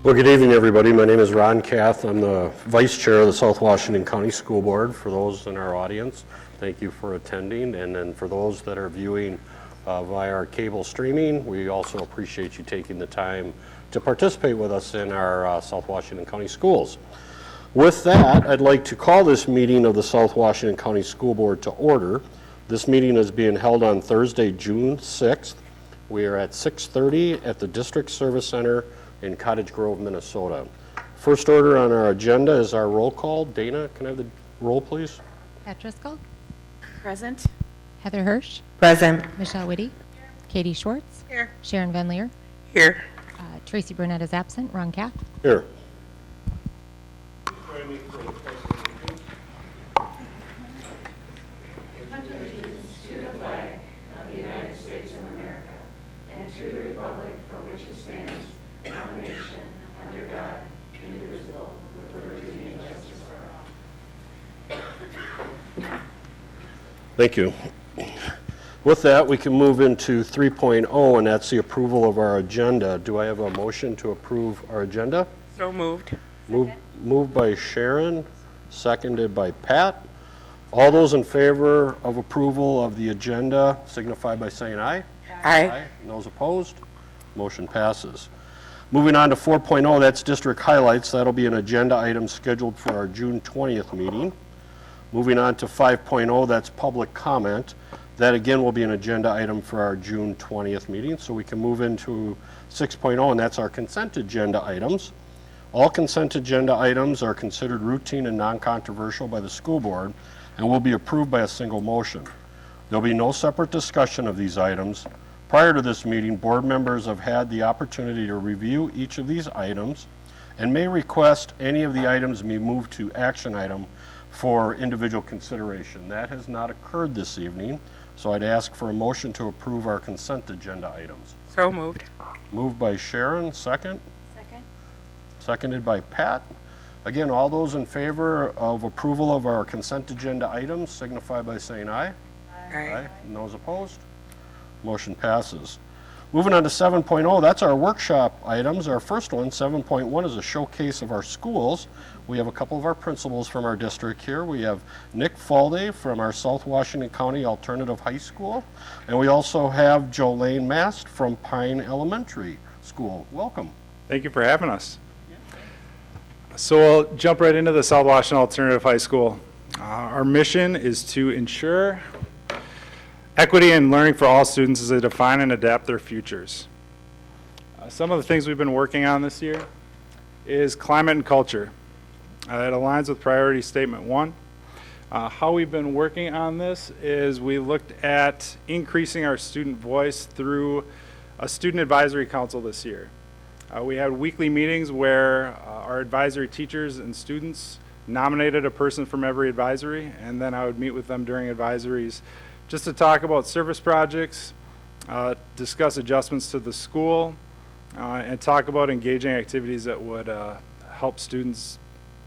Well, good evening, everybody. My name is Ron Kath. I'm the Vice Chair of the South Washington County School Board. For those in our audience, thank you for attending. And then for those that are viewing via our cable streaming, we also appreciate you taking the time to participate with us in our South Washington County Schools. With that, I'd like to call this meeting of the South Washington County School Board to order. This meeting is being held on Thursday, June 6th. We are at 6:30 at the District Service Center in Cottage Grove, Minnesota. First order on our agenda is our roll call. Dana, can I have the roll, please? Pat Driscoll. Present. Heather Hirsch. Present. Michelle Whitty. Katie Schwartz. Here. Sharon Van Leer. Here. Tracy Burnett is absent. Ron Kath. Here. Thank you. With that, we can move into 3.0, and that's the approval of our agenda. Do I have a motion to approve our agenda? So moved. Moved by Sharon, seconded by Pat. All those in favor of approval of the agenda signify by saying aye. Aye. And those opposed? Motion passes. Moving on to 4.0, that's district highlights. That'll be an agenda item scheduled for our June 20th meeting. Moving on to 5.0, that's public comment. That again will be an agenda item for our June 20th meeting. So we can move into 6.0, and that's our consent agenda items. All consent agenda items are considered routine and non-controversial by the school board and will be approved by a single motion. There'll be no separate discussion of these items. Prior to this meeting, board members have had the opportunity to review each of these items and may request any of the items be moved to action item for individual consideration. That has not occurred this evening, so I'd ask for a motion to approve our consent agenda items. So moved. Moved by Sharon, second. Second. Seconded by Pat. Again, all those in favor of approval of our consent agenda items signify by saying aye. Aye. And those opposed? Motion passes. Moving on to 7.0, that's our workshop items. Our first one, 7.1, is a showcase of our schools. We have a couple of our principals from our district here. We have Nick Falde from our South Washington County Alternative High School. And we also have Jolaine Mast from Pyan Elementary School. Welcome. Thank you for having us. So we'll jump right into the South Washington Alternative High School. Our mission is to ensure equity and learning for all students as they define and adapt their futures. Some of the things we've been working on this year is climate and culture. It aligns with priority statement 1. How we've been working on this is we looked at increasing our student voice through a student advisory council this year. We had weekly meetings where our advisory teachers and students nominated a person from every advisory, and then I would meet with them during advisories just to talk about service projects, discuss adjustments to the school, and talk about engaging activities that would help students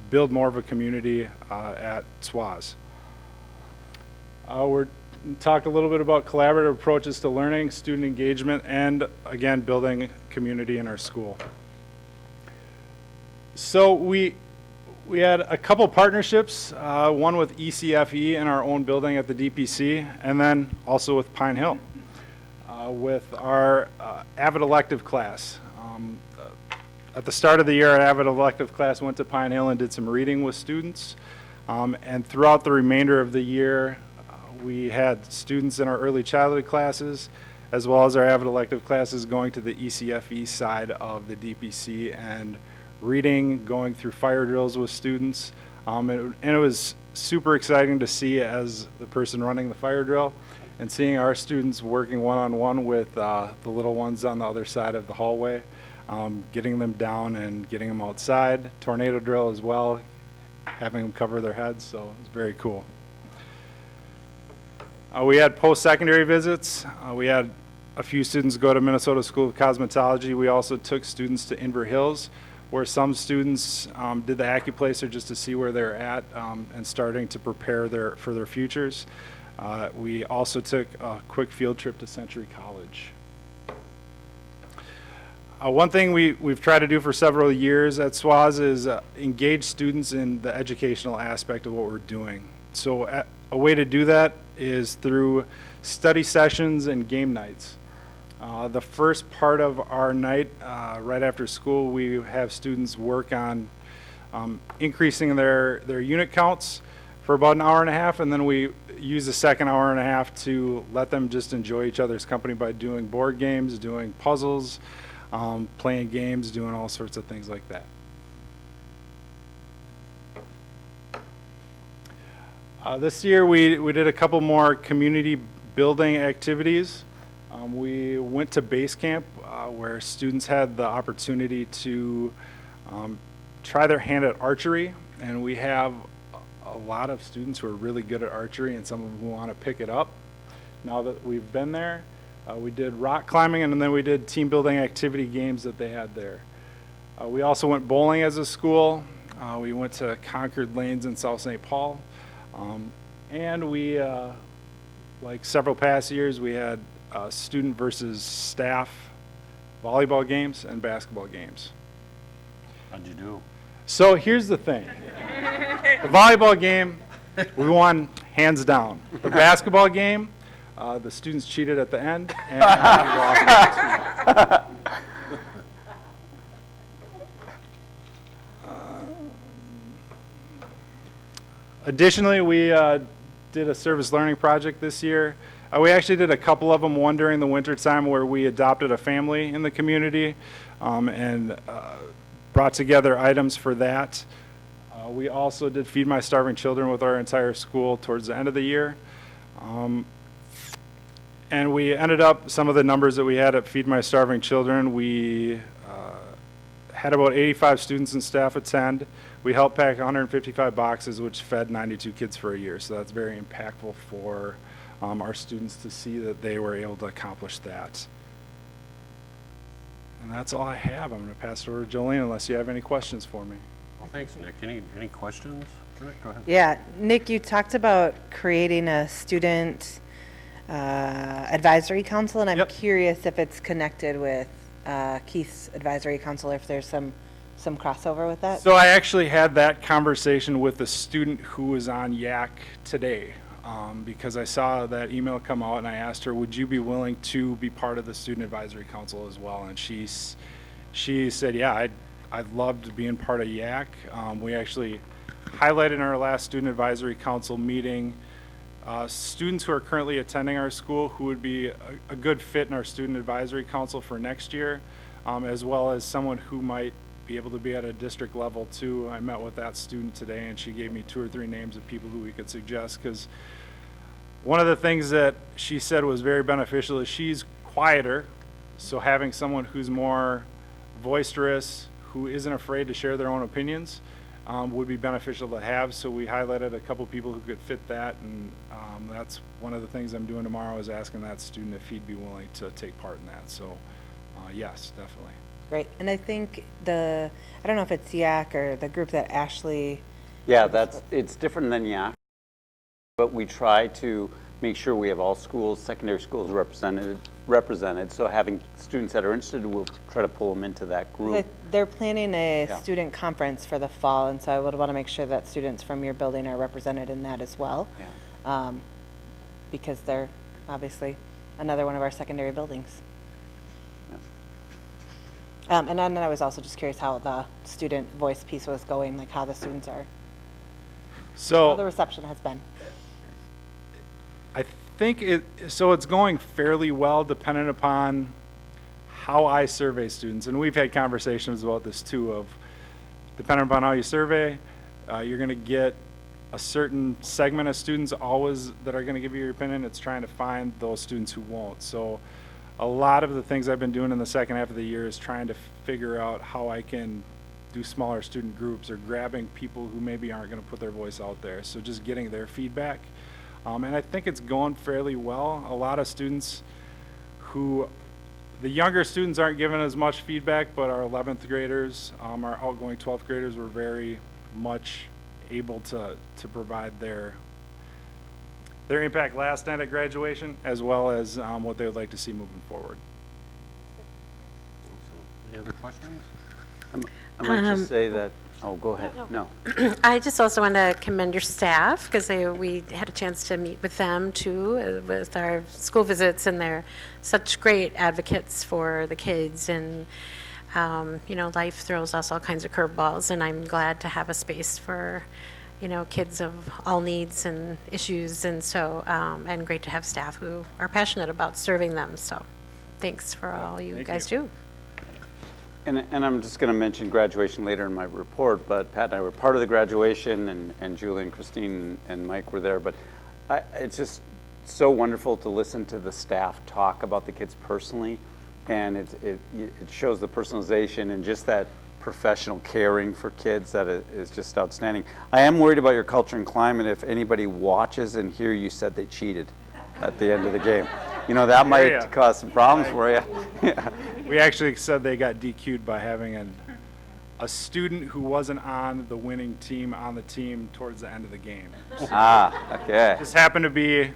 build more of a community at SWAS. We're talk a little bit about collaborative approaches to learning, student engagement, and again, building community in our school. So we had a couple partnerships, one with ECFE in our own building at the DPC, and then also with Pine Hill with our Avid elective class. At the start of the year, our Avid elective class went to Pine Hill and did some reading with students. And throughout the remainder of the year, we had students in our early childhood classes, as well as our Avid elective classes going to the ECFE side of the DPC and reading, going through fire drills with students. And it was super exciting to see as the person running the fire drill and seeing our students working one-on-one with the little ones on the other side of the hallway, getting them down and getting them outside. Tornado drill as well, having them cover their heads, so it's very cool. We had post-secondary visits. We had a few students go to Minnesota School of Cosmetology. We also took students to Inver Hills, where some students did the AccuPlacer just to see where they're at and starting to prepare for their futures. We also took a quick field trip to Century College. One thing we've tried to do for several years at SWAS is engage students in the educational aspect of what we're doing. So a way to do that is through study sessions and game nights. The first part of our night, right after school, we have students work on increasing their unit counts for about an hour and a half, and then we use the second hour and a half to let them just enjoy each other's company by doing board games, doing puzzles, playing games, doing all sorts of things like that. This year we did a couple more community building activities. We went to base camp where students had the opportunity to try their hand at archery, and we have a lot of students who are really good at archery and some of them who want to pick it up. Now that we've been there, we did rock climbing, and then we did team building activity games that they had there. We also went bowling as a school. We went to Concord Lanes in South St. Paul. And we, like several past years, we had student versus staff volleyball games and basketball games. How'd you do? So here's the thing. The volleyball game, we won hands down. The basketball game, the students cheated at the end, and we lost. Additionally, we did a service learning project this year. We actually did a couple of them, one during the winter time where we adopted a family in the community and brought together items for that. We also did Feed My Starving Children with our entire school towards the end of the year. And we ended up, some of the numbers that we had at Feed My Starving Children, we had about 85 students and staff attend. We helped pack 155 boxes, which fed 92 kids for a year. So that's very impactful for our students to see that they were able to accomplish that. And that's all I have. I'm going to pass it over to Jolaine unless you have any questions for me. Well, thanks, Nick. Any questions? Rick, go ahead. Yeah, Nick, you talked about creating a student advisory council, and I'm Yep. curious if it's connected with Keith's advisory council, or if there's some crossover with that. So I actually had that conversation with a student who was on YAC today because I saw that email come out, and I asked her, would you be willing to be part of the student advisory council as well? And she said, yeah, I loved being part of YAC. We actually highlighted in our last student advisory council meeting students who are currently attending our school who would be a good fit in our student advisory council for next year, as well as someone who might be able to be at a district level too. I met with that student today, and she gave me 2 or 3 names of people who we could suggest, because one of the things that she said was very beneficial is she's quieter, so having someone who's more boisterous, who isn't afraid to share their own opinions, would be beneficial to have. So we highlighted a couple people who could fit that, and that's one of the things I'm doing tomorrow, is asking that student if he'd be willing to take part in that. So yes, definitely. Great. And I think I don't know if it's YAC or the group that Ashley. Yeah, it's different than YAC, but we try to make sure we have all schools, secondary schools represented. So having students that are interested, we'll try to pull them into that group. They're planning a Yeah. student conference for the fall, and so I would want to make sure that students from your building are represented in that as well, Yeah. because they're obviously another one of our secondary buildings. And then I was also just curious how the student voice piece was going, like how the students are, how the So reception has been. I think it's going fairly well, dependent upon how I survey students. And we've had conversations about this too, of depending upon how you survey, you're going to get a certain segment of students always that are going to give you your opinion. It's trying to find those students who won't. So a lot of the things I've been doing in the second half of the year is trying to figure out how I can do smaller student groups, or grabbing people who maybe aren't going to put their voice out there. So just getting their feedback. And I think it's going fairly well. A lot of students the younger students aren't given as much feedback, but our 11th graders, our outgoing 12th graders were very much able to provide their impact last night at graduation, as well as what they would like to see moving forward. Any other questions? I might just say that, oh, go ahead. No. I just also want to commend your staff because we had a chance to meet with them too with our school visits, and they're such great advocates for the kids. And life throws us all kinds of curveballs, and I'm glad to have a space for kids of all needs and issues, and so and great to have staff who are passionate about serving them. So thanks for all you guys do. And I'm just going to mention graduation later in my report, but Pat and I were part of the graduation, and Julie and Christine and Mike were there. But it's just so wonderful to listen to the staff talk about the kids personally, and it shows the personalization and just that professional caring for kids that is just outstanding. I am worried about your culture and climate if anybody watches and hear you said they cheated at the end of the game. That might cause some problems for you. We actually said they got DQ'd by having a student who wasn't on the winning team on the team towards the end of the game. Okay. This happened to be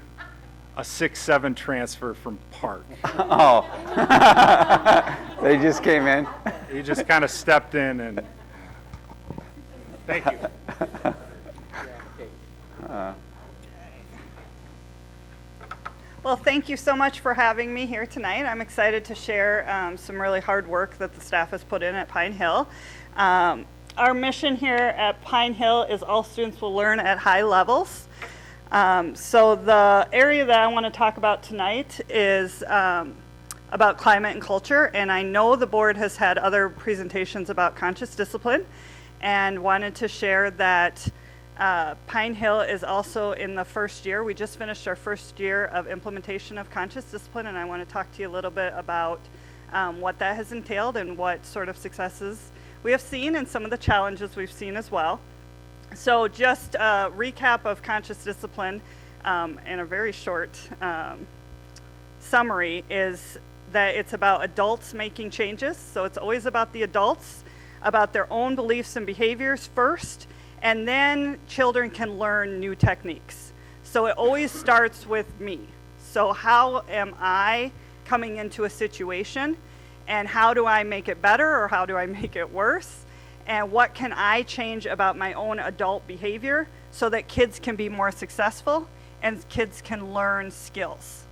a 6-7 transfer from Park. Oh. They just came in. He just kind of stepped in and thank you. Well, thank you so much for having me here tonight. I'm excited to share some really hard work that the staff has put in at Pine Hill. Our mission here at Pine Hill is all students will learn at high levels. So the area that I want to talk about tonight is about climate and culture, and I know the board has had other presentations about conscious discipline, and wanted to share that Pine Hill is also in the first year. We just finished our first year of implementation of conscious discipline, and I want to talk to you a little bit about what that has entailed and what sort of successes we have seen and some of the challenges we've seen as well. So just a recap of conscious discipline in a very short summary is that it's about adults making changes. So it's always about the adults, about their own beliefs and behaviors first, and then children can learn new techniques. So it always starts with me. So how am I coming into a situation, and how do I make it better, or how do I make it worse? And what can I change about my own adult behavior so that kids can be more successful and kids can learn skills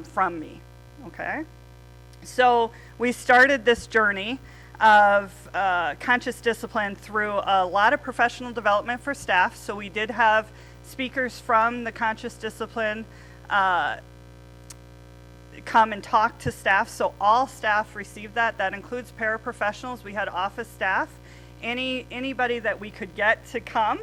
from me, okay? So we started this journey of conscious discipline through a lot of professional development for staff. So we did have speakers from the conscious discipline come and talk to staff. So all staff received that. That includes paraprofessionals. We had office staff, anybody that we could get to come,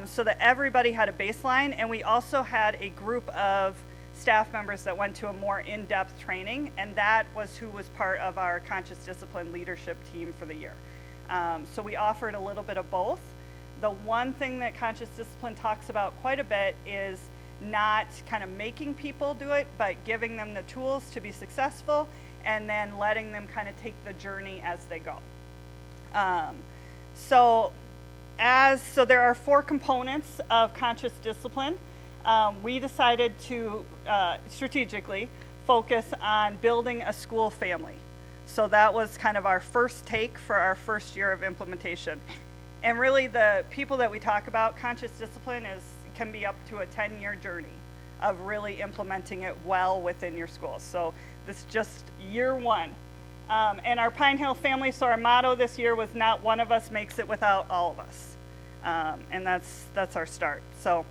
so that everybody had a baseline. And we also had a group of staff members that went to a more in-depth training, and that was who was part of our conscious discipline leadership team for the year. So we offered a little bit of both. The one thing that conscious discipline talks about quite a bit is not kind of making people do it, but giving them the tools to be successful, and then letting them kind of take the journey as they go. So there are 4 components of conscious discipline. We decided to strategically focus on building a school family. So that was kind of our first take for our first year of implementation. And really the people that we talk about, conscious discipline can be up to a 10-year journey of really implementing it well within your school. So this is just year 1. And our Pine Hill family, so our motto this year was not one of us makes it without all of us. And that's our start. So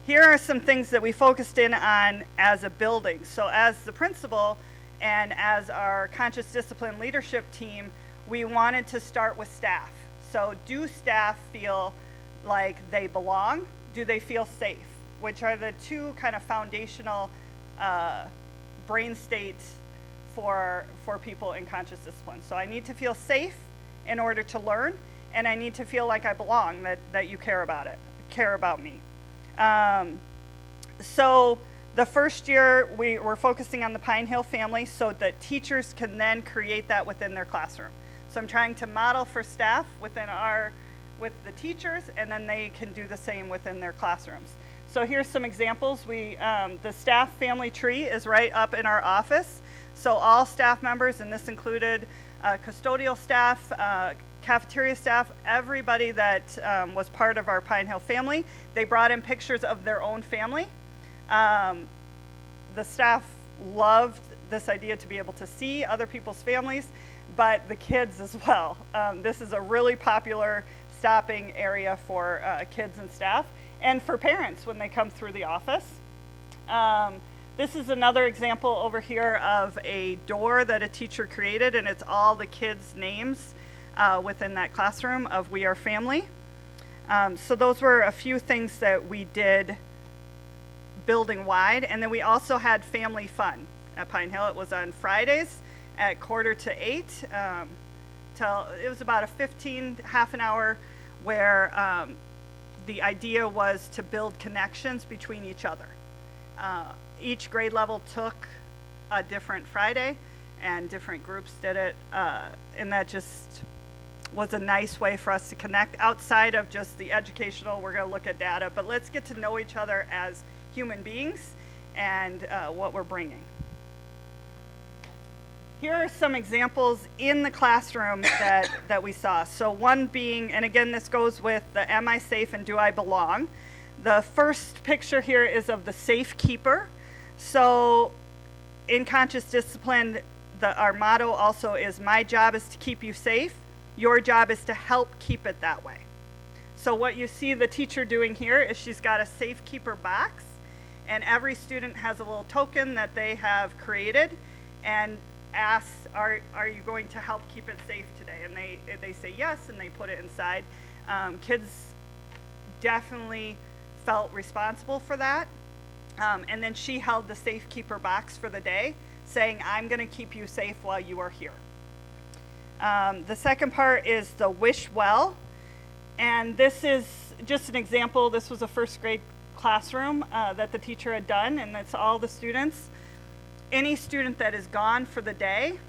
here are some things that we focused in on as a building. So as the principal and as our conscious discipline leadership team, we wanted to start with staff. So do staff feel like they belong? Do they feel safe? Which are the 2 kind of foundational brain states for people in conscious discipline. So I need to feel safe in order to learn, and I need to feel like I belong, that you care about me. So the first year we were focusing on the Pine Hill family so that teachers can then create that within their classroom. So I'm trying to model for staff with the teachers, and then they can do the same within their classrooms. So here's some examples. The staff family tree is right up in our office. So all staff members, and this included custodial staff, cafeteria staff, everybody that was part of our Pine Hill family, they brought in pictures of their own family. The staff loved this idea to be able to see other people's families, but the kids as well. This is a really popular stopping area for kids and staff, and for parents when they come through the office. This is another example over here of a door that a teacher created, and it's all the kids' names within that classroom of We Are Family. So those were a few things that we did building wide, and then we also had family fun at Pine Hill. It was on Fridays at 7:45 till it was about half an hour where the idea was to build connections between each other. Each grade level took a different Friday, and different groups did it, and that just was a nice way for us to connect outside of just the educational, we're going to look at data, but let's get to know each other as human beings and what we're bringing. Here are some examples in the classroom that we saw. So one being, and again, this goes with the Am I Safe and Do I Belong? The first picture here is of the safe keeper. So in conscious discipline, our motto also is, my job is to keep you safe. Your job is to help keep it that way. So what you see the teacher doing here is she's got a safe keeper box, and every student has a little token that they have created and asks, are you going to help keep it safe today? And they say yes, and they put it inside. Kids definitely felt responsible for that. And then she held the safe keeper box for the day, saying, I'm going to keep you safe while you are here. The second part is the wish well. And this is just an example. This was a first grade classroom that the teacher had done, and that's all the students. Any student that is gone for the day,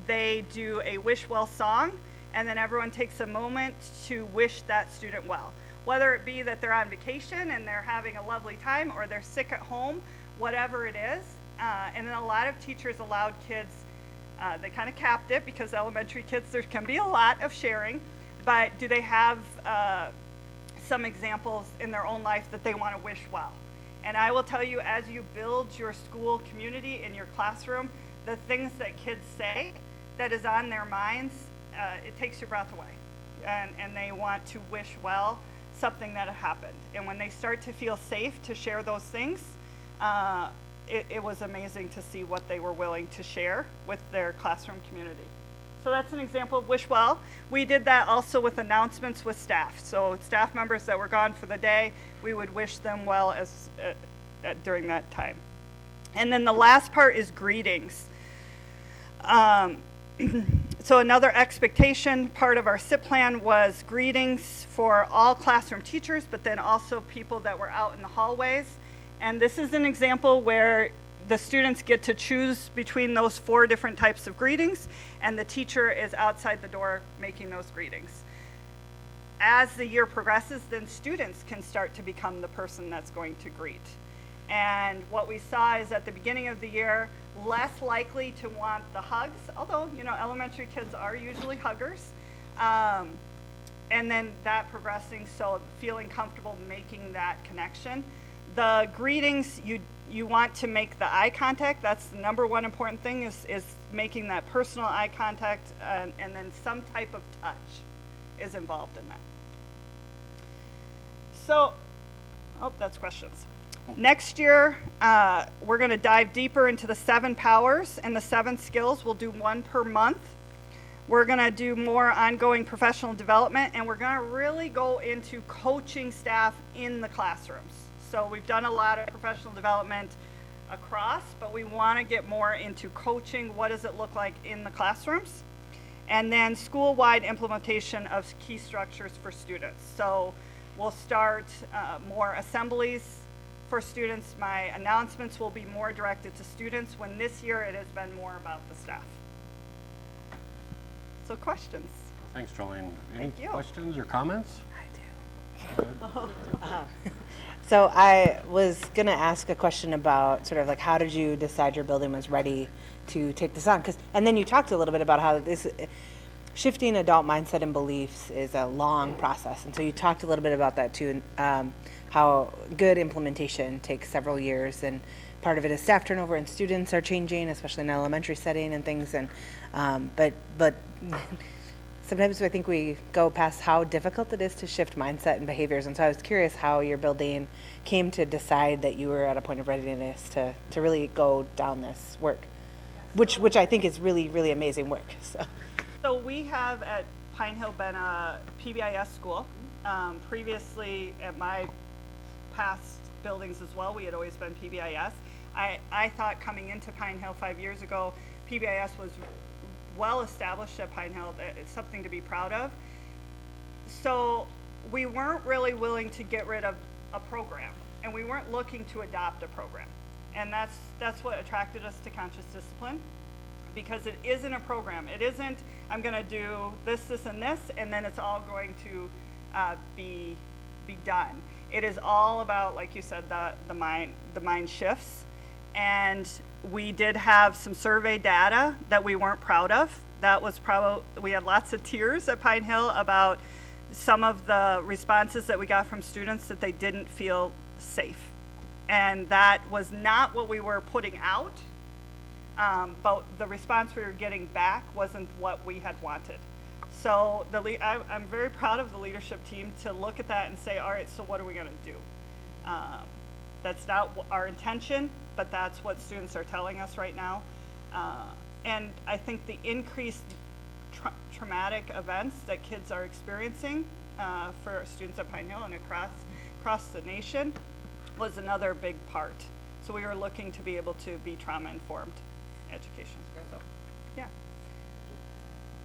they do a wish well song, and then everyone takes a moment to wish that student well. Whether it be that they're on vacation and they're having a lovely time, or they're sick at home, whatever it is. And then a lot of teachers allowed kids, they kind of capped it because elementary kids, there can be a lot of sharing, but do they have some examples in their own life that they want to wish well? And I will tell you, as you build your school community in your classroom, the things that kids say that is on their minds, it takes your breath away. And they want to wish well something that had happened. And when they start to feel safe to share those things, it was amazing to see what they were willing to share with their classroom community. So that's an example of wish well. We did that also with announcements with staff. So staff members that were gone for the day, we would wish them well during that time. And then the last part is greetings. So another expectation part of our SIP plan was greetings for all classroom teachers, but then also people that were out in the hallways. And this is an example where the students get to choose between those 4 different types of greetings, and the teacher is outside the door making those greetings. As the year progresses, then students can start to become the person that's going to greet. And what we saw is at the beginning of the year, less likely to want the hugs, although, elementary kids are usually huggers. And then that progressing, so feeling comfortable making that connection. The greetings, you want to make the eye contact. That's the number one important thing is making that personal eye contact, and then some type of touch is involved in that. So, that's questions. Next year, we're going to dive deeper into the 7 powers and the 7 skills. We'll do 1 per month. We're going to do more ongoing professional development, and we're going to really go into coaching staff in the classrooms. So we've done a lot of professional development across, but we want to get more into coaching. What does it look like in the classrooms? And then school-wide implementation of key structures for students. So we'll start more assemblies for students. My announcements will be more directed to students, when this year it has been more about the staff. So questions? Thanks, Jolaine. Any Thank you. questions or comments? I do. So I was going to ask a question about sort of like, how did you decide your building was ready to take this on? And then you talked a little bit about how this shifting adult mindset and beliefs is a long process. And so you talked a little bit about that too, and how good implementation takes several years. And part of it is staff turnover and students are changing, especially in an elementary setting and things. And but sometimes I think we go past how difficult it is to shift mindset and behaviors. And so I was curious how your building came to decide that you were at a point of readiness to really go down this work, which I think is really, really amazing work. So we have at Pine Hill been a PBIS school. Previously at my past buildings as well, we had always been PBIS. I thought coming into Pine Hill 5 years ago, PBIS was well established at Pine Hill. It's something to be proud of. So we weren't really willing to get rid of a program, and we weren't looking to adopt a program. And that's what attracted us to conscious discipline, because it isn't a program. It isn't, I'm going to do this, this, and this, and then it's all going to be done. It is all about, like you said, the mind shifts. And we did have some survey data that we weren't proud of. That was we had lots of tears at Pine Hill about some of the responses that we got from students that they didn't feel safe. And that was not what we were putting out, but the response we were getting back wasn't what we had wanted. So I'm very proud of the leadership team to look at that and say, all right, so what are we going to do? That's not our intention, but that's what students are telling us right now. And I think the increased traumatic events that kids are experiencing for students at Pine Hill and across the nation was another big part. So we were looking to be able to be trauma-informed education. So, yeah.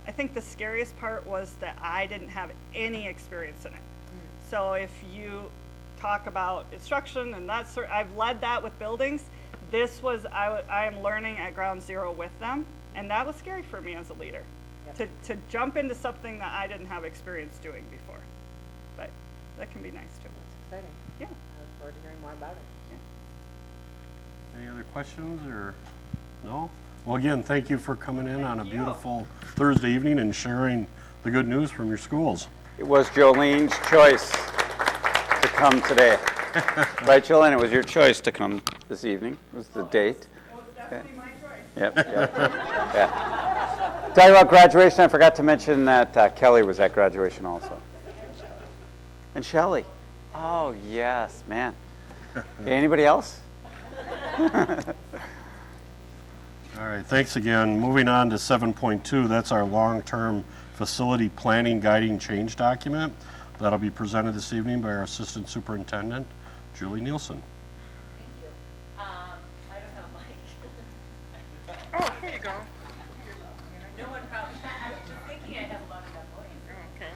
I think the scariest part was that I didn't have any experience in it. So if you talk about instruction and that sort, I've led that with buildings. This was, I am learning at ground zero with them, and that was scary for me as a leader, to jump into something that I didn't have experience doing before. But that can be nice too. Exciting. Yeah. I look forward to hearing more about it. Any other questions or no? Well, again, thank you for coming in on a beautiful Thursday evening and sharing the good news from your schools. It was Jolene's choice to come today. Right, Jolaine? It was your choice to come this evening. It was the date. Well, it's definitely my choice. Yep. Yeah. Talking about graduation, I forgot to mention that Kelly was at graduation also. And Shelley. Oh, yes, man. Okay, anybody else? All right, thanks again. Moving on to 7.2, that's our long-term facility planning guiding change document. That'll be presented this evening by our Assistant Superintendent, Julie Nielsen. I don't have a mic. Oh, here you go. No one probably, I was just thinking I have a lot of that voice. Okay.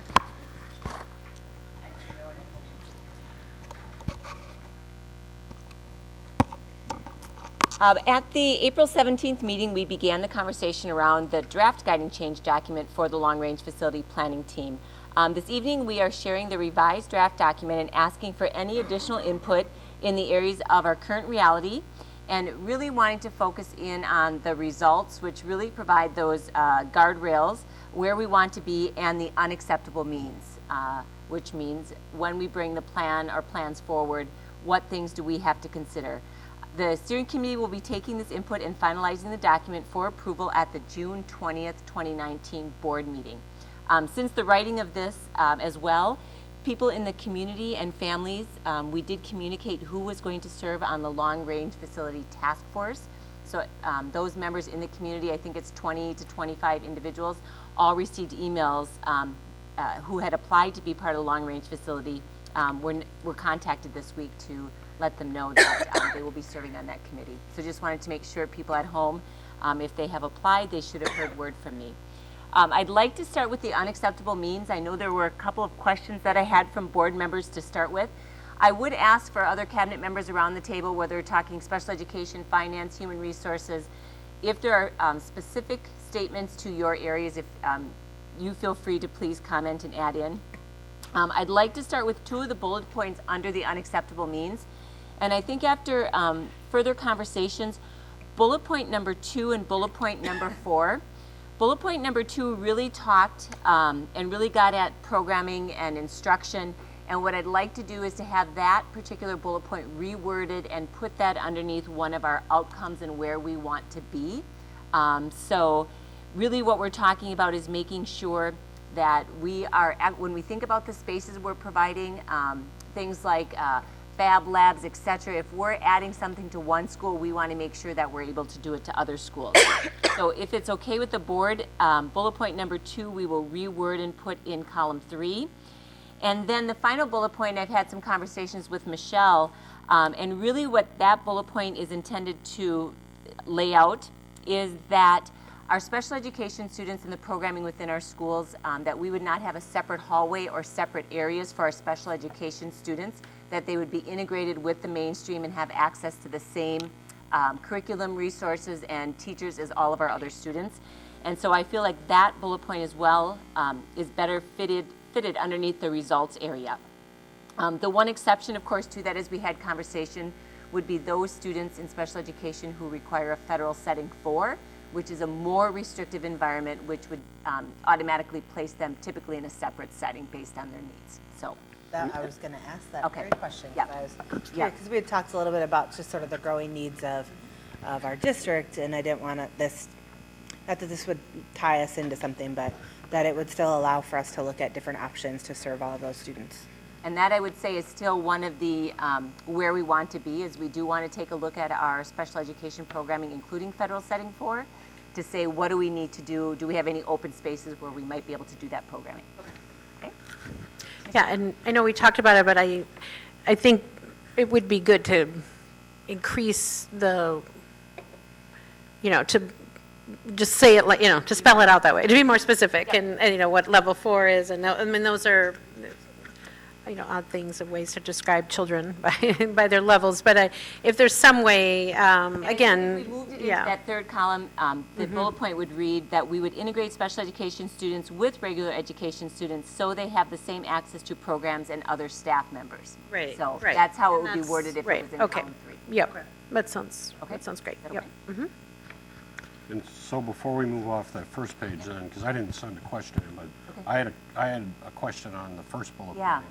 At the April 17th meeting, we began the conversation around the draft guiding change document for the long-range facility planning team. This evening, we are sharing the revised draft document and asking for any additional input in the areas of our current reality, and really wanting to focus in on the results, which really provide those guardrails where we want to be and the unacceptable means, which means when we bring the plan or plans forward, what things do we have to consider. The steering committee will be taking this input and finalizing the document for approval at the June 20th, 2019 board meeting. Since the writing of this as well, people in the community and families, we did communicate who was going to serve on the long-range facility task force. So those members in the community, I think it's 20 to 25 individuals, all received emails who had applied to be part of the long-range facility, were contacted this week to let them know that they will be serving on that committee. So just wanted to make sure people at home, if they have applied, they should have heard word from me. I'd like to start with the unacceptable means. I know there were a couple of questions that I had from board members to start with. I would ask for other cabinet members around the table, whether we're talking special education, finance, human resources, if there are specific statements to your areas, if you feel free to please comment and add in. I'd like to start with two of the bullet points under the unacceptable means. And I think after further conversations, bullet point number 2 and bullet point number 4. Bullet point number 2 really talked and really got at programming and instruction. And what I'd like to do is to have that particular bullet point reworded and put that underneath one of our outcomes and where we want to be. So really what we're talking about is making sure that we are, when we think about the spaces we're providing, things like fab labs, et cetera, if we're adding something to one school, we want to make sure that we're able to do it to other schools. So if it's okay with the board, bullet point number 2, we will reword and put in column 3. And then the final bullet point, I've had some conversations with Michelle, and really what that bullet point is intended to lay out is that our special education students in the programming within our schools, that we would not have a separate hallway or separate areas for our special education students, that they would be integrated with the mainstream and have access to the same curriculum, resources, and teachers as all of our other students. And so I feel like that bullet point as well is better fitted underneath the results area. The one exception, of course, to that, as we had conversation, would be those students in special education who require a federal setting 4, which is a more restrictive environment, which would automatically place them typically in a separate setting based on their needs. So. That, I was going to ask that Okay. very question. Yeah. Yeah. Because we had talked a little bit about just sort of the growing needs of our district, and I didn't want to, not that this would tie us into something, but that it would still allow for us to look at different options to serve all of those students. And that, I would say, is still one of the, where we want to be, is we do want to take a look at our special education programming, including federal setting 4, to say, what do we need to do? Do we have any open spaces where we might be able to do that programming? Okay. Yeah, and I know we talked about it, but I think it would be good to increase the, to just say it like, to spell it out that way, to be more specific, and what level 4 is, and I mean, those are, odd things and ways to describe children by their levels, but if there's some way, again, If we moved it into yeah. that third column, the bullet point would read that we would integrate special education students with regular education students so they have the same access to programs and other staff members. Right, So right. that's how it And would be that's- worded if it right, was in okay. column 3. Yep, that sounds great, Is that yep. okay? And so before we move off that first page then, because I didn't send a question in, but I had a question on the first bullet point. Yeah.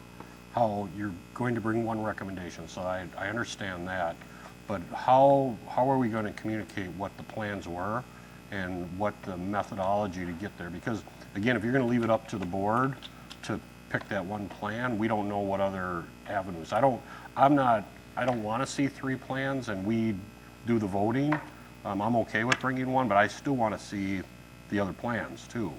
How you're going to bring one recommendation, so I understand that. But how are we going to communicate what the plans were and what the methodology to get there? Because again, if you're going to leave it up to the board to pick that one plan, we don't know what other avenues. I don't want to see 3 plans and we do the voting. I'm okay with bringing one, but I still want to see the other plans too.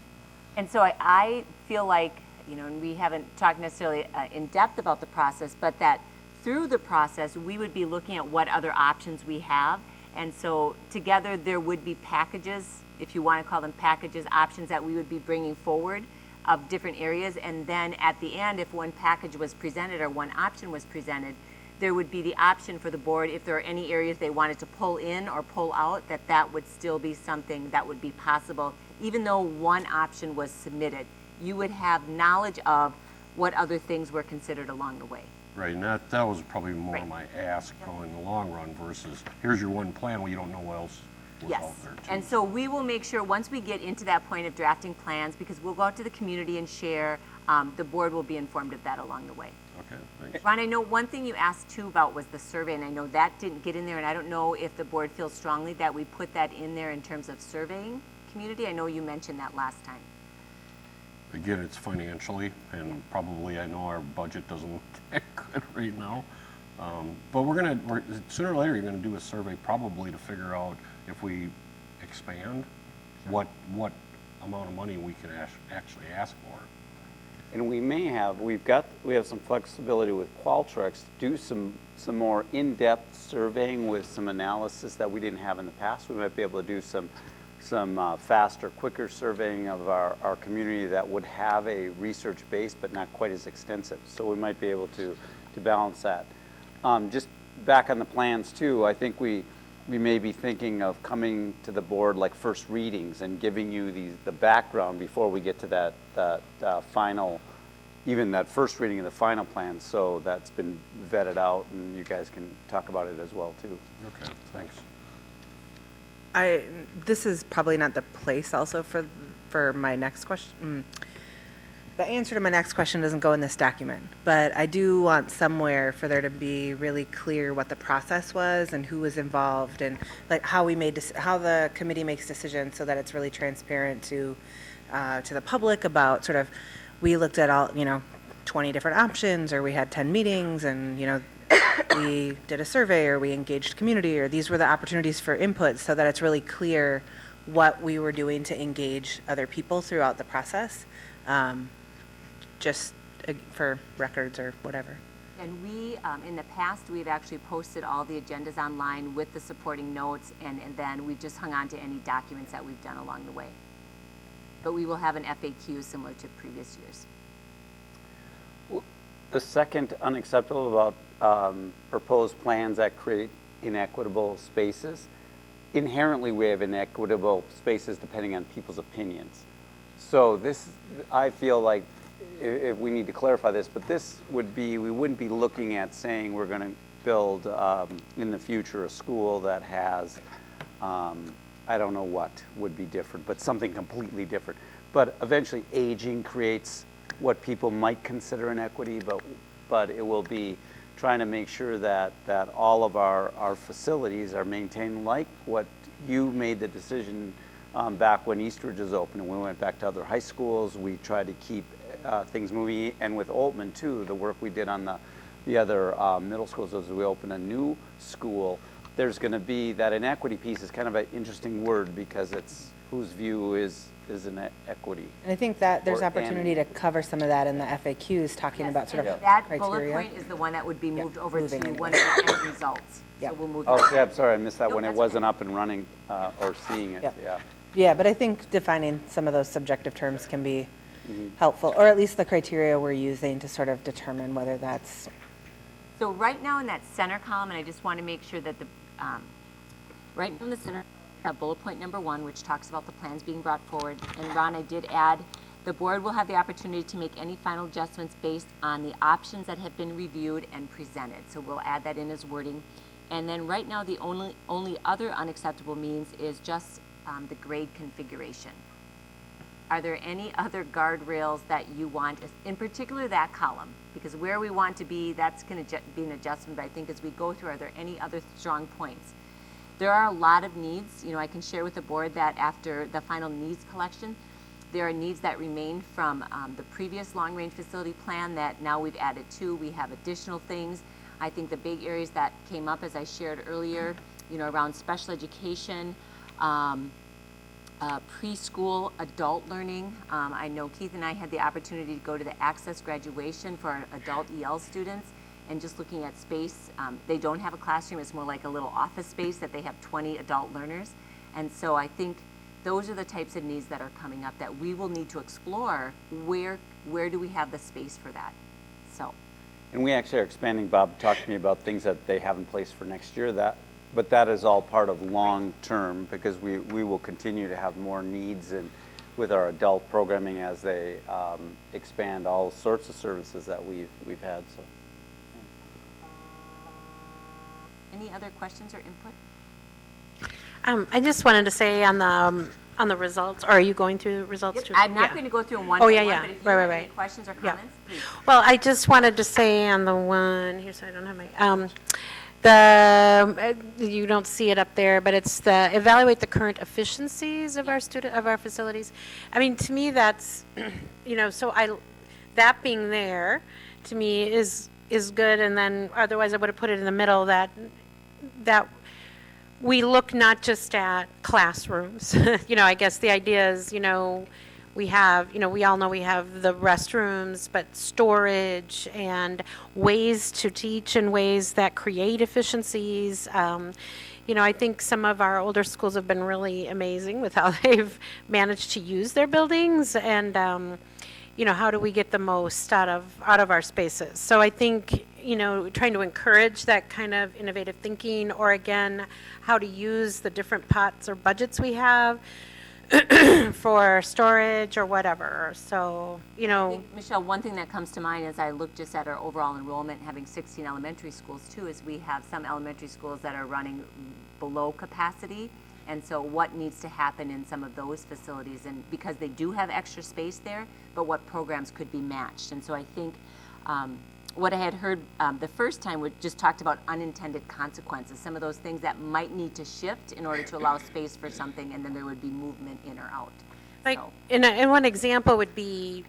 And so I feel like, and we haven't talked necessarily in depth about the process, but that through the process, we would be looking at what other options we have. And so together there would be packages, if you want to call them packages, options that we would be bringing forward of different areas. And then at the end, if one package was presented or one option was presented, there would be the option for the board, if there are any areas they wanted to pull in or pull out, that would still be something that would be possible. Even though one option was submitted, you would have knowledge of what other things were considered along the way. Right, and that was probably more Right. my ask going in the long run versus, here's your one plan, well, you don't know what else was Yes, out there too. and so we will make sure, once we get into that point of drafting plans, because we'll go out to the community and share, the board will be informed of that along the way. Okay, thanks. Ron, I know one thing you asked too about was the survey, and I know that didn't get in there, and I don't know if the board feels strongly that we put that in there in terms of surveying community. I know you mentioned that last time. Again, it's financially, and probably I know our budget doesn't look that good right now. But we're sooner or later, you're gonna do a survey probably to figure out if we expand, what amount of money we can actually ask for. And we have some flexibility with Qualtrics to do some more in-depth surveying with some analysis that we didn't have in the past. We might be able to do some faster, quicker surveying of our community that would have a research base, but not quite as extensive. So we might be able to balance that. Just back on the plans too, I think we may be thinking of coming to the board like first readings and giving you the background before we get to that final even that first reading of the final plan, so that's been vetted out, and you guys can talk about it as well, too. Okay, thanks. This is probably not the place also for my next question. The answer to my next question doesn't go in this document, but I do want somewhere for there to be really clear what the process was and who was involved and like how how the committee makes decisions so that it's really transparent to the public about sort of, we looked at all, 20 different options, or we had 10 meetings, and, we did a survey, or we engaged community, or these were the opportunities for input, so that it's really clear what we were doing to engage other people throughout the process, just for records or whatever. And we, in the past, we've actually posted all the agendas online with the supporting notes, and then we've just hung on to any documents that we've done along the way. But we will have an FAQ similar to previous years. The second unacceptable about proposed plans that create inequitable spaces. Inherently, we have inequitable spaces depending on people's opinions. So this, I feel like, if we need to clarify this, but this would be, we wouldn't be looking at saying we're going to build in the future a school that has, I don't know what would be different, but something completely different. But eventually aging creates what people might consider inequity, but it will be trying to make sure that all of our facilities are maintained like what you made the decision back when Eastridge was open and we went back to other high schools. We tried to keep things moving, and with Altman too, the work we did on the other middle schools as we open a new school, there's going to be that inequity piece is kind of an interesting word because it's whose view is an equity. And I think that there's Or opportunity and- to cover some of that in the FAQs, talking about sort of That criteria. bullet point is the one that would be moved over moving to anyway. one of the end results. Yep. So we'll move. Oh, that. yeah, I'm sorry, I missed that Nope, when it that's wasn't okay. up and running or seeing it, Yep. yeah. Yeah, but I think defining some of those subjective terms can be helpful, or at least the criteria we're using to sort of determine whether that's, So right now in that center column, and I just want to make sure that the, right in the center, bullet point number 1, which talks about the plans being brought forward. And Ron, I did add, the board will have the opportunity to make any final adjustments based on the options that have been reviewed and presented. So we'll add that in as wording. And then right now, the only other unacceptable means is just the grade configuration. Are there any other guardrails that you want, in particular that column? Because where we want to be, that's going to be an adjustment, but I think as we go through, are there any other strong points? There are a lot of needs. I can share with the board that after the final needs collection, there are needs that remain from the previous long-range facility plan that now we've added to. We have additional things. I think the big areas that came up, as I shared earlier, around special education, preschool adult learning. I know Keith and I had the opportunity to go to the Access graduation for our adult EL students, and just looking at space, they don't have a classroom. It's more like a little office space that they have 20 adult learners. And so I think those are the types of needs that are coming up that we will need to explore. Where do we have the space for that? So. And we actually are expanding. Bob talked to me about things that they have in place for next year. But that is all part of long-term, because we will continue to have more needs and with our adult programming as they expand all sorts of services that we've had. So. Any other questions or input? I just wanted to say on the results, or are you going through the results too? I'm not Yeah. going to go through them one Oh, by yeah, one, yeah. but if you Right, have right, any right. questions or Yeah. comments, please. Well, I just wanted to say on the one, here's, I don't have my, you don't see it up there, but it's the evaluate the current efficiencies of our facilities. I mean, to me, that's, that being there, to me, is good, and then otherwise I would have put it in the middle that we look not just at classrooms. I guess the idea is, we have, we all know we have the restrooms, but storage and ways to teach in ways that create efficiencies. I think some of our older schools have been really amazing with how they've managed to use their buildings, and how do we get the most out of our spaces? So I think, trying to encourage that kind of innovative thinking, or again, how to use the different pots or budgets we have for storage or whatever. So, you I know, think, Michelle, one thing that comes to mind as I look just at our overall enrollment, having 16 elementary schools too, is we have some elementary schools that are running below capacity. And so what needs to happen in some of those facilities, and because they do have extra space there, but what programs could be matched. And so I think what I had heard the first time, we just talked about unintended consequences, some of those things that might need to shift in order to allow space for something, and then there would be movement in or out. like, So- and one example would be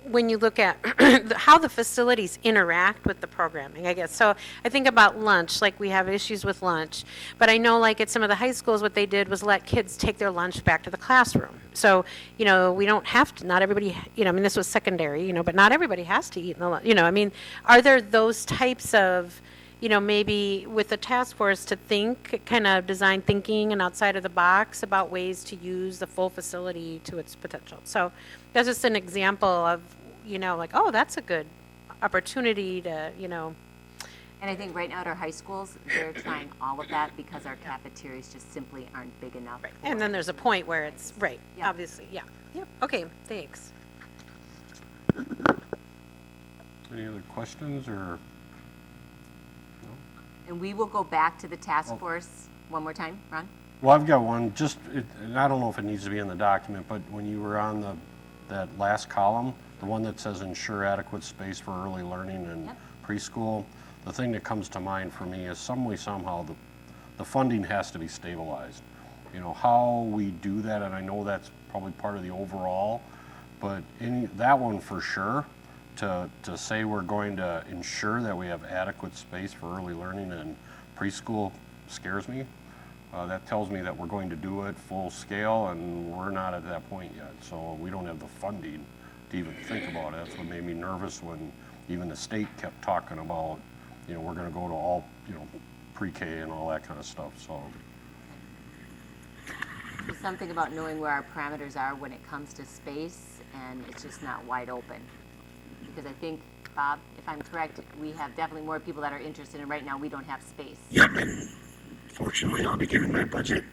when you look at how the facilities interact with the programming, I guess. So I think about lunch, like we have issues with lunch, but I know like at some of the high schools, what they did was let kids take their lunch back to the classroom. So, you know, we don't have to, not everybody, you know, I mean, this was secondary, you know, but not everybody has to eat in the lunch, you know, I mean, are there those types of, you know, maybe with the task force to think, kind of design thinking and outside of the box about ways to use the full facility to its potential. So that's just an example of, you know, like, oh, that's a good opportunity to, you know. And I think right now at our high schools, they're trying all of that because our cafeterias just simply aren't big enough. for And then there's a point where it's, right, Yeah. obviously, yeah. Yep, okay, thanks. Any other questions or? And we will go back to the task force one more time, Ron? Well, I've got one, and I don't know if it needs to be in the document, but when you were on that last column, the one that says ensure adequate space for early learning and Yep. preschool, the thing that comes to mind for me is somehow the funding has to be stabilized. You know, how we do that, and I know that's probably part of the overall, but that one for sure, to say we're going to ensure that we have adequate space for early learning and preschool scares me. That tells me that we're going to do it full scale, and we're not at that point yet. So we don't have the funding to even think about it. That's what made me nervous when even the state kept talking about, you know, we're going to go to all, you know, pre-K and all that kind of stuff. So There's something about knowing where our parameters are when it comes to space, and it's just not wide open. Because I think, Bob, if I'm correct, we have definitely more people that are interested, and right now we don't have space. Yep, and fortunately, I'll be giving my budget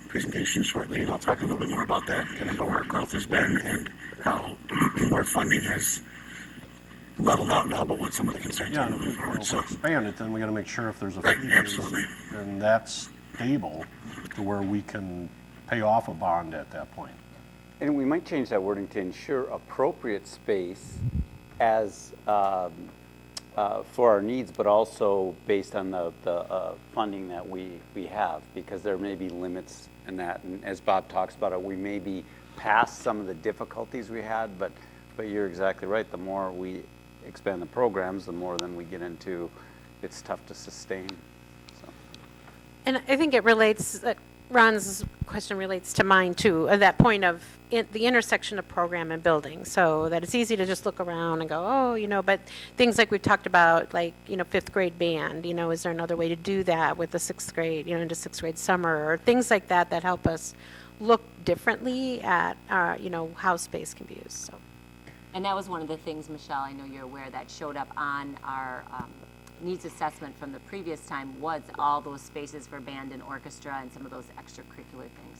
presentation shortly, and I'll talk a little bit more about that, kind of how our growth has been and how our funding has leveled out now, but what some of the concerns yeah, are and moving if forward. we So, expand it, then we got to make sure if there's a Right, fee absolutely. base, and that's stable to where we can pay off a bond at that point. And we might change that wording to ensure appropriate space as, for our needs, but also based on the funding that we have, because there may be limits in that. And as Bob talks about it, we may be past some of the difficulties we had, but you're exactly right. The more we expand the programs, the more then we get into, it's tough to sustain. So. And I think it relates, Ron's question relates to mine too, at that point of the intersection of program and building. So that it's easy to just look around and go, oh, you know, but things like we've talked about, like, you know, 5th grade band, you know, is there another way to do that with the 6th grade, you know, into 6th grade summer, or things like that that help us look differently at, you know, how space can be used, so. And that was one of the things, Michelle, I know you're aware, that showed up on our needs assessment from the previous time, was all those spaces for band and orchestra and some of those extracurricular things.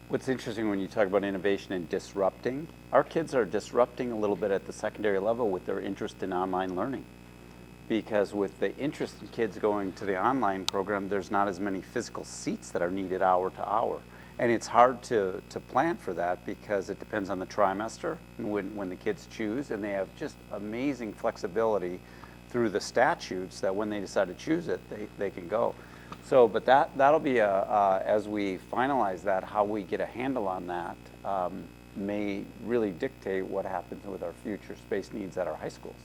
What's interesting when you talk about innovation and disrupting, our kids are disrupting a little bit at the secondary level with their interest in online learning. Because with the interest in kids going to the online program, there's not as many physical seats that are needed hour to hour. And it's hard to plan for that because it depends on the trimester and when the kids choose, and they have just amazing flexibility through the statutes that when they decide to choose it, they can go. So, but that'll be as we finalize that, how we get a handle on that may really dictate what happens with our future space needs at our high schools.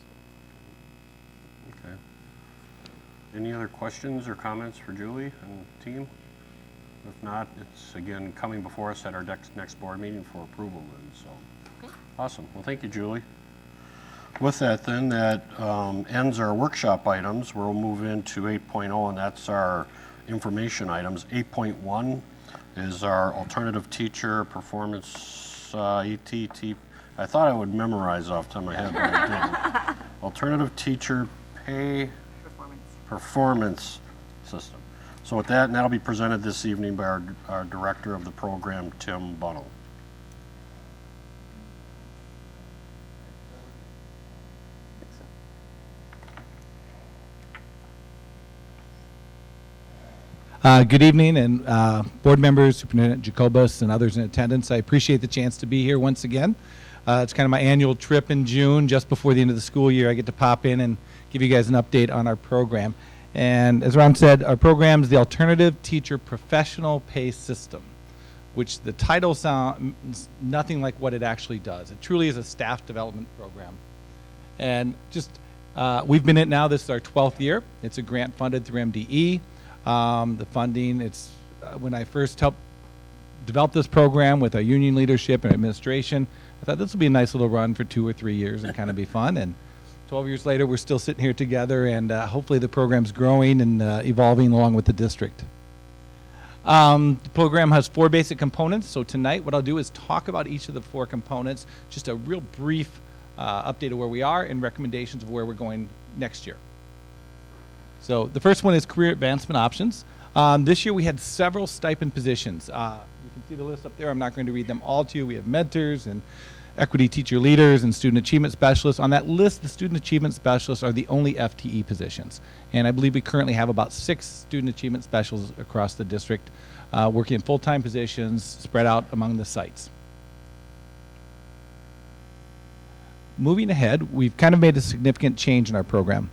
Okay. Any other questions or comments for Julie and team? If not, it's again coming before us at our next board meeting for approval then, so. Okay. Awesome. Well, thank you, Julie. With that then, that ends our workshop items. We'll move into 8.0, and that's our information items. 8.1 is our alternative teacher performance ATT. I thought I would memorize off the top of my head, but I didn't. Alternative teacher pay Performance. performance system. So with that, and that'll be presented this evening by our director of the program, Tim Bunnell. Good evening, and board members, Superintendent Jacobus, and others in attendance. I appreciate the chance to be here once again. It's kind of my annual trip in June, just before the end of the school year. I get to pop in and give you guys an update on our program. And as Ron said, our program is the Alternative Teacher Professional Pay System, which the title sounds nothing like what it actually does. It truly is a staff development program. And just, we've been in it now, this is our 12th year. It's a grant funded through MDE. The funding, it's when I first helped develop this program with our union leadership and administration, I thought this would be a nice little run for 2 or 3 years and kind of be fun. And 12 years later, we're still sitting here together, and hopefully the program's growing and evolving along with the district. The program has 4 basic components. So tonight, what I'll do is talk about each of the 4 components, just a real brief update of where we are and recommendations of where we're going next year. So the first one is career advancement options. This year we had several stipend positions. You can see the list up there. I'm not going to read them all to you. We have mentors and equity teacher leaders and student achievement specialists. On that list, the student achievement specialists are the only FTE positions. And I believe we currently have about 6 student achievement specialists across the district working in full-time positions spread out among the sites. Moving ahead, we've kind of made a significant change in our program.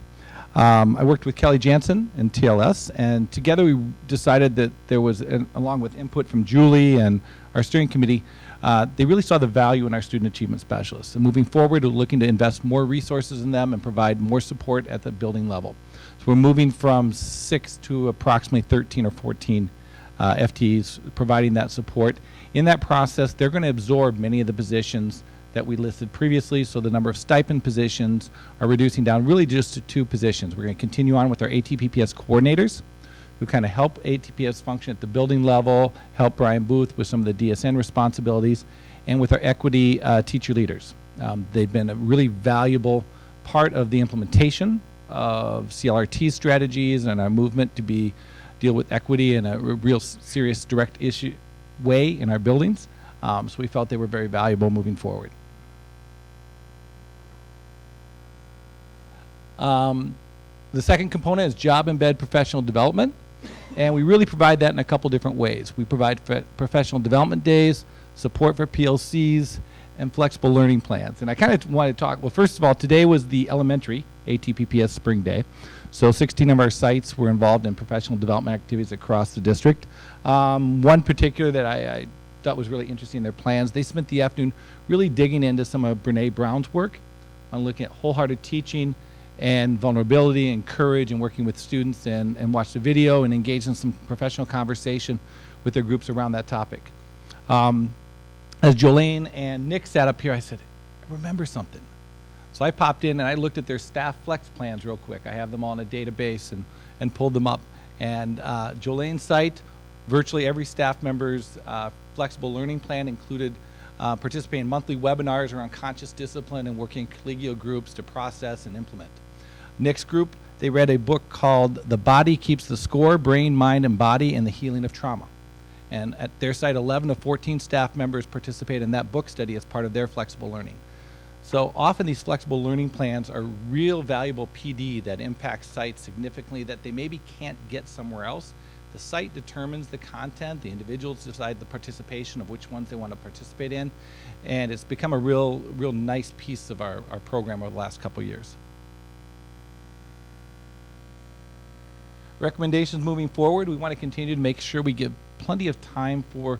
I worked with Kelly Jansen and TLS, and together we decided that there was, along with input from Julie and our steering committee, they really saw the value in our student achievement specialists. And moving forward, we're looking to invest more resources in them and provide more support at the building level. So we're moving from 6 to approximately 13 or 14 FTEs providing that support. In that process, they're going to absorb many of the positions that we listed previously, so the number of stipend positions are reducing down really just to 2 positions. We're going to continue on with our ATPPS coordinators, who kind of help ATPPS function at the building level, help Brian Booth with some of the DSN responsibilities, and with our equity teacher leaders. They've been a really valuable part of the implementation of CLRT strategies and our movement to deal with equity in a real serious direct issue way in our buildings. So we felt they were very valuable moving forward. The second component is job embed professional development, and we really provide that in a couple different ways. We provide professional development days, support for PLCs, and flexible learning plans. And I kind of want to talk, well, first of all, today was the elementary ATPPS Spring Day. So 16 of our sites were involved in professional development activities across the district. One particular that I thought was really interesting in their plans, they spent the afternoon really digging into some of Brene Brown's work on looking at wholehearted teaching and vulnerability and courage and working with students, and watched a video and engaged in some professional conversation with their groups around that topic. As Jolaine and Nick sat up here, I said, I remember something. So I popped in and I looked at their staff flex plans real quick. I have them all in a database and pulled them up. And Jolaine's site, virtually every staff member's flexible learning plan included participating in monthly webinars around conscious discipline and working in collegial groups to process and implement. Nick's group, they read a book called The Body Keeps the Score, Brain, Mind, and Body and the Healing of Trauma. And at their site, 11 of 14 staff members participated in that book study as part of their flexible learning. So often these flexible learning plans are real valuable PD that impacts sites significantly that they maybe can't get somewhere else. The site determines the content, the individuals decide the participation of which ones they want to participate in, and it's become a real nice piece of our program over the last couple years. Recommendations moving forward, we want to continue to make sure we give plenty of time for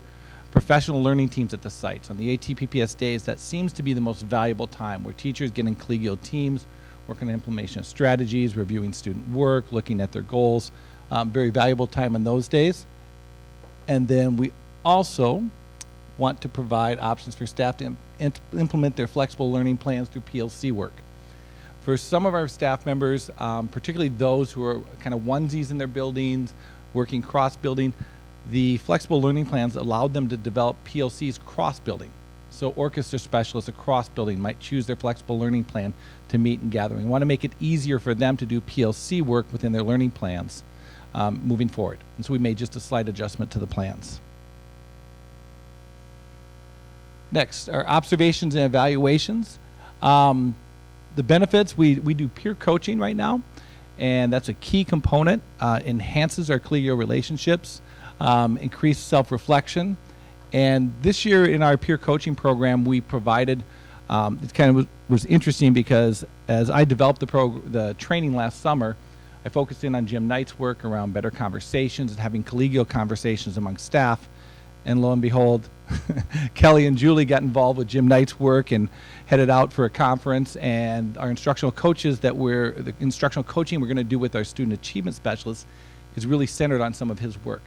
professional learning teams at the sites. On the ATPPS days, that seems to be the most valuable time, where teachers get in collegial teams, working on implementation of strategies, reviewing student work, looking at their goals. Very valuable time on those days. And then we also want to provide options for staff to implement their flexible learning plans through PLC work. For some of our staff members, particularly those who are kind of onesies in their buildings, working cross-building, the flexible learning plans allowed them to develop PLCs cross-building. So orchestra specialists across building might choose their flexible learning plan to meet and gather. We want to make it easier for them to do PLC work within their learning plans. moving forward. And so we made just a slight adjustment to the plans. Next, our observations and evaluations. The benefits, we do peer coaching right now, and that's a key component. Enhances our collegial relationships, increased self-reflection. And this year in our peer coaching program, we provided, it kind of was interesting because as I developed the training last summer, I focused in on Jim Knight's work around better conversations and having collegial conversations among staff. And lo and behold, Kelly and Julie got involved with Jim Knight's work and headed out for a conference. And our instructional coaches the instructional coaching we're going to do with our student achievement specialists is really centered on some of his work.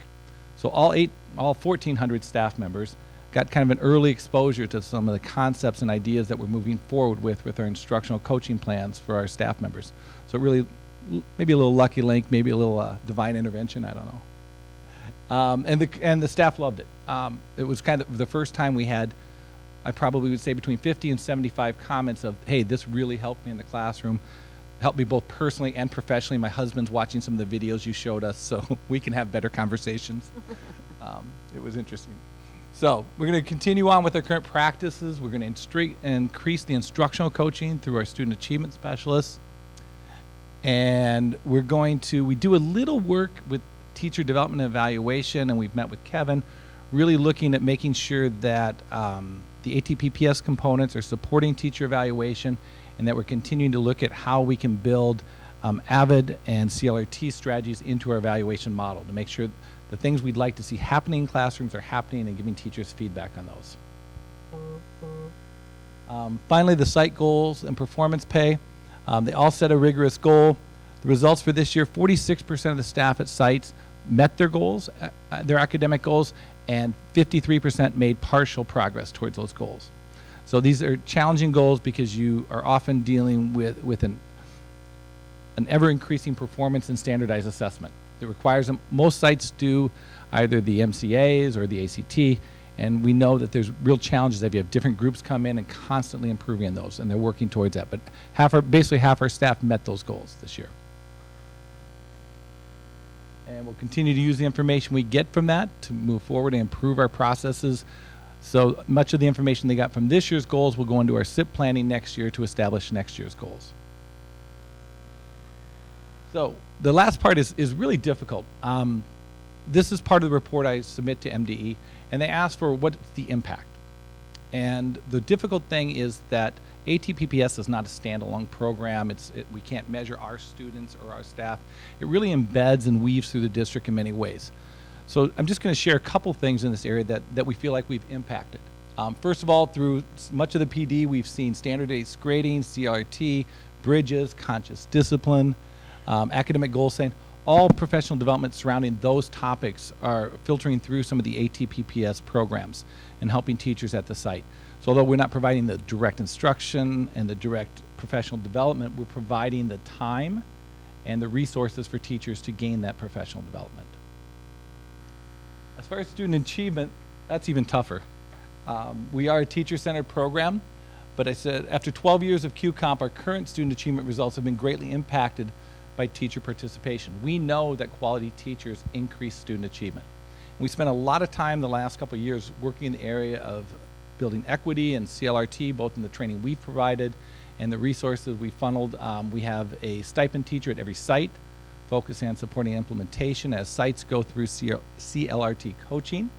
So all 1,400 staff members got kind of an early exposure to some of the concepts and ideas that we're moving forward with our instructional coaching plans for our staff members. So really, maybe a little lucky link, maybe a little divine intervention, I don't know. And the staff loved it. It was kind of the first time we had, I probably would say between 50 and 75 comments of, hey, this really helped me in the classroom, helped me both personally and professionally. My husband's watching some of the videos you showed us, so we can have better conversations. It was interesting. So we're going to continue on with our current practices. We're going to increase the instructional coaching through our student achievement specialists. And we do a little work with teacher development and evaluation, and we've met with Kevin, really looking at making sure that the ATPPS components are supporting teacher evaluation, and that we're continuing to look at how we can build AVID and CLRT strategies into our evaluation model to make sure the things we'd like to see happening in classrooms are happening and giving teachers feedback on those. Finally, the site goals and performance pay. They all set a rigorous goal. The results for this year, 46% of the staff at sites met their goals, their academic goals, and 53% made partial progress towards those goals. So these are challenging goals because you are often dealing with an ever-increasing performance and standardized assessment. It requires them, most sites do either the MCAs or the ACT, and we know that there's real challenges if you have different groups come in and constantly improving on those, and they're working towards that. But basically half our staff met those goals this year. And we'll continue to use the information we get from that to move forward and improve our processes. So much of the information they got from this year's goals will go into our SIP planning next year to establish next year's goals. So the last part is really difficult. This is part of the report I submit to MDE, and they ask for what's the impact. And the difficult thing is that ATPPS is not a standalone program. We can't measure our students or our staff. It really embeds and weaves through the district in many ways. So I'm just going to share a couple things in this area that we feel like we've impacted. First of all, through much of the PD, we've seen standardized grading, CRT, bridges, conscious discipline, academic goal setting. All professional development surrounding those topics are filtering through some of the ATPPS programs and helping teachers at the site. So although we're not providing the direct instruction and the direct professional development, we're providing the time and the resources for teachers to gain that professional development. As far as student achievement, that's even tougher. We are a teacher-centered program, but I said after 12 years of QComp, our current student achievement results have been greatly impacted by teacher participation. We know that quality teachers increase student achievement. We spent a lot of time the last couple of years working in the area of building equity and CLRT, both in the training we've provided and the resources we funneled. We have a stipend teacher at every site, focusing on supporting implementation as sites go through CLRT coaching.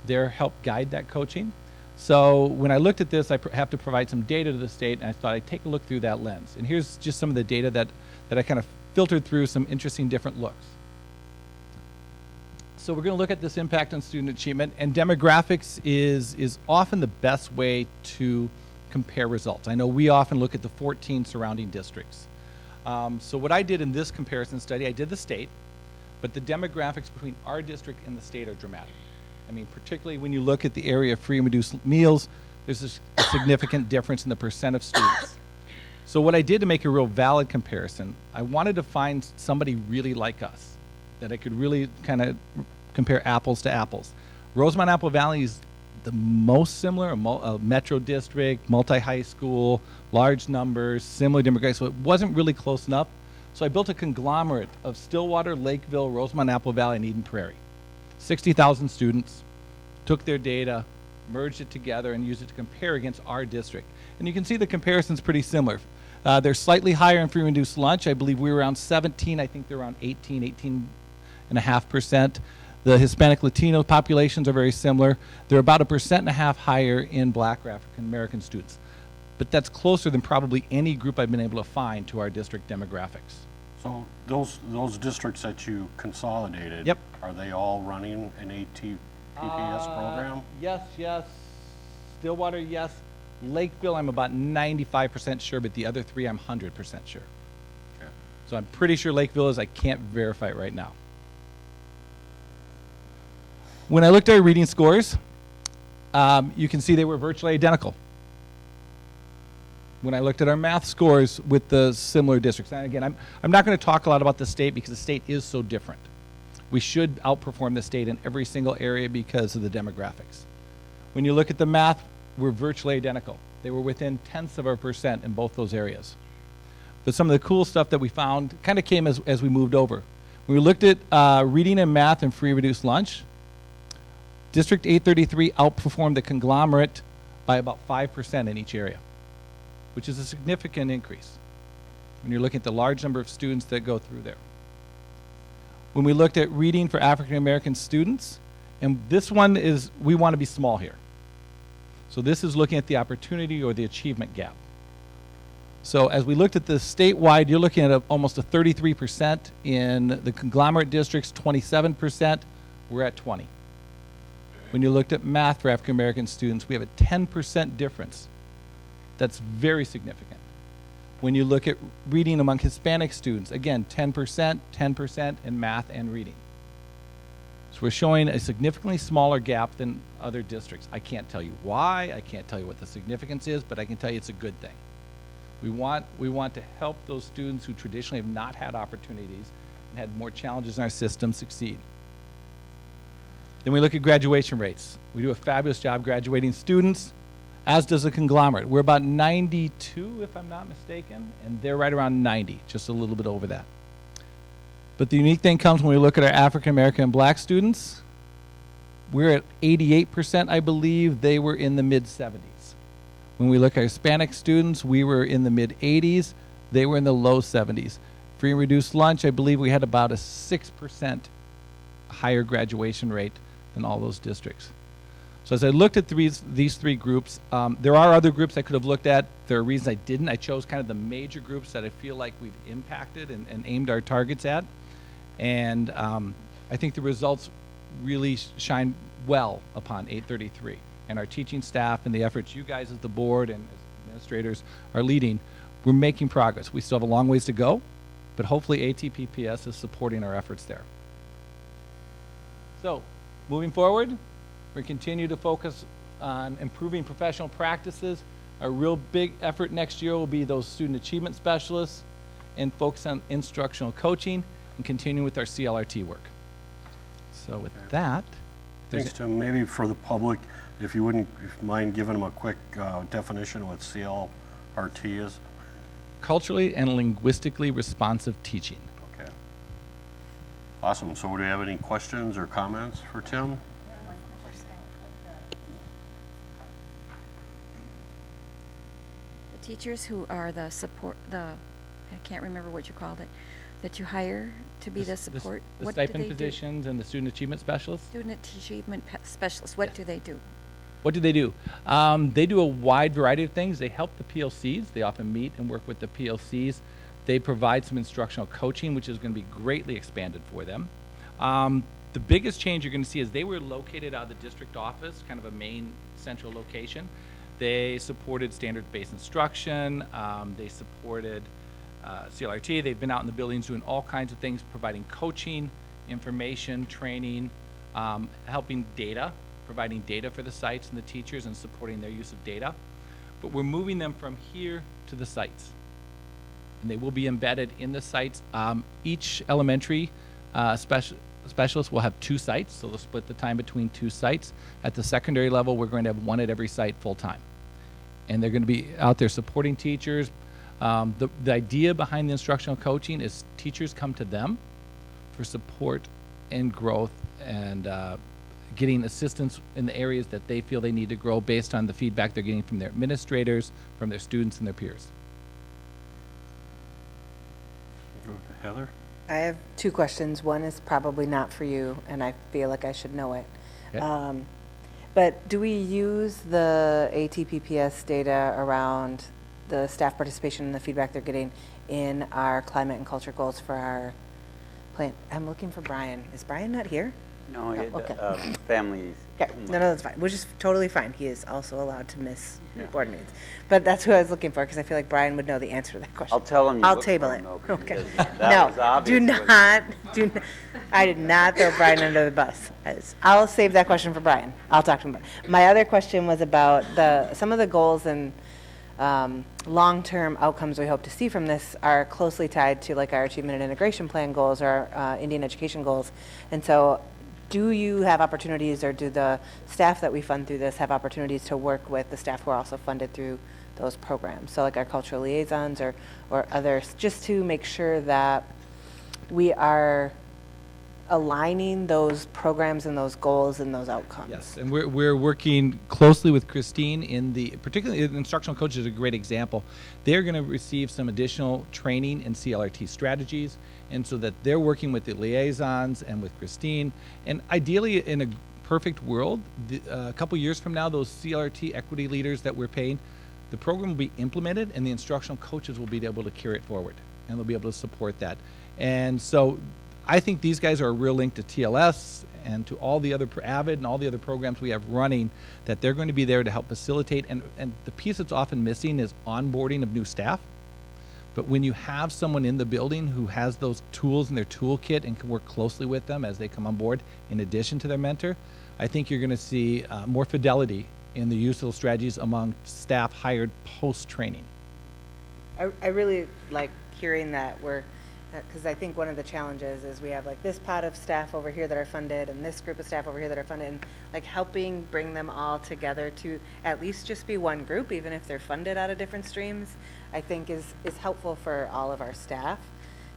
They're help guide that coaching. So when I looked at this, I have to provide some data to the state, and I thought I'd take a look through that lens. And here's just some of the data that I kind of filtered through some interesting different looks. So we're going to look at this impact on student achievement, and demographics is often the best way to compare results. I know we often look at the 14 surrounding districts. So what I did in this comparison study, I did the state, but the demographics between our district and the state are dramatic. I mean, particularly when you look at the area of free and reduced meals, there's a significant difference in the percent of students. So what I did to make a real valid comparison, I wanted to find somebody really like us, that I could really kind of compare apples to apples. Rosemont Apple Valley is the most similar, a metro district, multi-high school, large numbers, similar demographics, so it wasn't really close enough. So I built a conglomerate of Stillwater, Lakeville, Rosemont, Apple Valley, and Eden Prairie. 60,000 students, took their data, merged it together, and used it to compare against our district. And you can see the comparison's pretty similar. They're slightly higher in free and reduced lunch. I believe we were around 17. I think they're around 18.5%. The Hispanic Latino populations are very similar. They're about 1.5% higher in Black or African American students. But that's closer than probably any group I've been able to find to our district demographics. So those districts that you consolidated. Yep. Are they all running an ATPPS program? Yes. Stillwater, yes. Lakeville, I'm about 95% sure, but the other three, I'm 100% sure. Okay. So I'm pretty sure Lakeville is. I can't verify it right now. When I looked at our reading scores, you can see they were virtually identical. When I looked at our math scores with the similar districts, and again, I'm not going to talk a lot about the state because the state is so different. We should outperform the state in every single area because of the demographics. When you look at the math, we're virtually identical. They were within 0.1% in both those areas. But some of the cool stuff that we found kind of came as we moved over. When we looked at reading and math and free reduced lunch, District 833 outperformed the conglomerate by about 5% in each area, which is a significant increase when you're looking at the large number of students that go through there. When we looked at reading for African American students, and this one is, we want to be small here. So this is looking at the opportunity or the achievement gap. So as we looked at the statewide, you're looking at almost a 33% in the conglomerate districts, 27%, we're at 20. When you looked at math for African American students, we have a 10% difference. That's very significant. When you look at reading among Hispanic students, again, 10% in math and reading. So we're showing a significantly smaller gap than other districts. I can't tell you why, I can't tell you what the significance is, but I can tell you it's a good thing. We want to help those students who traditionally have not had opportunities and had more challenges in our system succeed. Then we look at graduation rates. We do a fabulous job graduating students, as does the conglomerate. We're about 92, if I'm not mistaken, and they're right around 90, just a little bit over that. But the unique thing comes when we look at our African American and Black students. We're at 88%, I believe. They were in the mid-70s. When we look at Hispanic students, we were in the mid-80s. They were in the low 70s. Free and reduced lunch, I believe we had about a 6% higher graduation rate than all those districts. So as I looked at these three groups, there are other groups I could have looked at. There are reasons I didn't. I chose kind of the major groups that I feel like we've impacted and aimed our targets at. And I think the results really shine well upon 833. And our teaching staff and the efforts you guys as the board and as administrators are leading, we're making progress. We still have a long ways to go, but hopefully ATPPS is supporting our efforts there. So, moving forward, we continue to focus on improving professional practices. A real big effort next year will be those student achievement specialists and focus on instructional coaching and continue with our CLRT work. So with that, Thanks, Tim. Maybe for the public, if you wouldn't mind giving them a quick definition of what CLRT is. culturally and linguistically responsive teaching. Okay. Awesome. So do you have any questions or comments for Tim? The teachers who are the support, I can't remember what you called it, that you hire to be the support. The what do stipend they do? positions and the student achievement specialists. Student achievement specialists, what do they do? What do? They do a wide variety of things. They help the PLCs. They often meet and work with the PLCs. They provide some instructional coaching, which is going to be greatly expanded for them. The biggest change you're going to see is they were located out of the district office, kind of a main central location. They supported standards-based instruction. They supported CLRT. They've been out in the buildings doing all kinds of things, providing coaching, information, training, helping data, providing data for the sites and the teachers and supporting their use of data. But we're moving them from here to the sites. And they will be embedded in the sites. Each elementary specialist will have 2 sites, so they'll split the time between 2 sites. At the secondary level, we're going to have 1 at every site full time. And they're going to be out there supporting teachers, The idea behind the instructional coaching is teachers come to them for support and growth and getting assistance in the areas that they feel they need to grow based on the feedback they're getting from their administrators, from their students, and their peers. Go to Heather? I have two questions. One is probably not for you, and I feel like I should know it. Okay. But do we use the ATPPS data around the staff participation and the feedback they're getting in our climate and culture goals for our plan? I'm looking for Brian. Is Brian not here? No, okay. families. Okay, no, that's fine, which is totally fine. He is also allowed to miss board meetings. But that's who I was looking for, because I feel like Brian would know the answer to that question. I'll tell him you I'll look table for it. him, though, Okay. because that was No, obvious. I did not throw Brian under the bus. I'll save that question for Brian. I'll talk to him about it. My other question was about some of the goals and long-term outcomes we hope to see from this are closely tied to like our achievement and integration plan goals or Indian education goals. And so do you have opportunities, or do the staff that we fund through this have opportunities to work with the staff who are also funded through those programs? So like our cultural liaisons or others, just to make sure that we are aligning those programs and those goals and those outcomes. Yes, and we're working closely with Christine particularly the instructional coach is a great example. They're going to receive some additional training in CLRT strategies, and so that they're working with the liaisons and with Christine. And ideally, in a perfect world, a couple years from now, those CLRT equity leaders that we're paying, the program will be implemented, and the instructional coaches will be able to carry it forward, and they'll be able to support that. And so I think these guys are a real link to TLS and to all the other AVID and all the other programs we have running, that they're going to be there to help facilitate. And the piece that's often missing is onboarding of new staff. But when you have someone in the building who has those tools in their toolkit and can work closely with them as they come on board, in addition to their mentor, I think you're going to see more fidelity in the use of those strategies among staff hired post-training. I really like hearing that because I think one of the challenges is we have like this pot of staff over here that are funded and this group of staff over here that are funded, and like helping bring them all together to at least just be one group, even if they're funded out of different streams, I think is helpful for all of our staff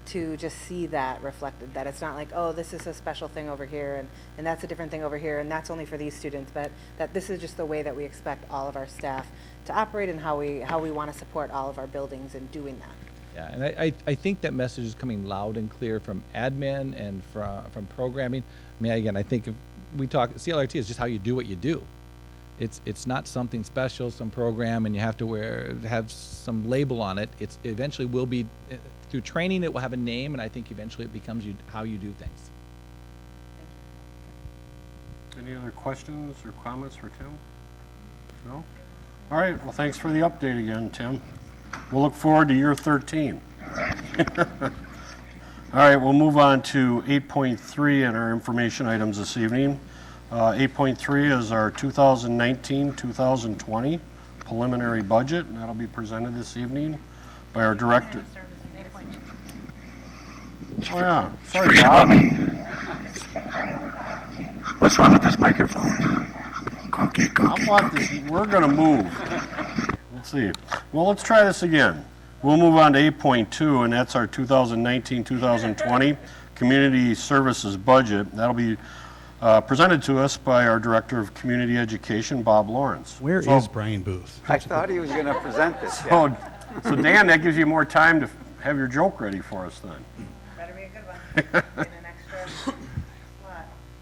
to just see that reflected, that it's not like, oh, this is a special thing over here and that's a different thing over here and that's only for these students, but that this is just the way that we expect all of our staff to operate and how we want to support all of our buildings in doing that. Yeah, and I think that message is coming loud and clear from admin and from programming. I mean, again, I think if we talk, CLRT is just how you do what you do. It's not something special, some program, and you have to have some label on it. It's eventually will be, through training, it will have a name, and I think eventually it becomes how you do things. Any other questions or comments for Tim? No? All right, well, thanks for the update again, Tim. We'll look forward to year 13. All right, we'll move on to 8.3 in our information items this evening. 8.3 is our 2019-2020 preliminary budget, and that'll be presented this evening by our director. Oh, yeah. Sorry, Bob. What's wrong with this microphone? Okay, We're going to move. Let's see. Well, let's try this again. We'll move on to 8.2, and that's our 2019-2020 community services budget. That'll be presented to us by our Director of Community Education, Bob Lawrence. Where is Brian Booth? I thought he was going to present this. So Dan, that gives you more time to have your joke ready for us then. Better be a good one. In an extra slot.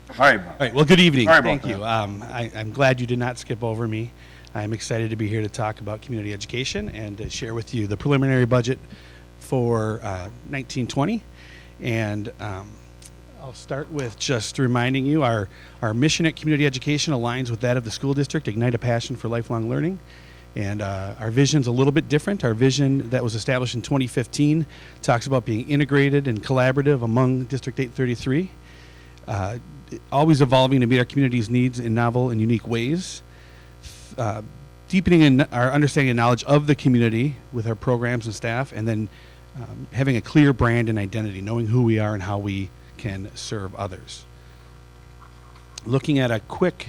All right, Bob. All right, well, good evening. Sorry about Thank you. I'm glad you did not skip over me. I'm excited to be here to talk about community education and to share with you the preliminary budget for 1920. And I'll start with just reminding you our mission at community education aligns with that of the school district, Ignite a Passion for Lifelong Learning. And our vision's a little bit different. Our vision that was established in 2015 talks about being integrated and collaborative among District 833, always evolving to meet our community's needs in novel and unique ways, deepening in our understanding and knowledge of the community with our programs and staff, and then having a clear brand and identity, knowing who we are and how we can serve others. Looking at a quick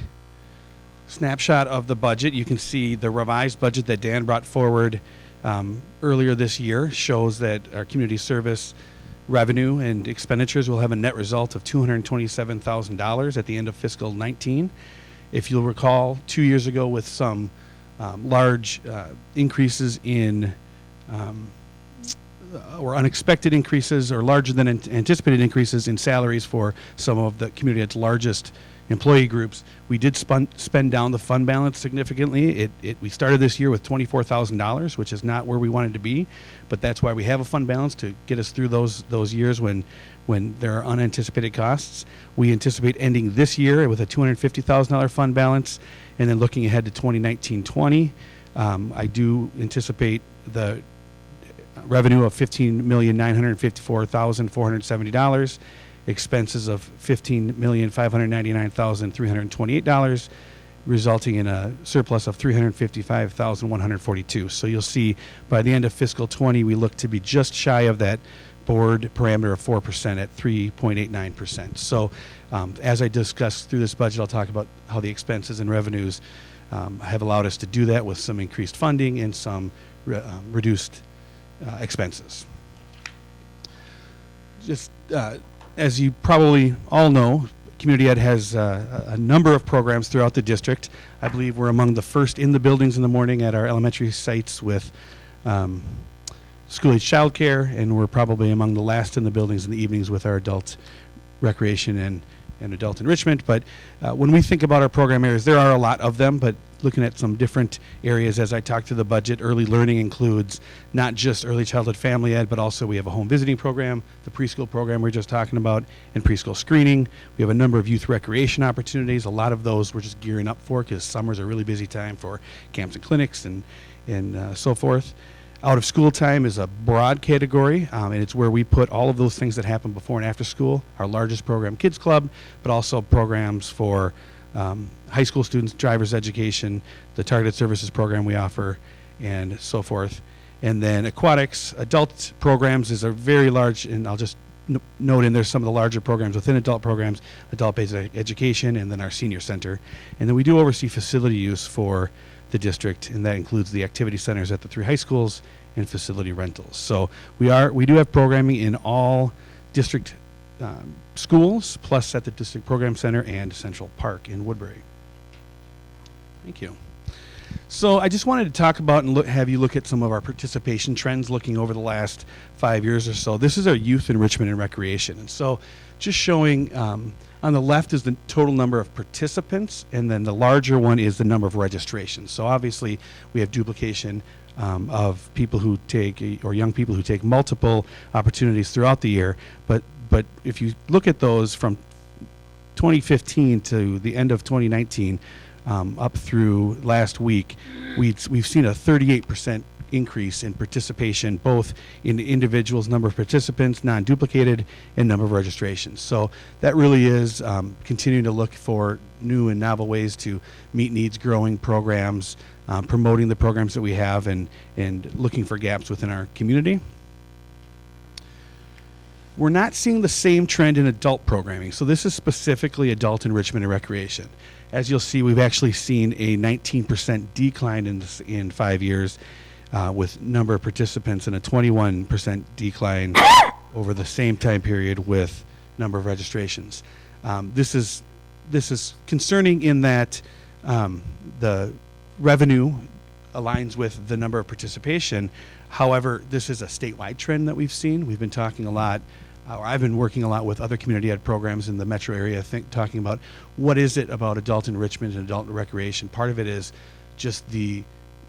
snapshot of the budget, you can see the revised budget that Dan brought forward earlier this year shows that our community service revenue and expenditures will have a net result of $227,000 at the end of fiscal 19. If you'll recall, 2 years ago with some large increases in or unexpected increases or larger than anticipated increases in salaries for some of the community ed's largest employee groups, we did spend down the fund balance significantly. We started this year with $24,000, which is not where we wanted to be, but that's why we have a fund balance to get us through those years when there are unanticipated costs. We anticipate ending this year with a $250,000 fund balance, and then looking ahead to 2019-20, I do anticipate the revenue of $15,954,470, expenses of $15,599,328, resulting in a surplus of $355,142. So you'll see by the end of fiscal 20, we look to be just shy of that board parameter of 4% at 3.89%. So as I discussed through this budget, I'll talk about how the expenses and revenues have allowed us to do that with some increased funding and some reduced expenses. Just as you probably all know, Community Ed has a number of programs throughout the district. I believe we're among the first in the buildings in the morning at our elementary sites with school-age childcare, and we're probably among the last in the buildings in the evenings with our adult recreation and adult enrichment. But when we think about our program areas, there are a lot of them, but looking at some different areas as I talk to the budget, early learning includes not just early childhood family ed, but also we have a home visiting program, the preschool program we were just talking about, and preschool screening. We have a number of youth recreation opportunities. A lot of those we're just gearing up for because summer's a really busy time for camps and clinics and so forth. Out of school time is a broad category, and it's where we put all of those things that happen before and after school. Our largest program, Kids Club, but also programs for high school students, driver's education, the targeted services program we offer, and so forth. And then aquatics, adult programs is a very large, and I'll just note in there's some of the larger programs within adult programs, adult-based education, and then our senior center. And then we do oversee facility use for the district, and that includes the activity centers at the 3 high schools and facility rentals. So we do have programming in all district schools, plus at the district program center and Central Park in Woodbury. Thank you. So I just wanted to talk about and have you look at some of our participation trends looking over the last 5 years or so. This is our youth enrichment and recreation. And so just showing on the left is the total number of participants, and then the larger one is the number of registrations. So obviously we have duplication of people who take, or young people who take multiple opportunities throughout the year. But if you look at those from 2015 to the end of 2019, up through last week, we've seen a 38% increase in participation, both in the individuals, number of participants, non-duplicated, and number of registrations. So that really is continuing to look for new and novel ways to meet needs, growing programs, promoting the programs that we have, and looking for gaps within our community. We're not seeing the same trend in adult programming. So this is specifically adult enrichment and recreation. As you'll see, we've actually seen a 19% decline in 5 years with number of participants, and a 21% decline over the same time period with number of registrations. This is concerning in that the revenue aligns with the number of participation. However, this is a statewide trend that we've seen. We've been talking a lot, or I've been working a lot with other community ed programs in the metro area, talking about what is it about adult enrichment and adult recreation. Part of it is just the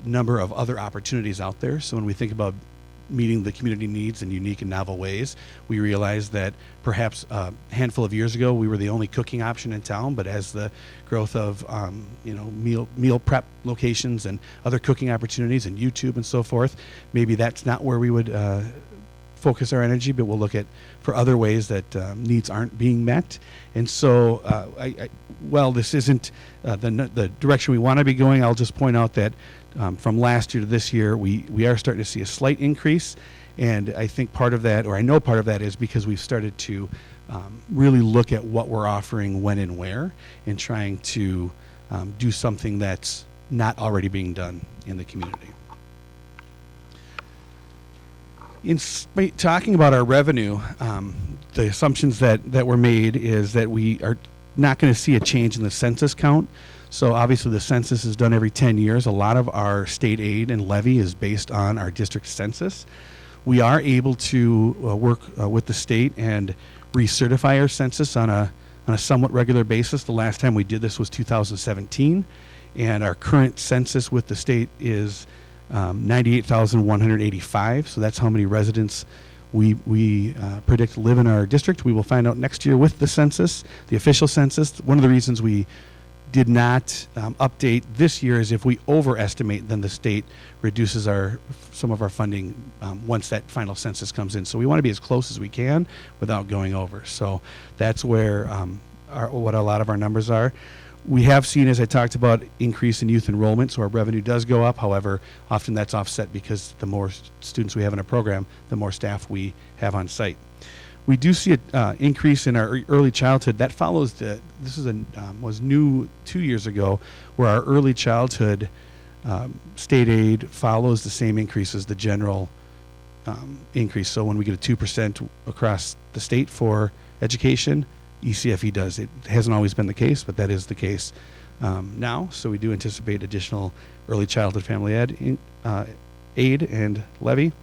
number of other opportunities out there. So when we think about meeting the community needs in unique and novel ways, we realize that perhaps a handful of years ago we were the only cooking option in town, but as the growth of meal prep locations and other cooking opportunities and YouTube and so forth, maybe that's not where we would focus our energy, but we'll look at for other ways that needs aren't being met. And so while this isn't the direction we want to be going, I'll just point out that from last year to this year, we are starting to see a slight increase. And I think part of that, or I know part of that, is because we've started to really look at what we're offering when and where, and trying to do something that's not already being done in the community. Talking about our revenue, the assumptions that were made is that we are not going to see a change in the census count. So obviously the census is done every 10 years. A lot of our state aid and levy is based on our district census. We are able to work with the state and recertify our census on a somewhat regular basis. The last time we did this was 2017, and our current census with the state is 98,185. So that's how many residents we predict live in our district. We will find out next year with the census, the official census. One of the reasons we did not update this year is if we overestimate, then the state reduces some of our funding once that final census comes in. So we want to be as close as we can without going over. So that's where what a lot of our numbers are. We have seen, as I talked about, increase in youth enrollment, so our revenue does go up. However, often that's offset because the more students we have in a program, the more staff we have on site. We do see an increase in our early childhood. That follows this was new 2 years ago, where our early childhood state aid follows the same increase as the general increase. So when we get a 2% across the state for education, ECFE does. It hasn't always been the case, but that is the case now. So we do anticipate additional early childhood family aid and levy.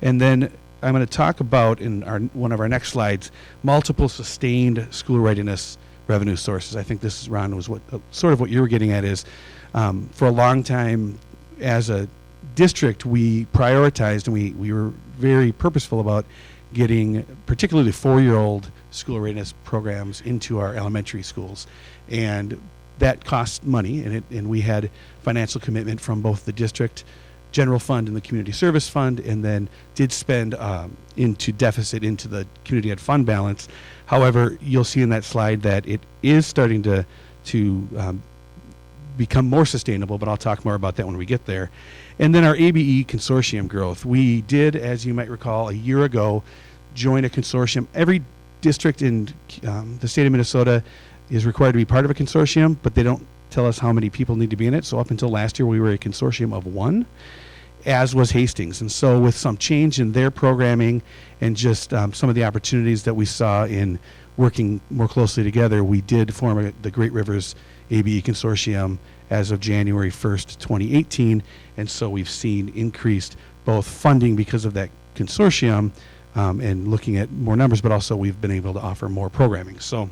And then I'm going to talk about, in one of our next slides, multiple sustained school readiness revenue sources. I think this, Ron, was sort of what you were getting at is, for a long time as a district, we prioritized and we were very purposeful about getting particularly 4-year-old school readiness programs into our elementary schools. And that cost money, and we had financial commitment from both the district general fund and the community service fund, and then did spend into deficit into the community ed fund balance. However, you'll see in that slide that it is starting to become more sustainable, but I'll talk more about that when we get there. And then our ABE consortium growth. We did, as you might recall, a year ago, join a consortium. Every district in the state of Minnesota is required to be part of a consortium, but they don't tell us how many people need to be in it. So up until last year, we were a consortium of 1, as was Hastings. And so with some change in their programming and just some of the opportunities that we saw in working more closely together, we did form the Great Rivers ABE Consortium as of January 1st, 2018. And so we've seen increased both funding because of that consortium and looking at more numbers, but also we've been able to offer more programming. So,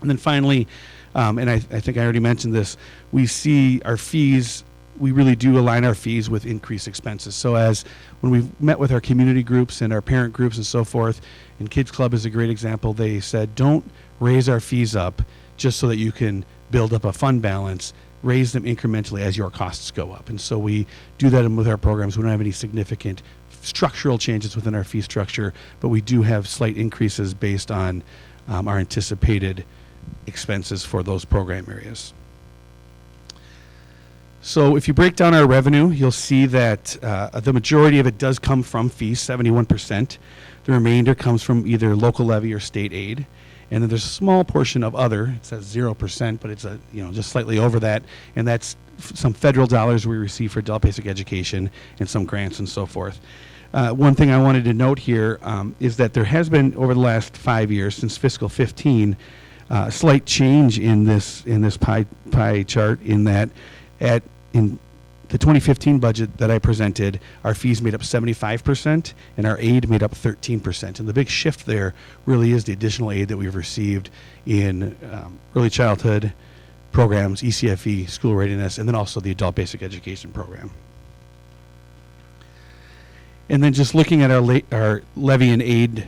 and then finally, and I think I already mentioned this, we see our fees, we really do align our fees with increased expenses. So as when we've met with our community groups and our parent groups and so forth, and Kids Club is a great example, they said, don't raise our fees up just so that you can build up a fund balance, raise them incrementally as your costs go up. And so we do that with our programs. We don't have any significant structural changes within our fee structure, but we do have slight increases based on our anticipated expenses for those program areas. So if you break down our revenue, you'll see that the majority of it does come from fees, 71%. The remainder comes from either local levy or state aid. And then there's a small portion of other, it says 0%, but it's just slightly over that, and that's some federal dollars we receive for adult basic education and some grants and so forth. One thing I wanted to note here is that there has been, over the last 5 years, since fiscal 15, a slight change in this pie chart, in that in the 2015 budget that I presented, our fees made up 75% and our aid made up 13%. And the big shift there really is the additional aid that we've received in early childhood programs, ECFE, school readiness, and then also the adult basic education program. And then just looking at our levy and aid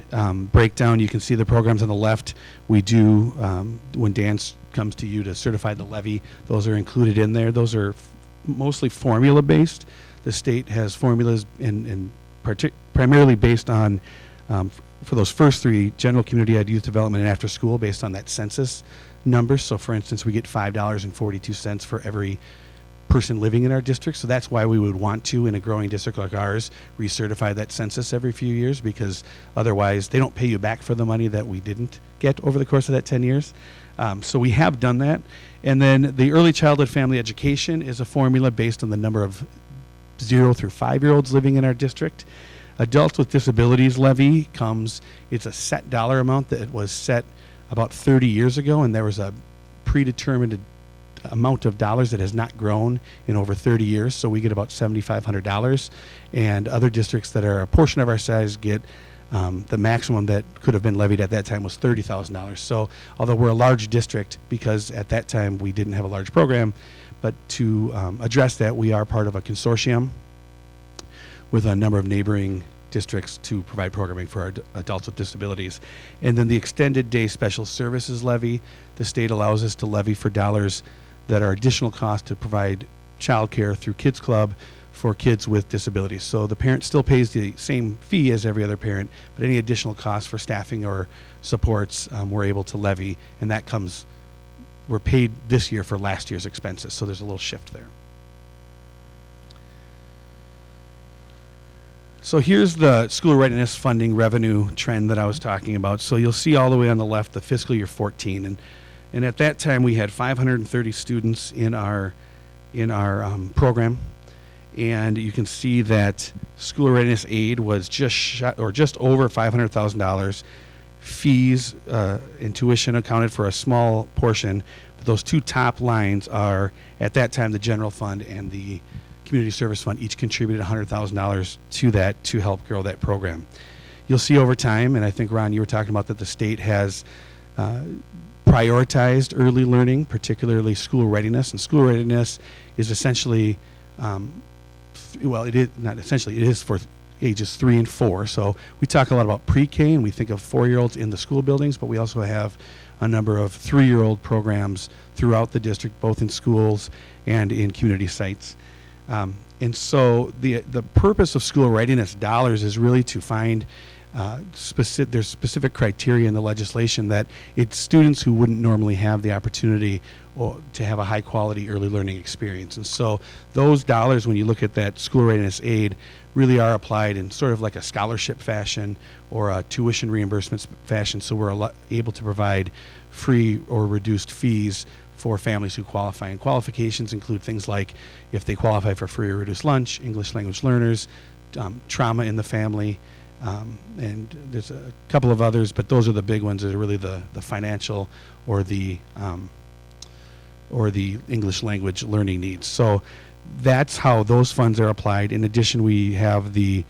breakdown, you can see the programs on the left. We do, when Dan comes to you to certify the levy, those are included in there. Those are mostly formula based. The state has formulas primarily based on, for those first 3, general community ed, youth development, and after school, based on that census number. So for instance, we get $5.42 for every person living in our district. So that's why we would want to, in a growing district like ours, recertify that census every few years, because otherwise they don't pay you back for the money that we didn't get over the course of that 10 years. So we have done that. And then the early childhood family education is a formula based on the number of 0 through 5-year-olds living in our district. Adults with disabilities levy it's a set dollar amount that was set about 30 years ago, and there was a predetermined amount of dollars that has not grown in over 30 years. So we get about $7,500, and other districts that are a portion of our size get the maximum that could have been levied at that time was $30,000. So although we're a large district, because at that time we didn't have a large program, but to address that, we are part of a consortium with a number of neighboring districts to provide programming for our adults with disabilities. And then the extended day special services levy, the state allows us to levy for dollars that are additional cost to provide childcare through Kids Club for kids with disabilities. So the parent still pays the same fee as every other parent, but any additional costs for staffing or supports we're able to levy, and that we're paid this year for last year's expenses. So there's a little shift there. So here's the school readiness funding revenue trend that I was talking about. So you'll see all the way on the left the fiscal year 14, and at that time we had 530 students in our program, and you can see that school readiness aid was just over $500,000. Fees and tuition accounted for a small portion, but those two top lines are at that time the general fund and the Community Service Fund each contributed $100,000 to that to help grow that program. You'll see over time, and I think, Ron, you were talking about that the state has prioritized early learning, particularly school readiness. And school readiness is essentially, it is for ages 3 and 4. So we talk a lot about pre-K, and we think of 4-year-olds in the school buildings, but we also have a number of 3-year-old programs throughout the district, both in schools and in community sites. And so the purpose of school readiness dollars is really to find there's specific criteria in the legislation that it's students who wouldn't normally have the opportunity to have a high quality early learning experience. And so those dollars, when you look at that school readiness aid, really are applied in sort of like a scholarship fashion or a tuition reimbursement fashion. So we're able to provide free or reduced fees for families who qualify. And qualifications include things like if they qualify for free or reduced lunch, English language learners, trauma in the family, and there's a couple of others, but those are the big ones that are really the financial or the English language learning needs. So that's how those funds are applied. In addition, we have the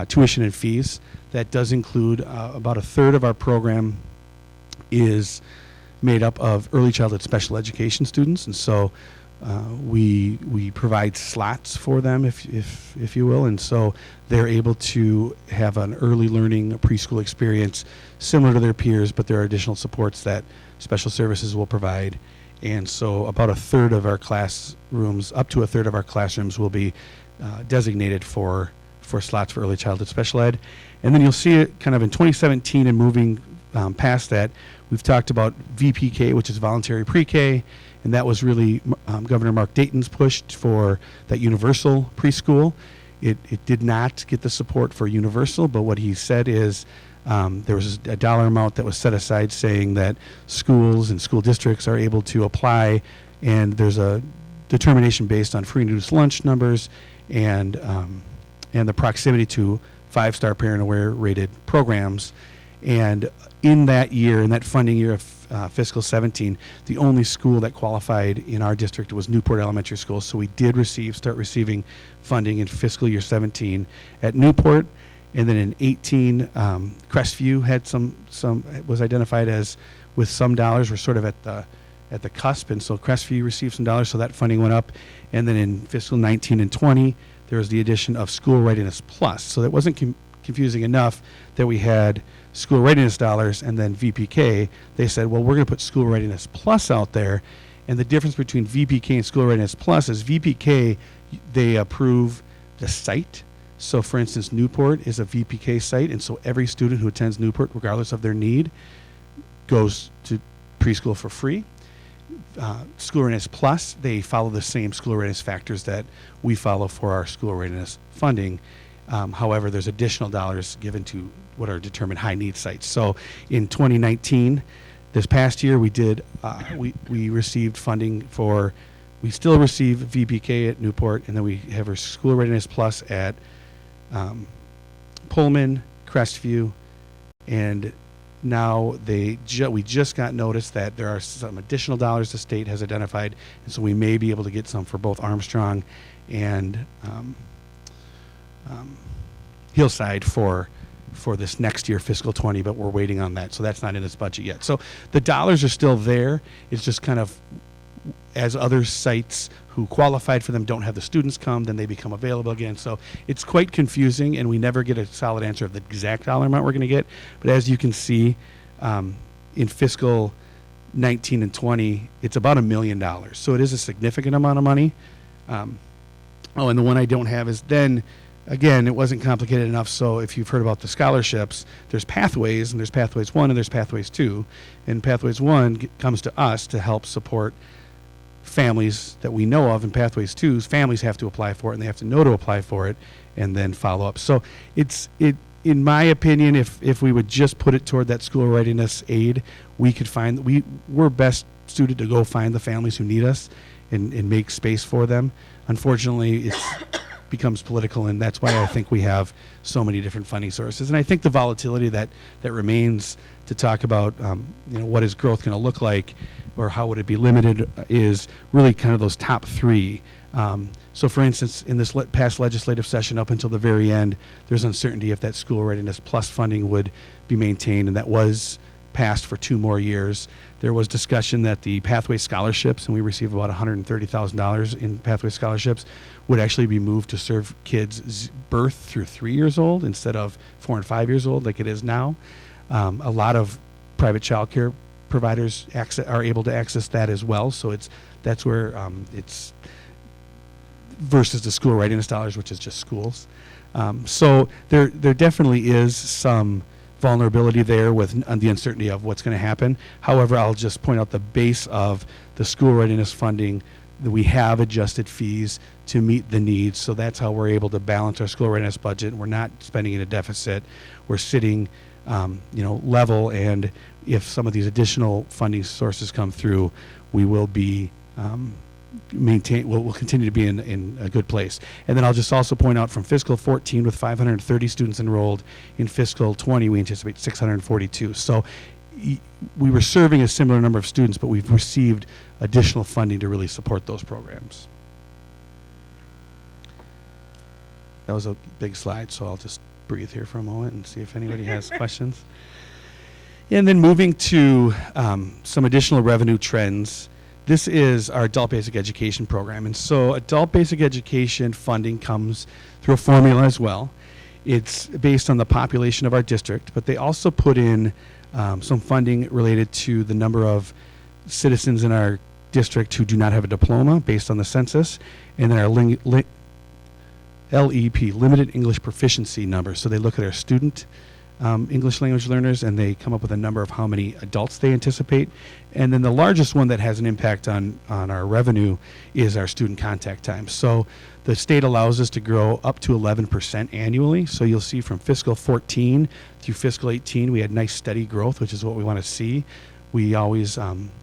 tuition and fees. That does include about a third of our program is made up of early childhood special education students, and so we provide slots for them, if you will, and so they're able to have an early learning preschool experience similar to their peers, but there are additional supports that special services will provide. And so about a third of our classrooms, up to a third of our classrooms will be designated for slots for early childhood special ed. And then you'll see it kind of in 2017 and moving past that, we've talked about VPK, which is voluntary pre-K, and that was really Governor Mark Dayton's push for that universal preschool. It did not get the support for universal, but what he said is there was a dollar amount that was set aside saying that schools and school districts are able to apply, and there's a determination based on free and reduced lunch numbers and the proximity to 5-star parent aware rated programs. And in that year, in that funding year of fiscal 17, the only school that qualified in our district was Newport Elementary School. So we did start receiving funding in fiscal year 17 at Newport. And then in 18, Crestview had was identified as with some dollars. We're sort of at the cusp, and so Crestview received some dollars, so that funding went up. And then in fiscal 19 and 20, there was the addition of School Readiness Plus. So that wasn't confusing enough that we had school readiness dollars and then VPK. They said, well, we're going to put School Readiness Plus out there. And the difference between VPK and School Readiness Plus is VPK, they approve the site. So for instance, Newport is a VPK site, and so every student who attends Newport, regardless of their need, goes to preschool for free. School Readiness Plus, they follow the same school readiness factors that we follow for our school readiness funding. However, there's additional dollars given to what are determined high need sites. So in 2019, this past year, we did we received funding for, we still receive VPK at Newport, and then we have our School Readiness Plus at Pullman, Crestview, and now we just got notice that there are some additional dollars the state has identified, and so we may be able to get some for both Armstrong and Hillside for this next year, fiscal 20, but we're waiting on that, so that's not in this budget yet. So the dollars are still there. It's just kind of, as other sites who qualified for them don't have the students come, then they become available again. So it's quite confusing, and we never get a solid answer of the exact dollar amount we're going to get. But as you can see, in fiscal 19 and 20, it's about $1 million. So it is a significant amount of money. And the one I don't have is then, again, it wasn't complicated enough. So if you've heard about the scholarships, there's Pathways, and there's Pathways 1, and there's Pathways 2. And Pathways 1 comes to us to help support families that we know of. In Pathways 2, families have to apply for it, and they have to know to apply for it and then follow up. So in my opinion, if we would just put it toward that school readiness aid, we could we're best suited to go find the families who need us and make space for them. Unfortunately, it becomes political, and that's why I think we have so many different funding sources. And I think the volatility that remains to talk about, what is growth going to look like, or how would it be limited, is really kind of those top three. So for instance, in this past legislative session up until the very end, there's uncertainty if that school readiness plus funding would be maintained, and that was passed for 2 more years. There was discussion that the Pathway scholarships, and we receive about $130,000 in Pathway scholarships, would actually be moved to serve kids birth through 3 years old instead of 4 and 5 years old like it is now. A lot of private child care providers are able to access that as well. So that's where it's versus the school readiness dollars, which is just schools. So there definitely is some vulnerability there with the uncertainty of what's going to happen. However, I'll just point out the base of the school readiness funding, that we have adjusted fees to meet the needs. So that's how we're able to balance our school readiness budget. We're not spending in a deficit. We're sitting level, and if some of these additional funding sources come through, we will be we'll continue to be in a good place. And then I'll just also point out, from fiscal 14 with 530 students enrolled, in fiscal 20 we anticipate 642. So we were serving a similar number of students, but we've received additional funding to really support those programs. That was a big slide, so I'll just breathe here for a moment and see if anybody has questions. And then moving to some additional revenue trends. This is our adult basic education program. And so adult basic education funding comes through a formula as well. It's based on the population of our district, but they also put in some funding related to the number of citizens in our district who do not have a diploma based on the census, and then our LEP, Limited English Proficiency number. So they look at our student English language learners, and they come up with a number of how many adults they anticipate. And then the largest one that has an impact on our revenue is our student contact time. So the state allows us to grow up to 11% annually. So you'll see from fiscal 14 through fiscal 18, we had nice steady growth, which is what we want to see. We always,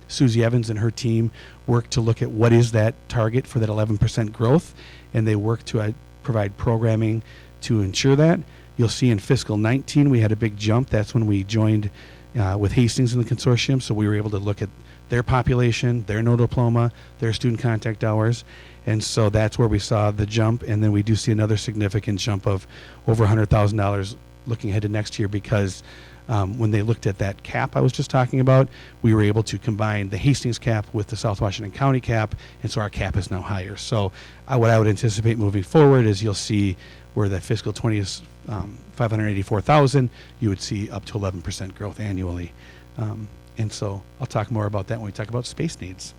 Susie Evans and her team work to look at what is that target for that 11% growth, and they work to provide programming to ensure that. You'll see in fiscal 19 we had a big jump. That's when we joined with Hastings in the consortium, so we were able to look at their population, their no diploma, their student contact hours, and so that's where we saw the jump. And then we do see another significant jump of over $100,000 looking ahead to next year, because when they looked at that cap I was just talking about, we were able to combine the Hastings cap with the South Washington County cap, and so our cap is now higher. So what I would anticipate moving forward is you'll see where that fiscal 20 is $584,000, you would see up to 11% growth annually. And so I'll talk more about that when we talk about space needs.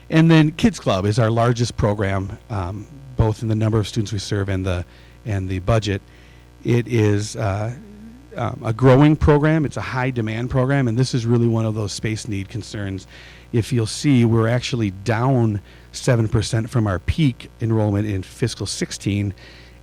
And then Kids Club is our largest program, both in the number of students we serve and the budget. It is a growing program. It's a high demand program, and this is really one of those space need concerns. If you'll see, we're actually down 7% from our peak enrollment in fiscal 16,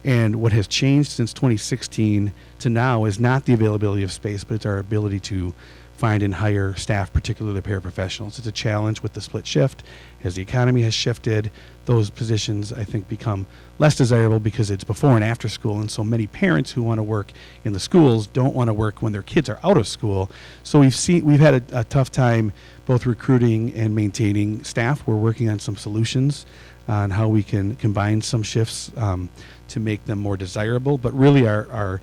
and what has changed since 2016 to now is not the availability of space, but it's our ability to find and hire staff, particularly paraprofessionals. It's a challenge with the split shift. As the economy has shifted, those positions, I think, become less desirable because it's before and after school, and so many parents who want to work in the schools don't want to work when their kids are out of school. So we've had a tough time both recruiting and maintaining staff. We're working on some solutions on how we can combine some shifts to make them more desirable, but really our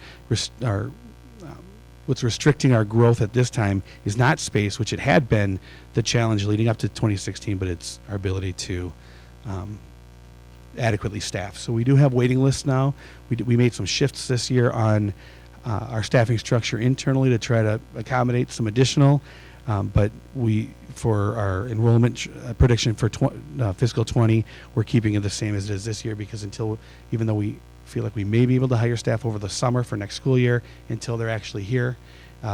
what's restricting our growth at this time is not space, which it had been the challenge leading up to 2016, but it's our ability to adequately staff. So we do have waiting lists now. We made some shifts this year on our staffing structure internally to try to accommodate some additional, but for our enrollment prediction for fiscal 20, we're keeping it the same as it is this year, because even though we feel like we may be able to hire staff over the summer for next school year, until they're actually here,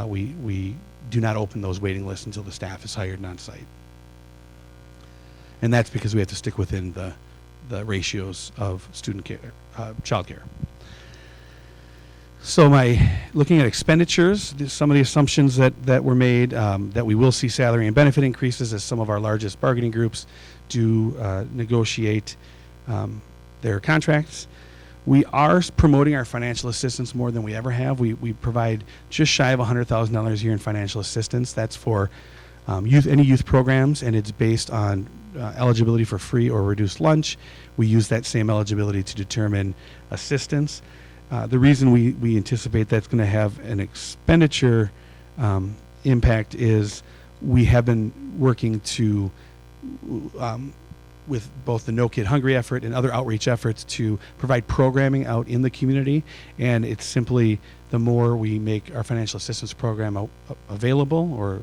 we do not open those waiting lists until the staff is hired and on site. And that's because we have to stick within the ratios of student care, child care. So looking at expenditures, some of the assumptions that were made, that we will see salary and benefit increases as some of our largest bargaining groups do negotiate their contracts. We are promoting our financial assistance more than we ever have. We provide just shy of $100,000 a year in financial assistance. That's for any youth programs, and it's based on eligibility for free or reduced lunch. We use that same eligibility to determine assistance. The reason we anticipate that's going to have an expenditure impact is we have been working to with both the No Kid Hungry effort and other outreach efforts to provide programming out in the community, and it's simply the more we make our financial assistance program available or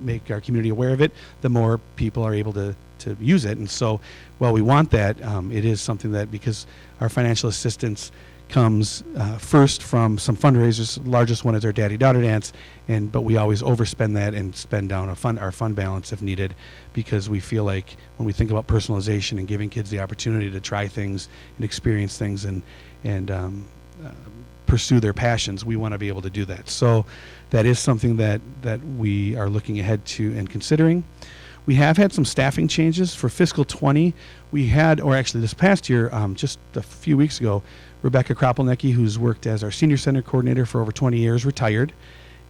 make our community aware of it, the more people are able to use it. And so while we want that, it is something that, because our financial assistance comes first from some fundraisers. The largest one is our daddy-daughter dance, but we always overspend that and spend down our fund balance if needed, because we feel like when we think about personalization and giving kids the opportunity to try things and experience things and pursue their passions, we want to be able to do that. So that is something that we are looking ahead to and considering. We have had some staffing changes for fiscal 20. We had, or actually this past year, just a few weeks ago, Rebecca Kropelnicki, who's worked as our senior center coordinator for over 20 years, retired,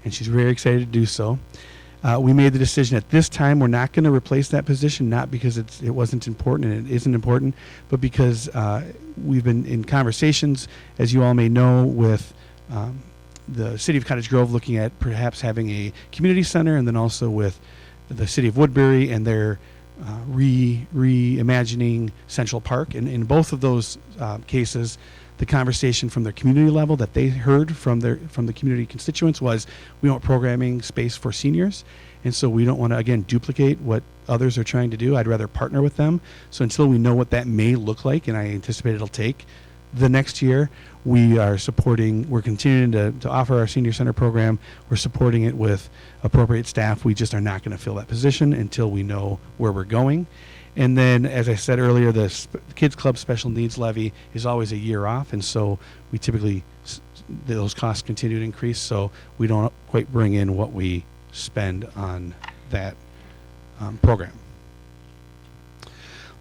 and she's very excited to do so. We made the decision at this time we're not going to replace that position, not because it wasn't important and it isn't important, but because we've been in conversations, as you all may know, with the city of Cottage Grove looking at perhaps having a community center, and then also with the city of Woodbury and their reimagining Central Park. And in both of those cases, the conversation from their community level that they heard from the community constituents was, we want programming space for seniors, and so we don't want to, again, duplicate what others are trying to do. I'd rather partner with them. So until we know what that may look like, and I anticipate it'll take the next year, we're continuing to offer our senior center program. We're supporting it with appropriate staff. We just are not going to fill that position until we know where we're going. And then, as I said earlier, the Kids Club Special Needs Levy is always a year off, and so we typically, those costs continue to increase, so we don't quite bring in what we spend on that program.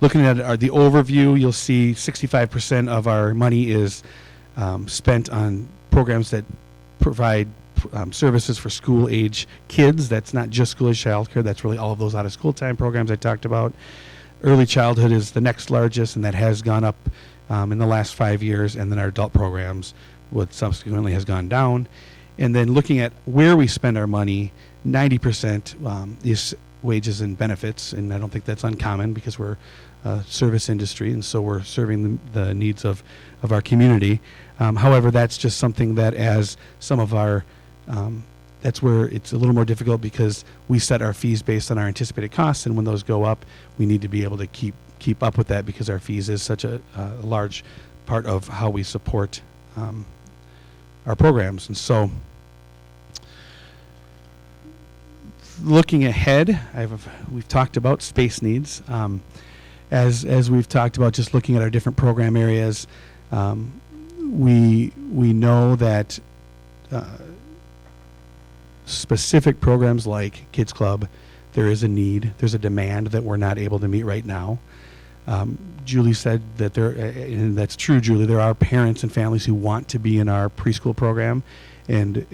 Looking at the overview, you'll see 65% of our money is spent on programs that provide services for school-age kids. That's not just school-age childcare. That's really all of those out-of-school time programs I talked about. Early childhood is the next largest, and that has gone up in the last 5 years, and then our adult programs, what subsequently has gone down. And then looking at where we spend our money, 90% is wages and benefits, and I don't think that's uncommon because we're a service industry, and so we're serving the needs of our community. However, that's just something that, as some of our that's where it's a little more difficult, because we set our fees based on our anticipated costs, and when those go up, we need to be able to keep up with that, because our fees is such a large part of how we support our programs. And so, looking ahead, we've talked about space needs. As we've talked about, just looking at our different program areas, we know that specific programs like Kids Club, there is a need, there's a demand that we're not able to meet right now. Julie said that there, and that's true, Julie, there are parents and families who want to be in our preschool program, and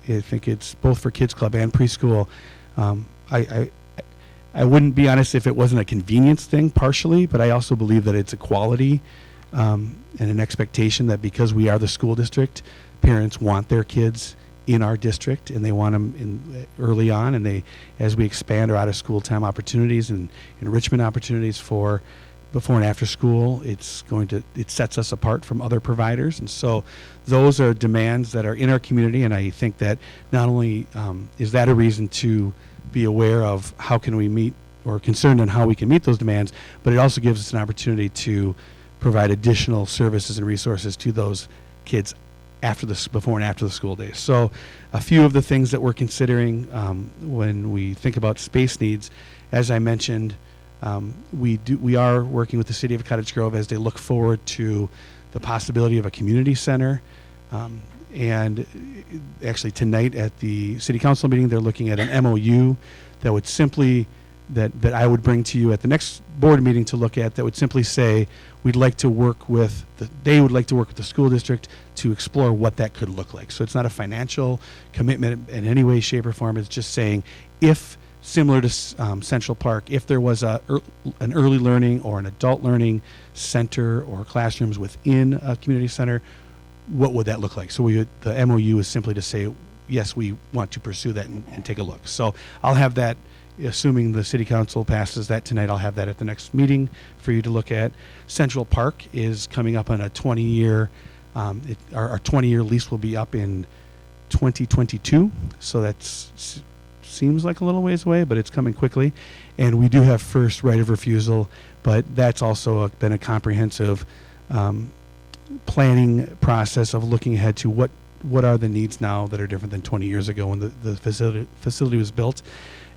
I think it's both for Kids Club and preschool. I wouldn't be honest if it wasn't a convenience thing partially, but I also believe that it's a quality and an expectation that because we are the school district, parents want their kids in our district, and they want them in early on, and as we expand our out of school time opportunities and enrichment opportunities for before and after school, it sets us apart from other providers. And so those are demands that are in our community, and I think that not only is that a reason to be aware of how can we meet, or concerned on how we can meet those demands, but it also gives us an opportunity to provide additional services and resources to those kids before and after the school days. So a few of the things that we're considering when we think about space needs, as I mentioned, we are working with the City of Cottage Grove as they look forward to the possibility of a community center. And actually tonight at the City Council meeting, they're looking at an MOU that would simply, that I would bring to you at the next board meeting to look at, that would simply say, we'd like to work with, they would like to work with the school district to explore what that could look like. So it's not a financial commitment in any way, shape, or form. It's just saying, if similar to Central Park, if there was an early learning or an adult learning center or classrooms within a community center, what would that look like? So the MOU is simply to say, yes, we want to pursue that and take a look. So I'll have that, assuming the City Council passes that tonight, I'll have that at the next meeting for you to look at. Central Park is coming up on a 20-year, our 20-year lease will be up in 2022, so that's seems like a little ways away, but it's coming quickly. And we do have first right of refusal, but that's also been a comprehensive planning process of looking ahead to what are the needs now that are different than 20 years ago when the facility was built.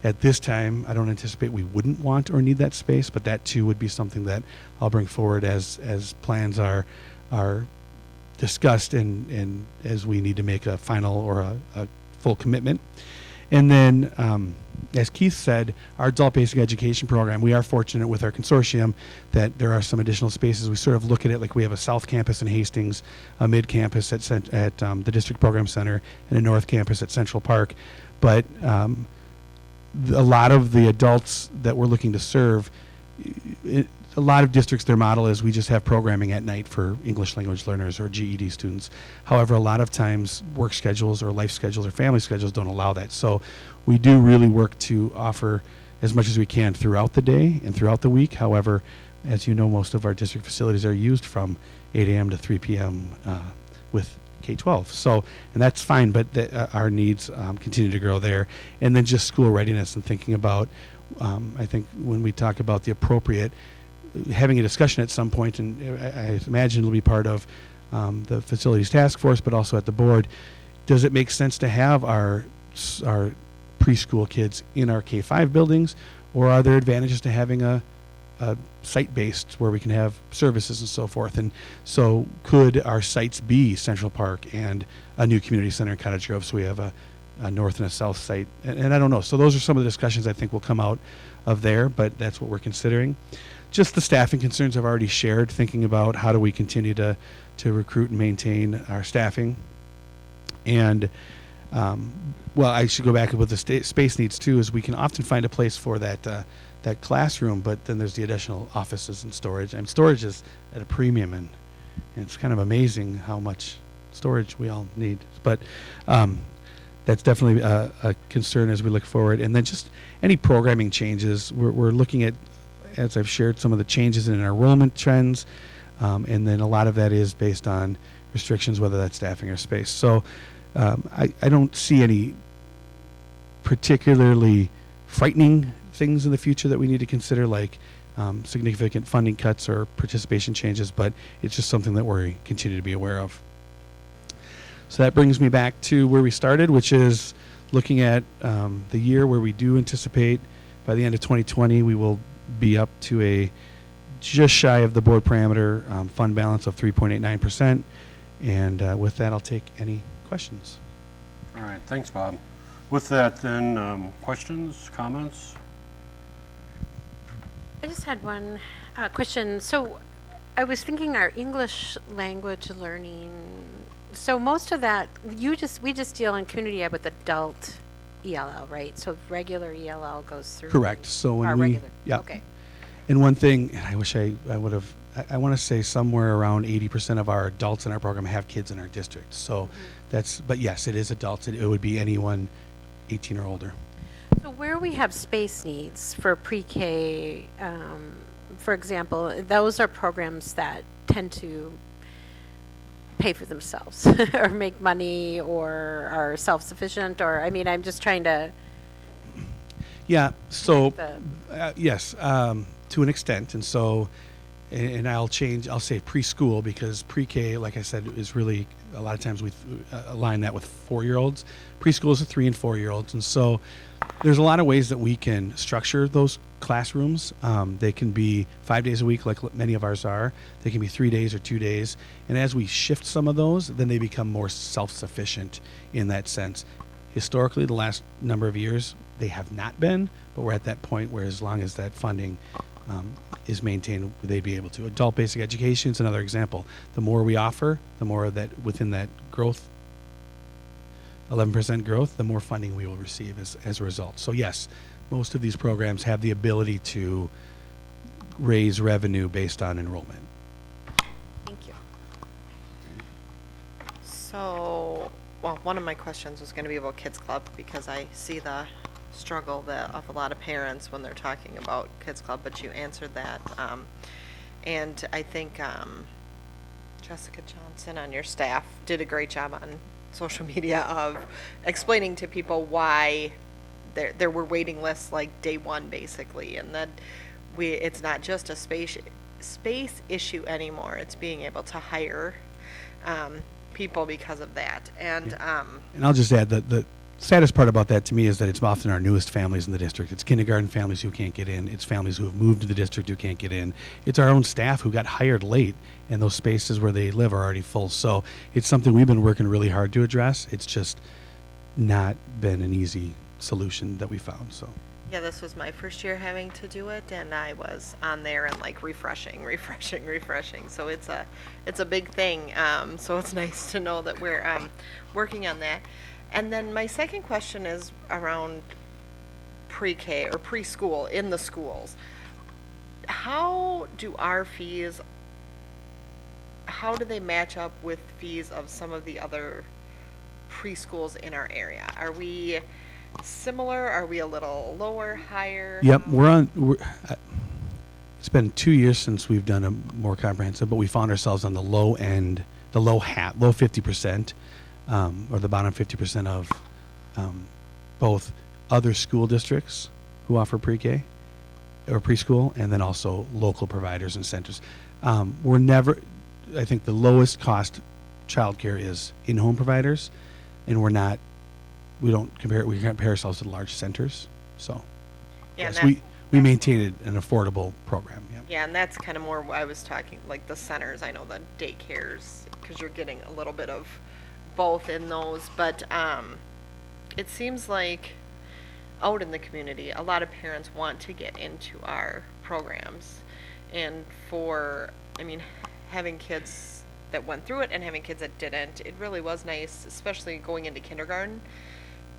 At this time, I don't anticipate we wouldn't want or need that space, but that too would be something that I'll bring forward as plans are discussed and as we need to make a final or a full commitment. And then, as Keith said, our adult basic education program, we are fortunate with our consortium that there are some additional spaces. We sort of look at it like we have a south campus in Hastings, a mid campus at the district program center, and a north campus at Central Park. But a lot of the adults that we're looking to serve, a lot of districts, their model is we just have programming at night for English language learners or GED students. However, a lot of times work schedules or life schedules or family schedules don't allow that. So we do really work to offer as much as we can throughout the day and throughout the week. However, as you know, most of our district facilities are used from 8 a.m. to 3 p.m. With K-12. So, and that's fine, but our needs continue to grow there. And then just school readiness and thinking about, I think when we talk about the appropriate, having a discussion at some point, and I imagine it'll be part of the facilities task force, but also at the board, does it make sense to have our preschool kids in our K-5 buildings, or are there advantages to having a site-based where we can have services and so forth? And so could our sites be Central Park and a new community center in Cottage Grove, so we have a north and a south site? And I don't know. So those are some of the discussions I think will come out of there, but that's what we're considering. Just the staffing concerns I've already shared, thinking about how do we continue to recruit and maintain our staffing. And well, I should go back with the space needs too, is we can often find a place for that classroom, but then there's the additional offices and storage. And storage is at a premium, and it's kind of amazing how much storage we all need. But that's definitely a concern as we look forward. And then just any programming changes, we're looking at, as I've shared, some of the changes in enrollment trends, and then a lot of that is based on restrictions, whether that's staffing or space. So I don't see any particularly frightening things in the future that we need to consider, like significant funding cuts or participation changes, but it's just something that we continue to be aware of. So that brings me back to where we started, which is looking at the year where we do anticipate by the end of 2020 we will be up to a just shy of the board parameter fund balance of 3.89%. And with that, I'll take any questions. All right, thanks, Bob. With that, then, questions, comments? I just had one question. So I was thinking our English language learning, so most of that, we just deal in community ed with adult ELL, right? So regular ELL goes through. Correct. So when our we, regular. yeah. Okay. And one thing, and I wish I would have, I want to say somewhere around 80% of our adults in our program have kids in our district. So that's, but yes, it is adults. It would be anyone 18 or older. So where we have space needs for pre-K, for example, those are programs that tend to pay for themselves or make money or are self-sufficient, or, I mean, I'm just trying to. Yeah, so, The- yes, to an extent. And so, and I'll say preschool, because pre-K, like I said, is really, a lot of times we align that with 4-year-olds. Preschool is 3 and 4-year-olds. And so there's a lot of ways that we can structure those classrooms. They can be 5 days a week, like many of ours are. They can be 3 days or 2 days. And as we shift some of those, then they become more self-sufficient in that sense. Historically, the last number of years, they have not been, but we're at that point where, as long as that funding is maintained, they'd be able to. Adult basic education is another example. The more we offer, the more that within that growth, 11% growth, the more funding we will receive as a result. So yes, most of these programs have the ability to raise revenue based on enrollment. Thank you. So, well, one of my questions was going to be about Kids Club, because I see the struggle of a lot of parents when they're talking about Kids Club, but you answered that. And I think Jessica Jansen on your staff did a great job on social media of explaining to people why there were waiting lists like day one, basically, and that it's not just a space issue anymore. It's being able to hire people because of that. And I'll just add that the saddest part about that to me is that it's often our newest families in the district. It's kindergarten families who can't get in. It's families who have moved to the district who can't get in. It's our own staff who got hired late, and those spaces where they live are already full. So it's something we've been working really hard to address. It's just not been an easy solution that we found. So yeah, this was my first year having to do it, and I was on there and like refreshing. So it's a big thing. So it's nice to know that we're working on that. And then my second question is around pre-K or preschool in the schools. How do our fees, how do they match up with fees of some of the other preschools in our area? Are we similar? Are we a little lower, higher? yep, it's been 2 years since we've done a more comprehensive, but we found ourselves on the low end, the low 50%. Or the bottom 50% of both other school districts who offer pre-K or preschool, and then also local providers and centers. We're never, I think the lowest cost childcare is in-home providers, and we compare ourselves to large centers. So Yeah, yes, and we maintain an affordable program. Yeah. yeah, and that's kind of more what I was talking, like the centers, I know the daycares, because you're getting a little bit of both in those, but it seems like out in the community, a lot of parents want to get into our programs. And having kids that went through it and having kids that didn't, it really was nice, especially going into kindergarten,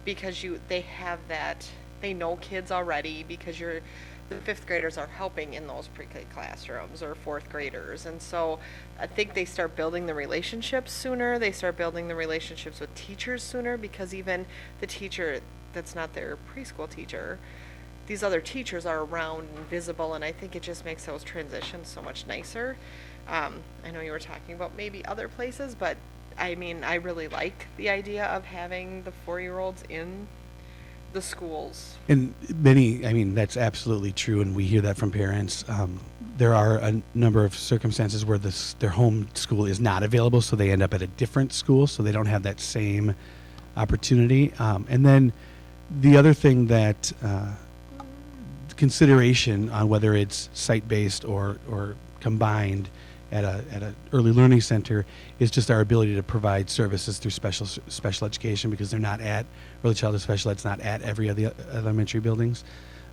because they have that, they know kids already, because the 5th graders are helping in those pre-K classrooms, or 4th graders. And so I think they start building the relationships sooner. They start building the relationships with teachers sooner, because even the teacher that's not their preschool teacher, these other teachers are around and visible, and I think it just makes those transitions so much nicer. I know you were talking about maybe other places, but I really like the idea of having the 4-year-olds in the schools. And that's absolutely true, and we hear that from parents. There are a number of circumstances where their home school is not available, so they end up at a different school, so they don't have that same opportunity. And then the other thing that consideration on whether it's site-based or combined at a early learning center is just our ability to provide services through special education, because they're not at early childhood special ed's not at every of the elementary buildings.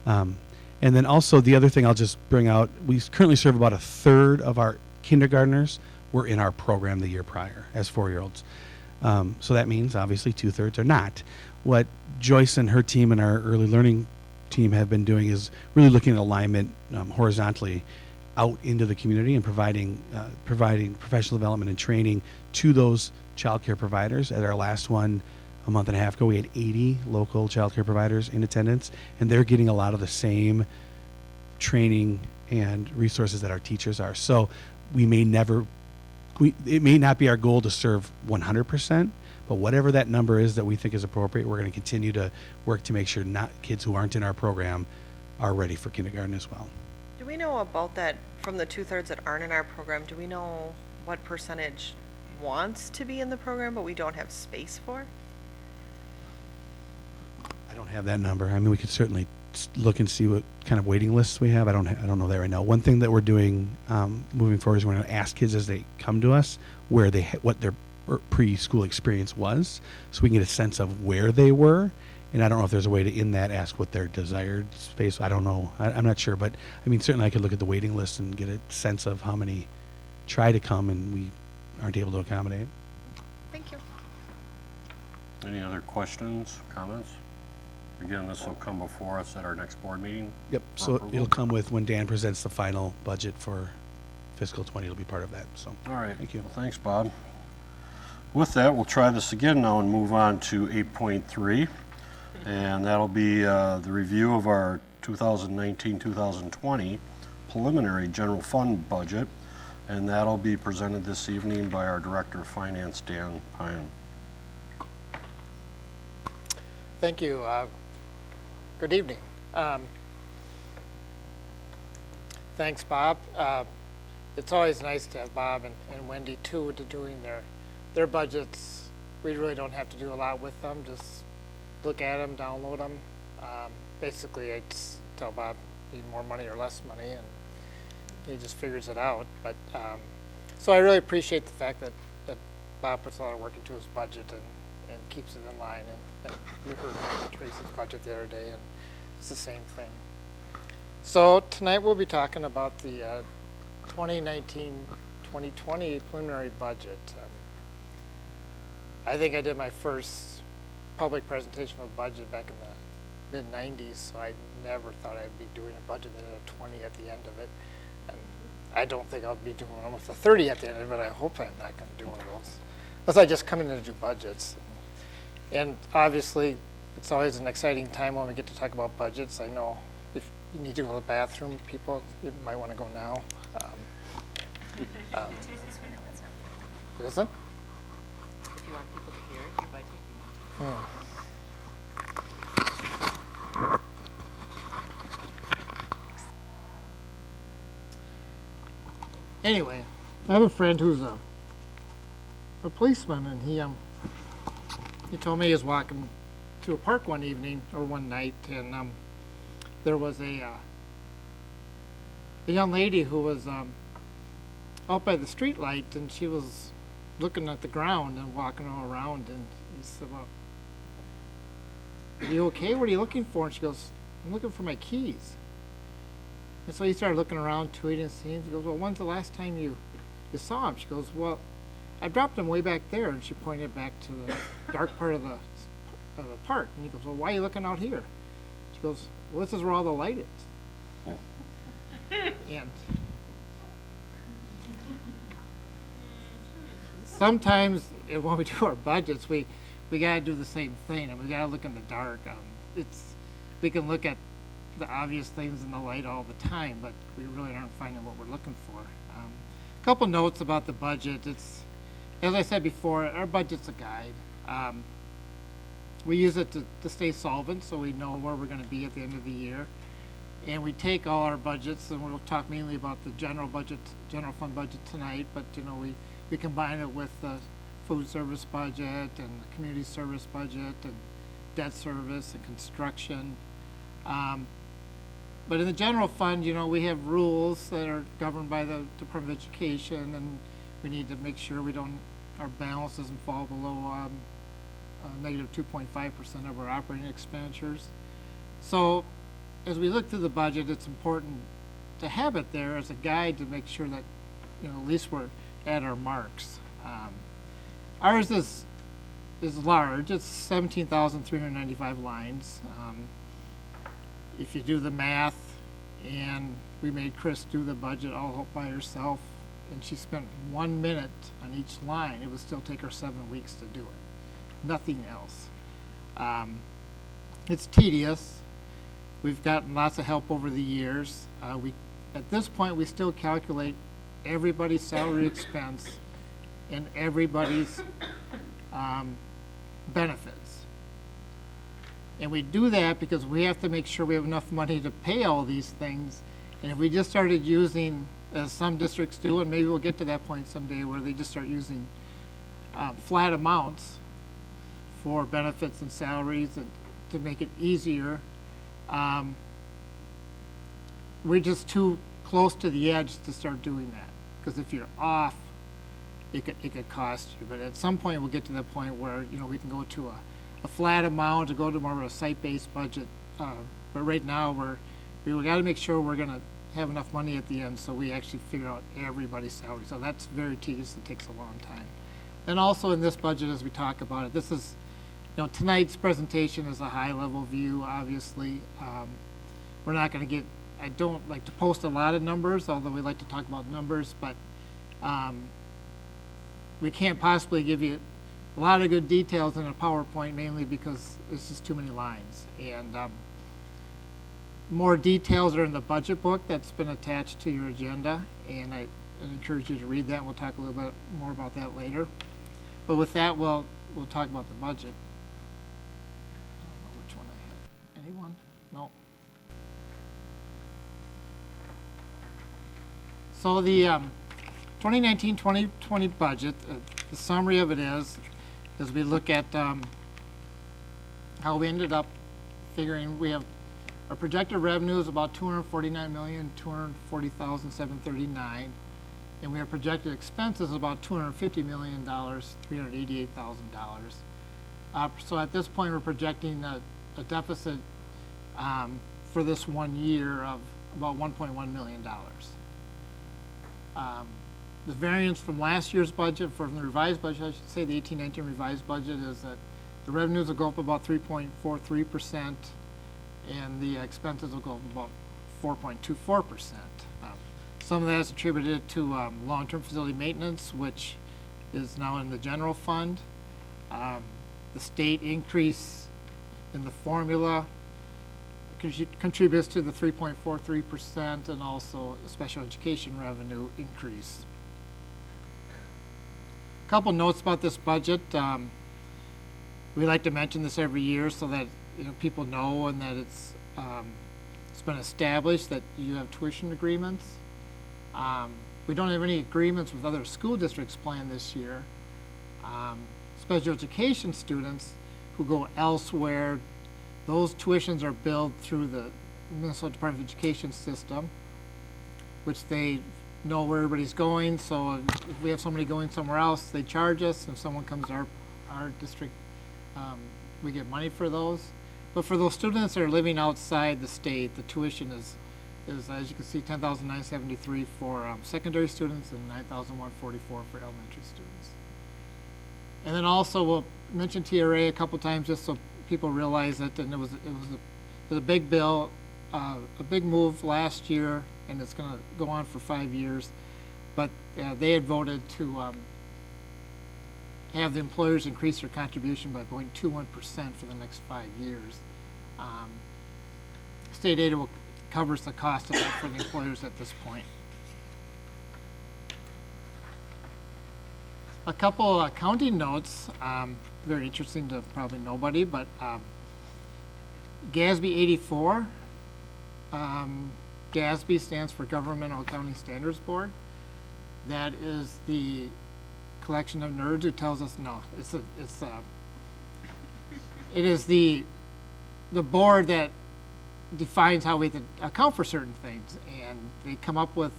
And then also the other thing I'll just bring out, we currently serve about a third of our kindergartners were in our program the year prior as 4-year-olds. So that means obviously 2/3 are not. What Joyce and her team and our early learning team have been doing is really looking at alignment horizontally out into the community and providing professional development and training to those child care providers. At our last one a month and a half ago, we had 80 local child care providers in attendance, and they're getting a lot of the same training and resources that our teachers are. So it may not be our goal to serve 100%, but whatever that number is that we think is appropriate, we're going to continue to work to make sure not kids who aren't in our program are ready for kindergarten as well. Do we know about that, from the 2/3 that aren't in our program, do we know what percentage wants to be in the program but we don't have space for? I don't have that number. I mean, we could certainly look and see what kind of waiting lists we have. I don't know that right now. One thing that we're doing moving forward is we're going to ask kids as they come to us what their preschool experience was, so we can get a sense of where they were. And I don't know if there's a way to, in that, ask what their desired space. I don't know. I'm not sure. But I mean, certainly I could look at the waiting list and get a sense of how many try to come and we aren't able to accommodate. Thank you. Any other questions, comments? Again, this will come before us at our next board meeting. Yep. So it'll come with when Dan presents the final budget for fiscal 20. It'll be part of that. So. All right. Thank you. Well, thanks, Bob. With that, we'll try this again now and move on to 8.3. And that'll be the review of our 2019-2020 preliminary general fund budget. And that'll be presented this evening by our Director of Finance, Dan Pyan. Thank you. Good evening. Thanks, Bob. It's always nice to have Bob and Wendy too to doing their budgets. We really don't have to do a lot with them. Just look at them, download them. Basically, I just tell Bob need more money or less money, and he just figures it out. But so I really appreciate the fact that Bob puts a lot of work into his budget and keeps it in line. And you heard Tracy's budget the other day, and it's the same thing. So tonight we'll be talking about the 2019-2020 preliminary budget. I think I did my first public presentation of a budget back in the mid-90s, so I never thought I'd be doing a budget that had a 20 at the end of it. And I don't think I'll be doing one with a 30 at the end of it, but I hope I'm not going to do one of those. Unless I just come in to do budgets. And obviously, it's always an exciting time when we get to talk about budgets. I know if you need to go to the bathroom, people, you might want to go now. Listen? If you want people to hear it, you might take Anyway, I have a friend who's a policeman, and he told me he was walking to a park one evening or one night, and there was a young lady who was out by the street light, and she was looking at the ground and walking all around, and he said, "Well, are you okay? What are you looking for?" And she goes, "I'm looking for my keys." And so he started looking around, tweeting and seeing. He goes, "Well, when's the last time you saw him?" She goes, "Well, I dropped them way back there," and she pointed back to the dark part of the park. And he goes, "Well, why are you looking out here?" She goes, "Well, this is where all the light is." And sometimes when we do our budgets, we gotta do the same thing, and we gotta look in the dark. We can look at the obvious things in the light all the time, but we really aren't finding what we're looking for. A couple notes about the budget. It's, as I said before, our budget's a guide. We use it to stay solvent, so we know where we're going to be at the end of the year. And we take all our budgets, and we'll talk mainly about the general fund budget tonight, but we combine it with the food service budget and the community service budget and debt service and construction. but in the general fund, you know, we have rules that are governed by the Department of Education, and we need to make sure our balance doesn't fall below negative 2.5% of our operating expenditures. So as we look through the budget, it's important to have it there as a guide to make sure that, you know, at least we're at our marks. Ours is large. It's 17,395 lines. If you do the math, and we made Chris do the budget all by herself, and she spent 1 minute on each line, it would still take her 7 weeks to do it. Nothing else. It's tedious. We've gotten lots of help over the years. At this point, we still calculate everybody's salary expense and everybody's benefits. And we do that because we have to make sure we have enough money to pay all these things. And if we just started using, as some districts do, and maybe we'll get to that point someday where they just start using flat amounts for benefits and salaries and to make it easier, we're just too close to the edge to start doing that. Because if you're off, it could cost you. But at some point, we'll get to that point where, you know, we can go to a flat amount to go to more of a site-based budget. But right now, we got to make sure we're going to have enough money at the end so we actually figure out everybody's salary. So that's very tedious. It takes a long time. And also in this budget, as we talk about it, this is, you know, tonight's presentation is a high-level view, obviously. We're not going to get, I don't like to post a lot of numbers, although we like to talk about numbers, but we can't possibly give you a lot of good details in a PowerPoint, mainly because it's just too many lines. And more details are in the budget book that's been attached to your agenda, and I encourage you to read that. We'll talk a little bit more about that later. But with that, we'll talk about the budget. I don't know which one I had. Anyone? No. So the 2019-2020 budget, the summary of it is, as we look at how we ended up figuring, we have our projected revenue is about $249,240,739, and we have projected expenses about $250 million, $388,000. So at this point, we're projecting a deficit for this 1 year of about $1.1 million. The variance from last year's budget, from the revised budget, I should say, the 18-19 revised budget, is that the revenues will go up about 3.43%, and the expenses will go up about 4.24%. Some of that is attributed to long-term facility maintenance, which is now in the general fund. The state increase in the formula contributes to the 3.43%, and also a special education revenue increase. A couple notes about this budget. We like to mention this every year so that, you know, people know, and that it's been established that you have tuition agreements. We don't have any agreements with other school districts planned this year. Special education students who go elsewhere, those tuitions are billed through the Minnesota Department of Education system, which they know where everybody's going. So if we have somebody going somewhere else, they charge us. If someone comes to our district, we get money for those. But for those students that are living outside the state, the tuition is as you can see, $10,973 for secondary students and $9,144 for elementary students. And then also we'll mention TRA a couple times just so people realize it. And it was a big bill, a big move last year, and it's going to go on for 5 years. But they had voted to have the employers increase their contribution by 0.21% for the next 5 years. State aid covers the cost of that for the employers at this point. A couple accounting notes, very interesting to probably nobody, but GASB 84, GASB stands for Governmental Accounting Standards Board. That is the collection of nerds who tells us no. It is the board that defines how we can account for certain things, and they come up with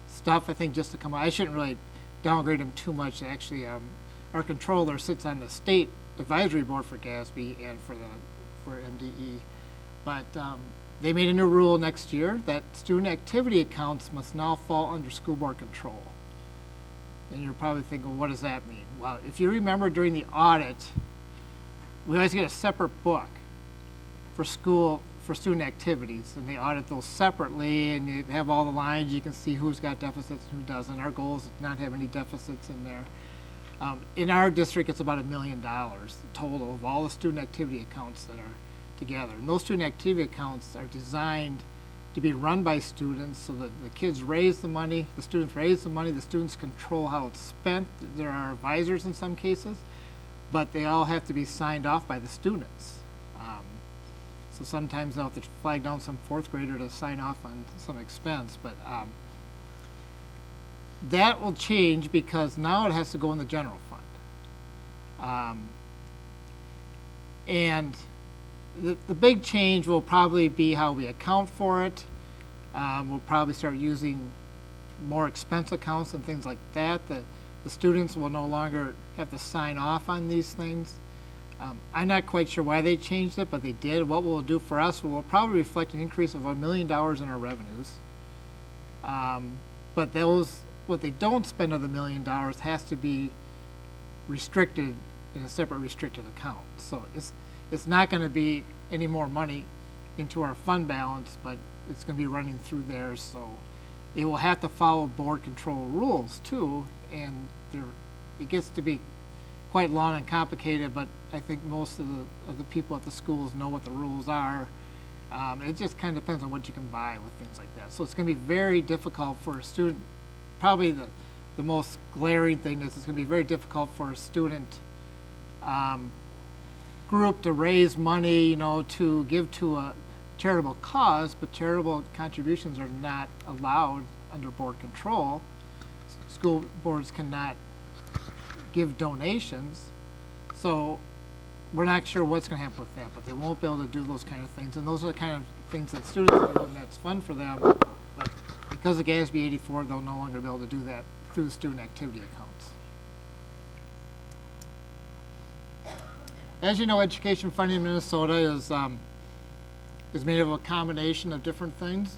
stuff, I think, just to come up. I shouldn't really downgrade them too much. Actually, our controller sits on the state advisory board for GASB and for MDE, but they made a new rule next year that student activity accounts must now fall under school board control. And you're probably thinking, what does that mean? Well, if you remember during the audit, we always get a separate book for student activities, and they audit those separately, and you have all the lines. You can see who's got deficits and who doesn't. Our goal is to not have any deficits in there. In our district, it's about $1 million total of all the student activity accounts that are together. And those student activity accounts are designed to be run by students so that the kids raise the money, the students raise the money, the students control how it's spent. There are advisors in some cases, but they all have to be signed off by the students. So sometimes they'll have to flag down some fourth grader to sign off on some expense, but that will change because now it has to go in the general fund. And the big change will probably be how we account for it. We'll probably start using more expense accounts and things like that. The students will no longer have to sign off on these things. I'm not quite sure why they changed it, but they did. What we'll do for us will probably reflect an increase of $1 million in our revenues. But what they don't spend of the $1 million has to be restricted in a separate restricted account. So it's not going to be any more money into our fund balance, but it's going to be running through there. So they will have to follow board control rules too, and it gets to be quite long and complicated, but I think most of the people at the schools know what the rules are. It just kind of depends on what you can buy with things like that. So it's going to be very difficult for a student. Probably the most glaring thing is it's going to be very difficult for a student group to raise money, to give to a charitable cause, but charitable contributions are not allowed under board control. School boards cannot give donations, so we're not sure what's going to happen with that, but they won't be able to do those kind of things, and those are the kind of things that students do, and that's fun for them, but because of GASB 84, they'll no longer be able to do that through the student activity accounts. As you know, education funding in Minnesota is made of a combination of different things.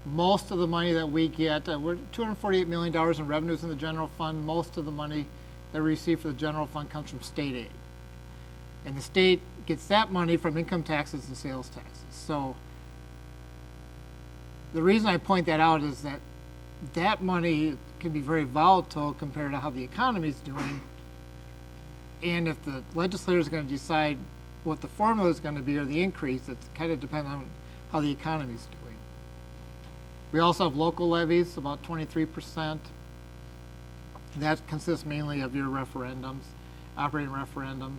Most of the money that we get, we're $248 million in revenues in the general fund. Most of the money that we receive for the general fund comes from state aid. And the state gets that money from income taxes and sales taxes. So the reason I point that out is that money can be very volatile compared to how the economy is doing. And if the legislator is going to decide what the formula is going to be or the increase, it kind of depends on how the economy is doing. We also have local levies, about 23%. That consists mainly of your referendums, operating referendums.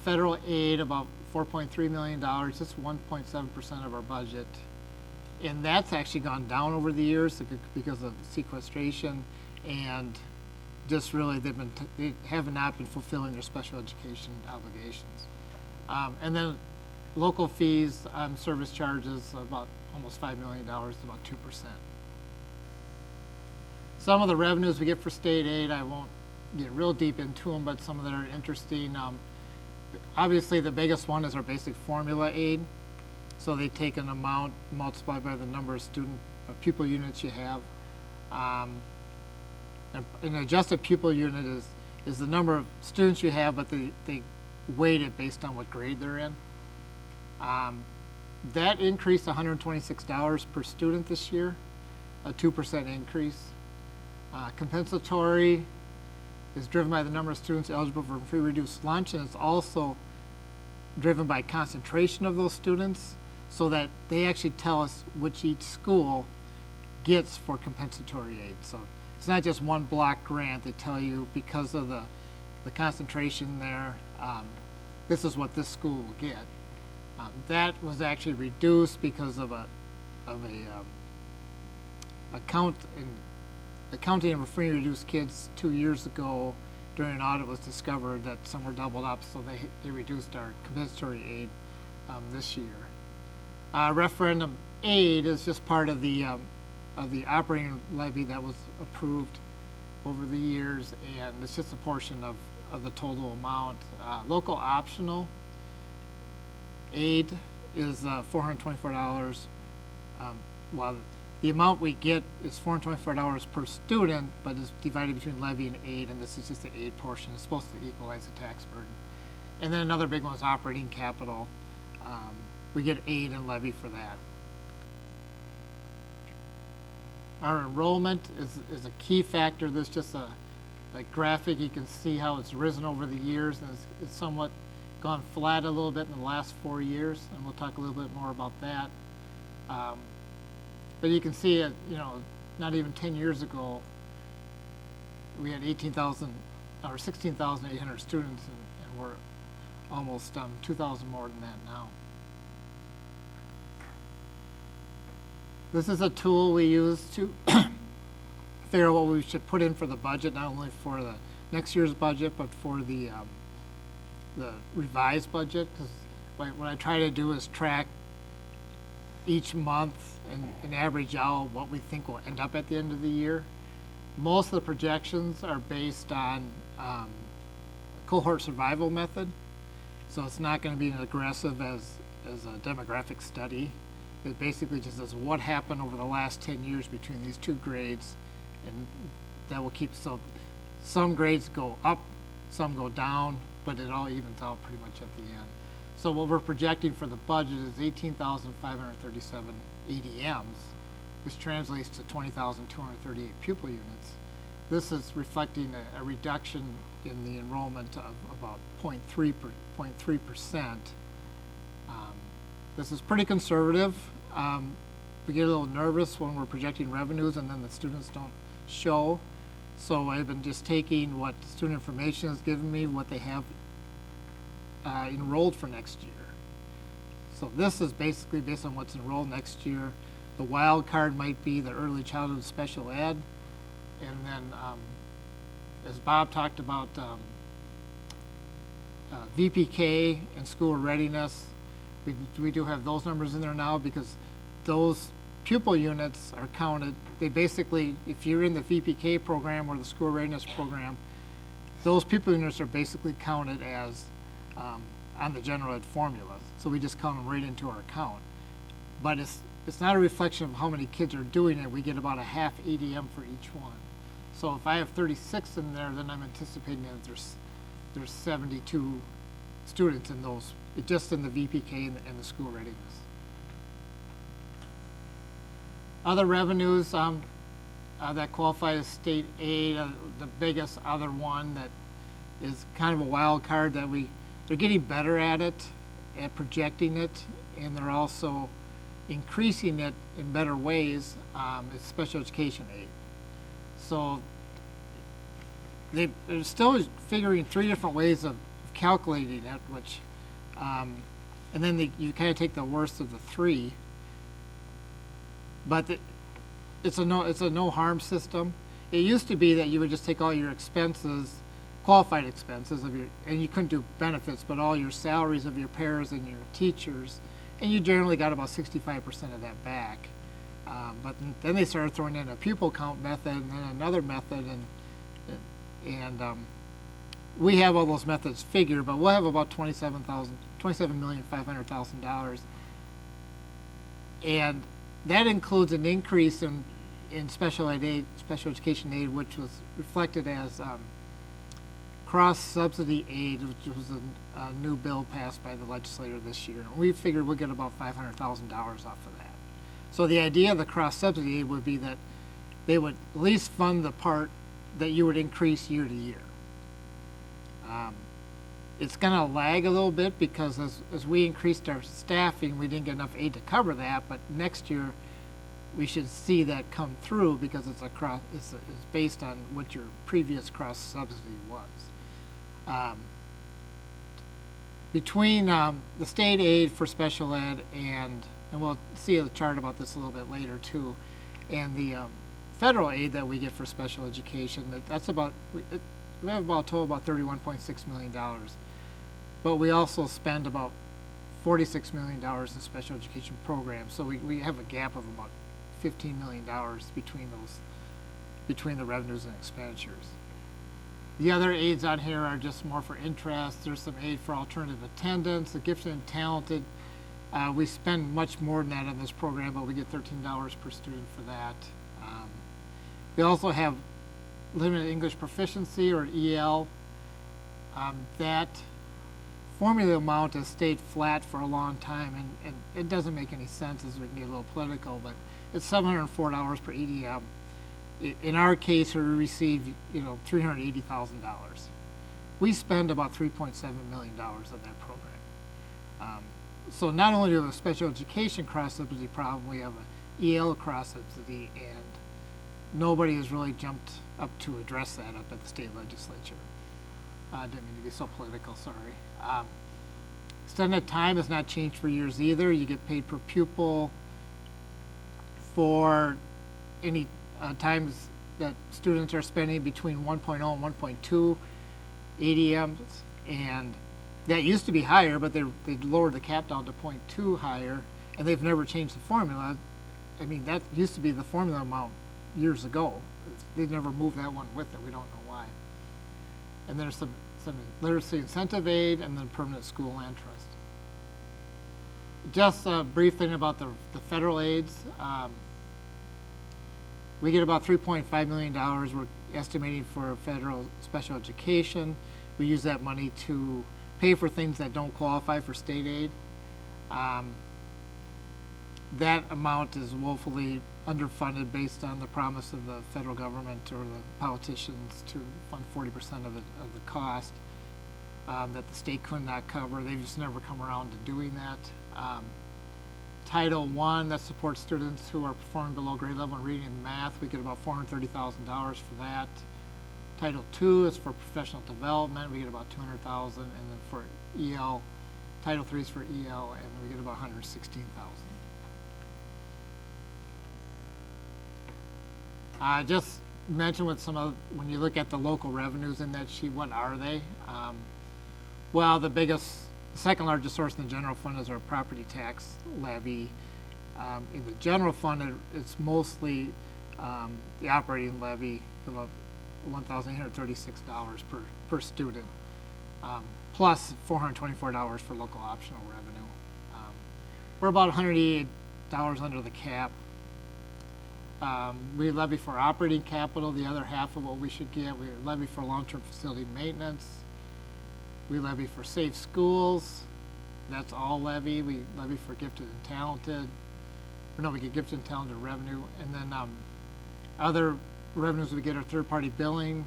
Federal aid, about $4.3 million, that's 1.7% of our budget. And that's actually gone down over the years because of sequestration, and just really they have not been fulfilling their special education obligations. And then local fees, service charges, about almost $5 million, about 2%. Some of the revenues we get for state aid, I won't get real deep into them, but some of them are interesting. Obviously, the biggest one is our basic formula aid. So they take an amount multiplied by the number of pupil units you have. An adjusted pupil unit is the number of students you have, but they weight it based on what grade they're in. That increased $126 per student this year, a 2% increase. Compensatory is driven by the number of students eligible for free reduced lunch, and it's also driven by concentration of those students, so that they actually tell us which each school gets for compensatory aid. So it's not just one block grant. They tell you because of the concentration there, this is what this school will get. That was actually reduced because of accounting of free reduced kids 2 years ago. During an audit was discovered that some were doubled up, so they reduced our compensatory aid this year. Referendum aid is just part of the operating levy that was approved over the years, and it's just a portion of the total amount. Local optional aid is $424. While the amount we get is $424 per student, but it's divided between levy and aid, and this is just the aid portion. It's supposed to equalize the tax burden. And then another big one is operating capital. We get aid and levy for that. Our enrollment is a key factor. There's just a graphic. You can see how it's risen over the years, and it's somewhat gone flat a little bit in the last 4 years, and we'll talk a little bit more about that. But you can see it, not even 10 years ago, we had 18,000 or 16,800 students, and we're almost 2,000 more than that now. This is a tool we use to figure out what we should put in for the budget, not only for the next year's budget, but for the revised budget. Because what I try to do is track each month and average out what we think will end up at the end of the year. Most of the projections are based on cohort survival method, so it's not going to be as aggressive as a demographic study. It basically just says what happened over the last 10 years between these two grades, and that will keep, so some grades go up, some go down, but it all evens out pretty much at the end. So what we're projecting for the budget is 18,537 ADMs, which translates to 20,238 pupil units. This is reflecting a reduction in the enrollment of about 0.3%. This is pretty conservative. We get a little nervous when we're projecting revenues and then the students don't show. So I've been just taking what student information has given me, what they have enrolled for next year. So this is basically based on what's enrolled next year. The wild card might be the early childhood special ed. And then, as Bob talked about, VPK and school readiness, we do have those numbers in there now because those pupil units are counted. They basically, if you're in the VPK program or the school readiness program, those pupil units are basically counted as on the general ed formula. So we just count them right into our account. But it's not a reflection of how many kids are doing it. We get about a half ADM for each one. So if I have 36 in there, then I'm anticipating that there's 72 students in those, just in the VPK and the school readiness. Other revenues that qualify as state aid, the biggest other one that is kind of a wild card that they're getting better at it, at projecting it, and they're also increasing it in better ways, is special education aid. So they're still figuring 3 different ways of calculating it, which, and then you kind of take the worst of the 3. But it's a no harm system. It used to be that you would just take all your expenses, qualified expenses and you couldn't do benefits, but all your salaries of your paras and your teachers, and you generally got about 65% of that back. But then they started throwing in a pupil count method and then another method, and we have all those methods figured, but we'll have about $27,500,000, and that includes an increase in special education aid, which was reflected as cross-subsidy aid, which was a new bill passed by the legislature this year. We figured we'll get about $500,000 off of that. So the idea of the cross-subsidy aid would be that they would at least fund the part that you would increase year to year. It's going to lag a little bit because as we increased our staffing, we didn't get enough aid to cover that, but next year we should see that come through because it's based on what your previous cross-subsidy was. Between the state aid for special ed and we'll see a chart about this a little bit later too, and the federal aid that we get for special education, that's about, we have about a total about $31.6 million. But we also spend about $46 million in special education programs. So we have a gap of about $15 million between the revenues and expenditures. The other aids on here are just more for interest. There's some aid for alternative attendance, the gifted and talented. We spend much more than that on this program, but we get $13 per student for that. We also have limited English proficiency, or EL. That formula amount has stayed flat for a long time, and it doesn't make any sense as we can get a little political, but it's $704 per EDM. In our case, we receive, $380,000. We spend about $3.7 million on that program. So not only do we have a special education cross-subsidy problem, we have an EL cross-subsidy, and nobody has really jumped up to address that up at the state legislature. I didn't mean to be so political, sorry. Extended time has not changed for years either. You get paid per pupil for any times that students are spending between 1.0 and 1.2 ADMs, and that used to be higher, but they lowered the cap down to 0.2 higher, and they've never changed the formula. I mean, that used to be the formula amount years ago. They never moved that one with it. We don't know why. And there's some literacy incentive aid, and then permanent school land trust. Just a brief thing about the federal aids. We get about $3.5 million we're estimating for federal special education. We use that money to pay for things that don't qualify for state aid. That amount is woefully underfunded based on the promise of the federal government or the politicians to fund 40% of the cost that the state could not cover. They've just never come around to doing that. Title I, that supports students who are performing below grade level in reading and math. We get about $430,000 for that. Title II is for professional development. We get about $200,000, and then for EL, Title III is for EL, and we get about $116,000. Just mention with some of, when you look at the local revenues in that sheet, what are they? Well, the second largest source in the general fund is our property tax levy. In the general fund, it's mostly the operating levy of $1,836 per student, plus $424 for local optional revenue. We're about $188 under the cap. We levy for operating capital, the other half of what we should get. We levy for long-term facility maintenance. We levy for safe schools. That's all levy. We levy for gifted and talented. Or no, we get gifted and talented revenue. And then other revenues we get are third-party billing,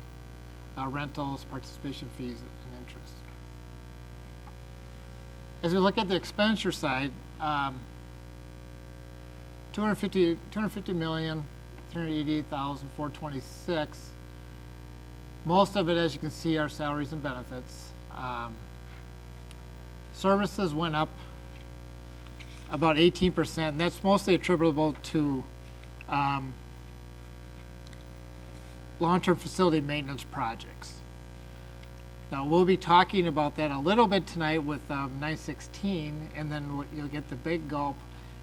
rentals, participation fees, and interest. As we look at the expenditure side, $250,388,426. Most of it, as you can see, are salaries and benefits. Services went up about 18%, and that's mostly attributable to long-term facility maintenance projects. Now, we'll be talking about that a little bit tonight with 916, and then you'll get the big gulp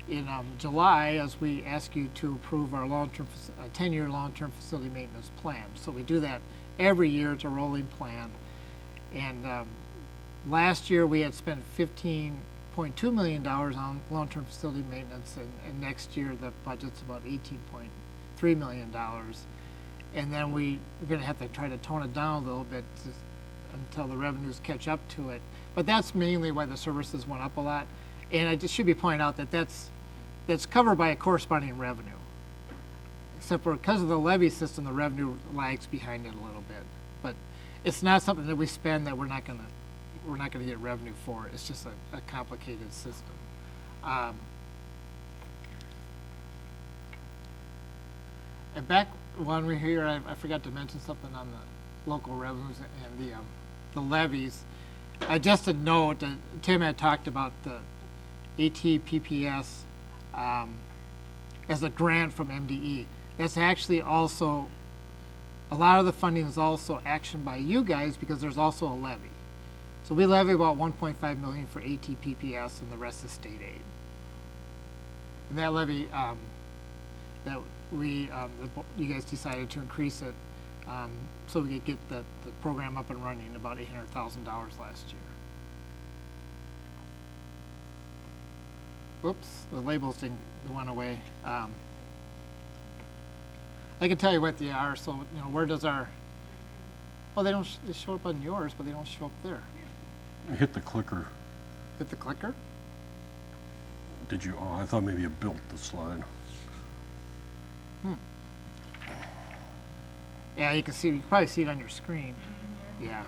in July as we ask you to approve our 10-year long-term facility maintenance plan. So we do that every year. It's a rolling plan. And last year we had spent $15.2 million on long-term facility maintenance, and next year the budget's about $18.3 million. And then we're going to have to try to tone it down a little bit until the revenues catch up to it. But that's mainly why the services went up a lot. And it just should be pointed out that that's covered by a corresponding revenue. Except for because of the levy system, the revenue lags behind it a little bit. But it's not something that we spend that we're not gonna get revenue for. It's just a complicated system. And back when we were here, I forgot to mention something on the local revenues and the levies. Just a note that Tim had talked about the ATPPS as a grant from MDE. That's actually also, a lot of the funding is also actioned by you guys because there's also a levy. So we levy about 1.5 million for ATPPS and the rest is state aid. And that levy, that we, you guys decided to increase it, so we could get the program up and running, about $800,000 last year. Whoops, the labels went away. I can tell you what they are, so, you know, where does our, well, they show up on yours, but they don't show up there. Hit the clicker. Hit the clicker? Did you? Oh, I thought maybe you built the slide. Yeah, you can see, you can probably see it on your screen. Yeah.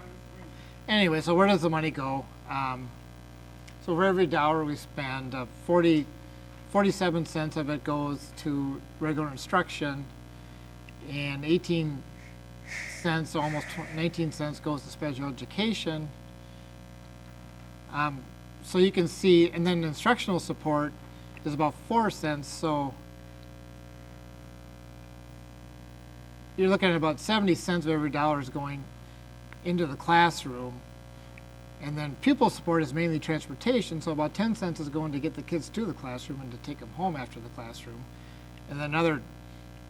Anyway, so where does the money go? So for every dollar we spend, 47 cents of it goes to regular instruction, and 18 cents, almost 19 cents goes to special education. So you can see, and then instructional support is about 4 cents, so you're looking at about 70 cents of every dollar is going into the classroom. And then pupil support is mainly transportation, so about 10 cents is going to get the kids to the classroom and to take them home after the classroom. And then another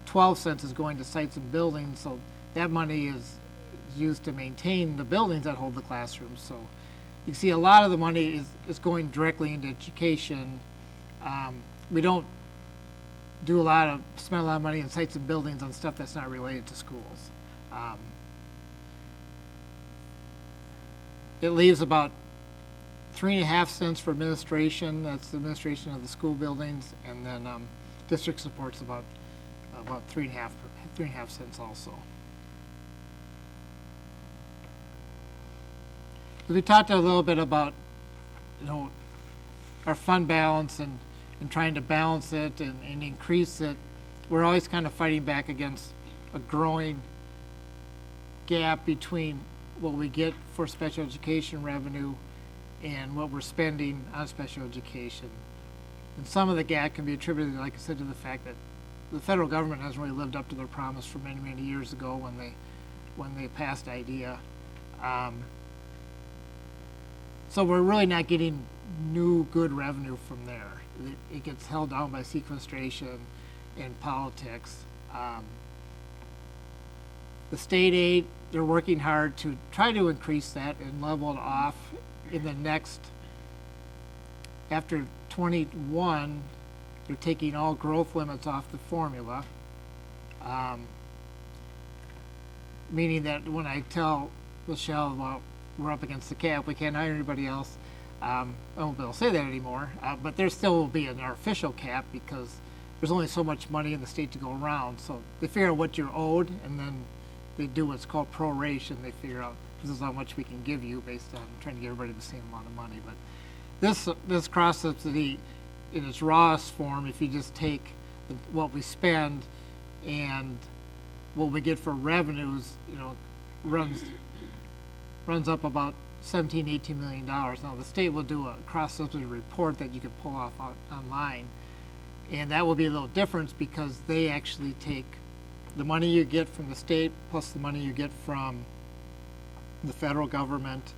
12 cents is going to sites and buildings, so that money is used to maintain the buildings that hold the classrooms. So you see a lot of the money is going directly into education. We don't spend a lot of money in sites and buildings on stuff that's not related to schools. It leaves about 3.5 cents for administration. That's the administration of the school buildings, and then district support's about 3.5 cents also. We talked a little bit about, you know, our fund balance and trying to balance it and increase it. We're always kind of fighting back against a growing gap between what we get for special education revenue and what we're spending on special education. And some of the gap can be attributed, like I said, to the fact that the federal government hasn't really lived up to their promise from many, many years ago when they passed IDEA. So we're really not getting new good revenue from there. It gets held down by sequestration and politics. The state aid, they're working hard to try to increase that and level it off in the next, after 21, they're taking all growth limits off the formula. Meaning that when I tell Michelle, well, we're up against the cap, we can't hire anybody else, I won't be able to say that anymore, but there still will be an artificial cap because there's only so much money in the state to go around. So they figure out what you're owed, and then they do what's called proration. They figure out this is how much we can give you based on trying to give everybody the same amount of money. But this cross subsidy in its rawest form, if you just take what we spend and what we get for revenues, you know, runs up about $17-18 million. Now the state will do a cross subsidy report that you can pull off online, and that will be a little difference because they actually take the money you get from the state plus the money you get from the federal government.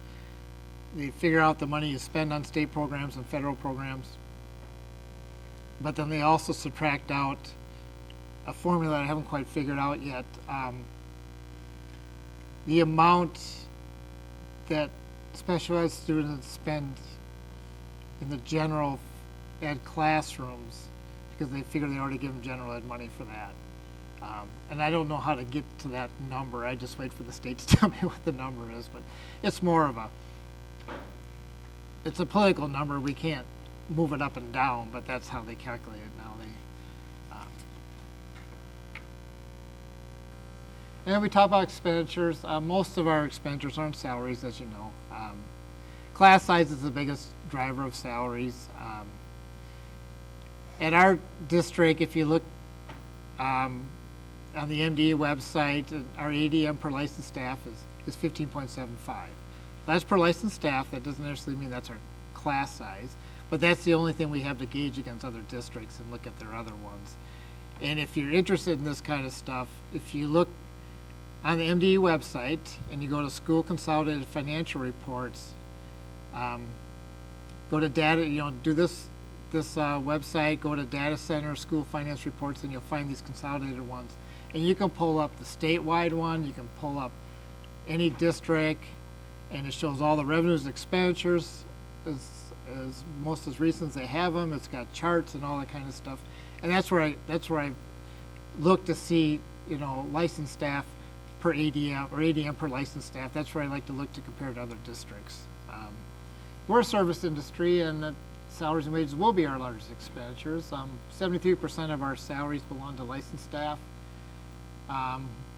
They figure out the money you spend on state programs and federal programs, but then they also subtract out a formula that I haven't quite figured out yet. The amount that special ed students spend in the general ed classrooms, because they figure they already give them general ed money for that. And I don't know how to get to that number. I just wait for the state to tell me what the number is, but it's more of it's a political number. We can't move it up and down, but that's how they calculate it now. And then we talk about expenditures. Most of our expenditures aren't salaries, as you know. Class size is the biggest driver of salaries. At our district, if you look on the MDE website, our ADM per licensed staff is 15.75. That's per licensed staff. That doesn't necessarily mean that's our class size, but that's the only thing we have to gauge against other districts and look at their other ones. And if you're interested in this kind of stuff, if you look on the MDE website and you go to School Consolidated Financial Reports, Go to data, do this website, go to data center, school finance reports, and you'll find these consolidated ones. And you can pull up the statewide one, you can pull up any district, and it shows all the revenues and expenditures as most as recent as they have them. It's got charts and all that kind of stuff. And that's where I look to see, licensed staff per ADM or ADM per licensed staff. That's where I like to look to compare to other districts. We're a service industry, and salaries and wages will be our largest expenditures. 73% of our salaries belong to licensed staff.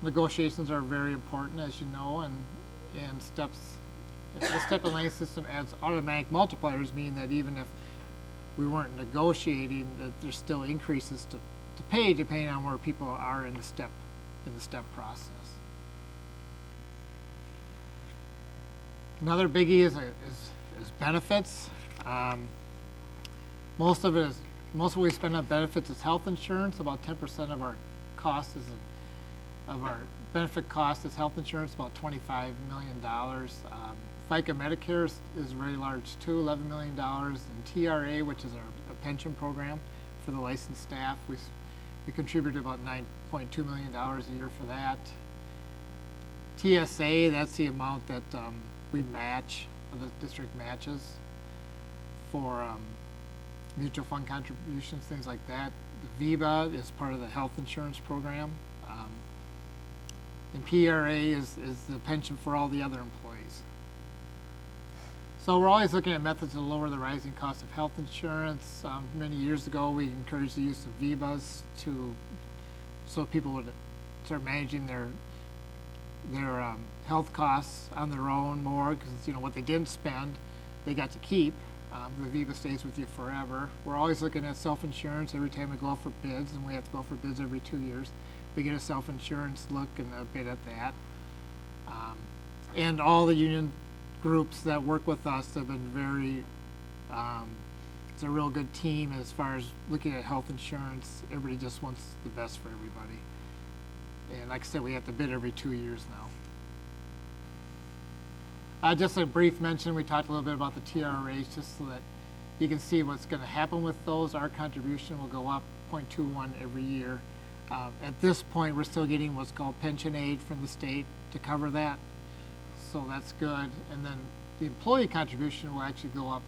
Negotiations are very important, as you know, and the step and lane system adds automatic multipliers, meaning that even if we weren't negotiating, that there's still increases to pay depending on where people are in the step process. Another biggie is benefits. Most of what we spend on benefits is health insurance. About 10% of our cost of our benefit cost is health insurance, about $25 million. FICA Medicare is very large too, $11 million. And TRA, which is our pension program for the licensed staff, we contribute about $9.2 million a year for that. TSA, that's the amount that we match, the district matches for mutual fund contributions, things like that. The VIVA is part of the health insurance program. And PRA is the pension for all the other employees. So we're always looking at methods to lower the rising cost of health insurance. Many years ago, we encouraged the use of VIVAs so people would start managing their health costs on their own more, because what they didn't spend, they got to keep. The VIVA stays with you forever. We're always looking at self-insurance every time we go out for bids, and we have to go for bids every 2 years. We get a self-insurance look and a bid at that. And all the union groups that work with us have been very, it's a real good team as far as looking at health insurance. Everybody just wants the best for everybody. And like I said, we have to bid every 2 years now. Just a brief mention, we talked a little bit about the TRAs just so that you can see what's going to happen with those. Our contribution will go up 0.21 every year. At this point, we're still getting what's called pension aid from the state to cover that. So that's good. And then the employee contribution will actually go up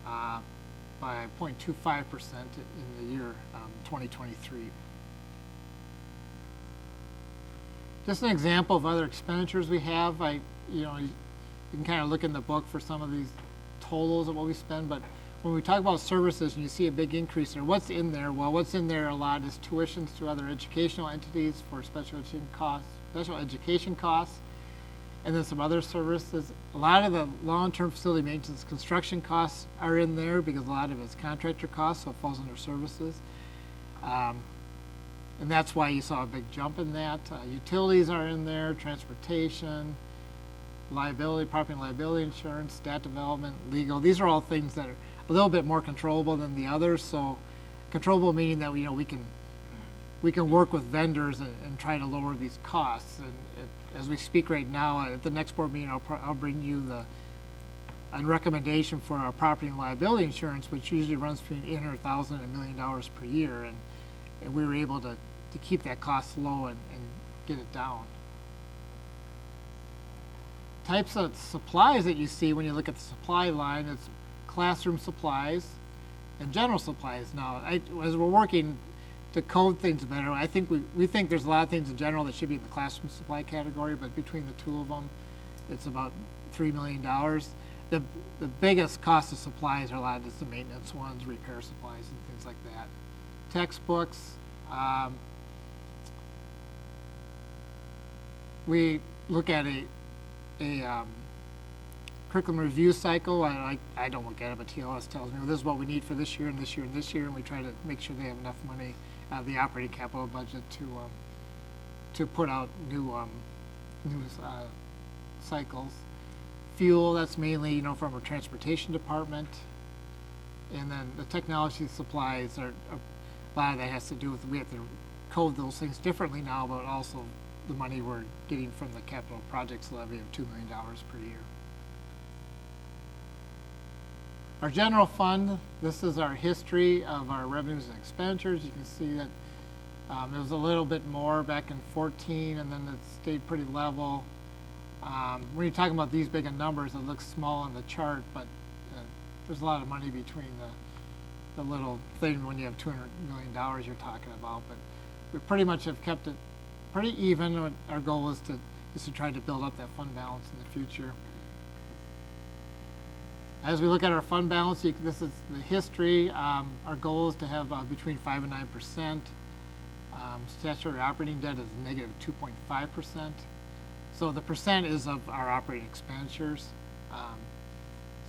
by 0.25% in the year 2023. Just an example of other expenditures we have. You can kind of look in the book for some of these totals of what we spend, but when we talk about services and you see a big increase there, what's in there? Well, what's in there a lot is tuitions to other educational entities for special education costs, and then some other services. A lot of the long-term facility maintenance construction costs are in there because a lot of it's contractor costs, so it falls under services. And that's why you saw a big jump in that. Utilities are in there, transportation, liability, property and liability insurance, stat development, legal. These are all things that are a little bit more controllable than the others. So controllable meaning that we can work with vendors and try to lower these costs. And as we speak right now, at the next board meeting, I'll bring you a recommendation for our property and liability insurance, which usually runs between $800,000 and $1 million per year, and we were able to keep that cost low and get it down. Types of supplies that you see when you look at the supply line, it's classroom supplies and general supplies. Now, as we're working to code things better, I think we think there's a lot of things in general that should be in the classroom supply category, but between the two of them, it's about $3 million. The biggest cost of supplies are a lot of just the maintenance ones, repair supplies and things like that. Textbooks. We look at a curriculum review cycle. I don't look at it, but TLS tells me, well, this is what we need for this year and this year and this year, and we try to make sure they have enough money out of the operating capital budget to put out new cycles. Fuel, that's mainly from our transportation department, and then the technology supplies are a lot of that has to do with we have to code those things differently now, but also the money we're getting from the capital projects levy of $2 million per year. Our general fund, this is our history of our revenues and expenditures. You can see that it was a little bit more back in 14, and then it stayed pretty level. When you're talking about these big of numbers, it looks small on the chart, but there's a lot of money between the little thing when you have $200 million you're talking about. But we pretty much have kept it pretty even. Our goal is to try to build up that fund balance in the future. As we look at our fund balance, this is the history. Our goal is to have between 5 and 9%. Statutory operating debt is negative 2.5%. So the percent is of our operating expenditures.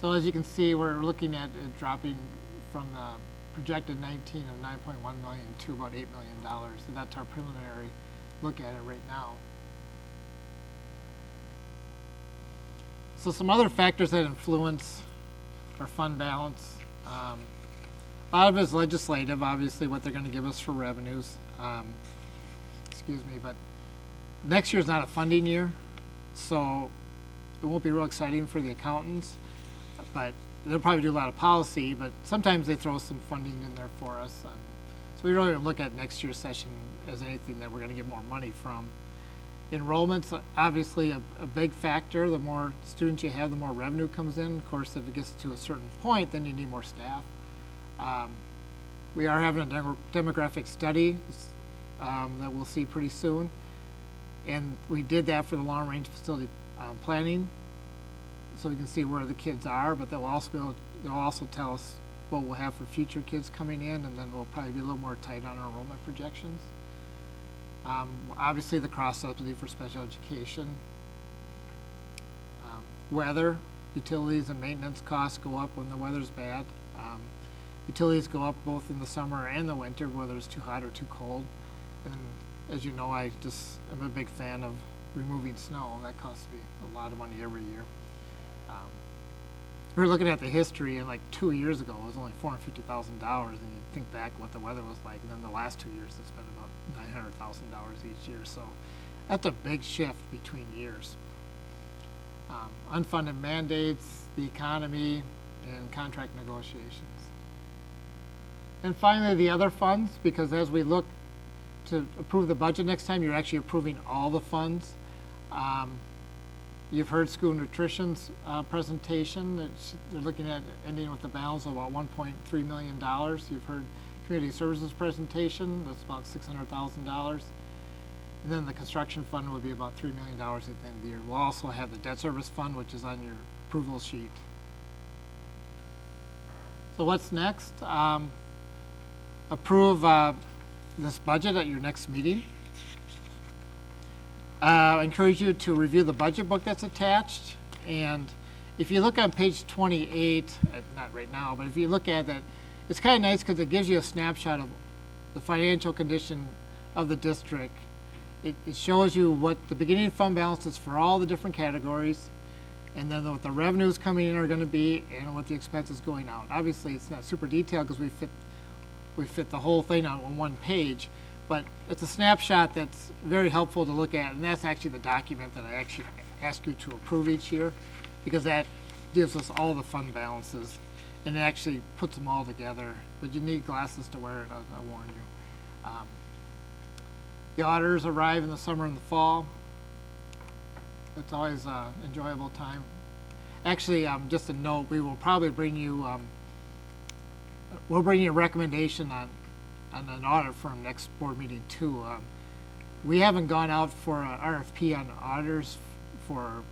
So as you can see, we're looking at it dropping from the projected 19 of 9.1 million to about $8 million. So that's our preliminary look at it right now. So some other factors that influence our fund balance. A lot of it is legislative, obviously, what they're going to give us for revenues. Excuse me, but next year's not a funding year, so it won't be real exciting for the accountants, but they'll probably do a lot of policy, but sometimes they throw some funding in there for us. So we really don't look at next year's session as anything that we're going to get more money from. Enrollment's obviously a big factor. The more students you have, the more revenue comes in. Of course, if it gets to a certain point, then you need more staff. We are having a demographic study that we'll see pretty soon. And we did that for the long-range facility planning, so we can see where the kids are, but they'll also tell us what we'll have for future kids coming in, and then we'll probably be a little more tight on our enrollment projections. Obviously, the cross-subsidy for special education. Weather, utilities and maintenance costs go up when the weather's bad. Utilities go up both in the summer and the winter, whether it's too hot or too cold. And as you know, I just am a big fan of removing snow. That costs me a lot of money every year. We were looking at the history, and like 2 years ago, it was only $450,000, and you think back what the weather was like, and then the last 2 years, it's been about $900,000 each year. So that's a big shift between years. Unfunded mandates, the economy, and contract negotiations. And finally, the other funds, because as we look to approve the budget next time, you're actually approving all the funds. You've heard school nutrition's presentation. They're looking at ending with a balance of about $1.3 million. You've heard community services presentation. That's about $600,000. And then the construction fund would be about $3 million at the end of the year. We'll also have the debt service fund, which is on your approval sheet. So what's next? Approve this budget at your next meeting. I encourage you to review the budget book that's attached. And if you look on page 28, not right now, but if you look at that, it's kind of nice because it gives you a snapshot of the financial condition of the district. It shows you what the beginning fund balance is for all the different categories, and then what the revenues coming in are going to be, and what the expenses going out. Obviously, it's not super detailed because we fit the whole thing on one page, but it's a snapshot that's very helpful to look at, and that's actually the document that I actually ask you to approve each year, because that gives us all the fund balances, and it actually puts them all together. But you need glasses to wear it, I warn you. The auditors arrive in the summer and the fall. It's always an enjoyable time. Actually, just a note, we will probably bring you, we'll bring you a recommendation on an audit firm next board meeting too. We haven't gone out for an RFP on auditors for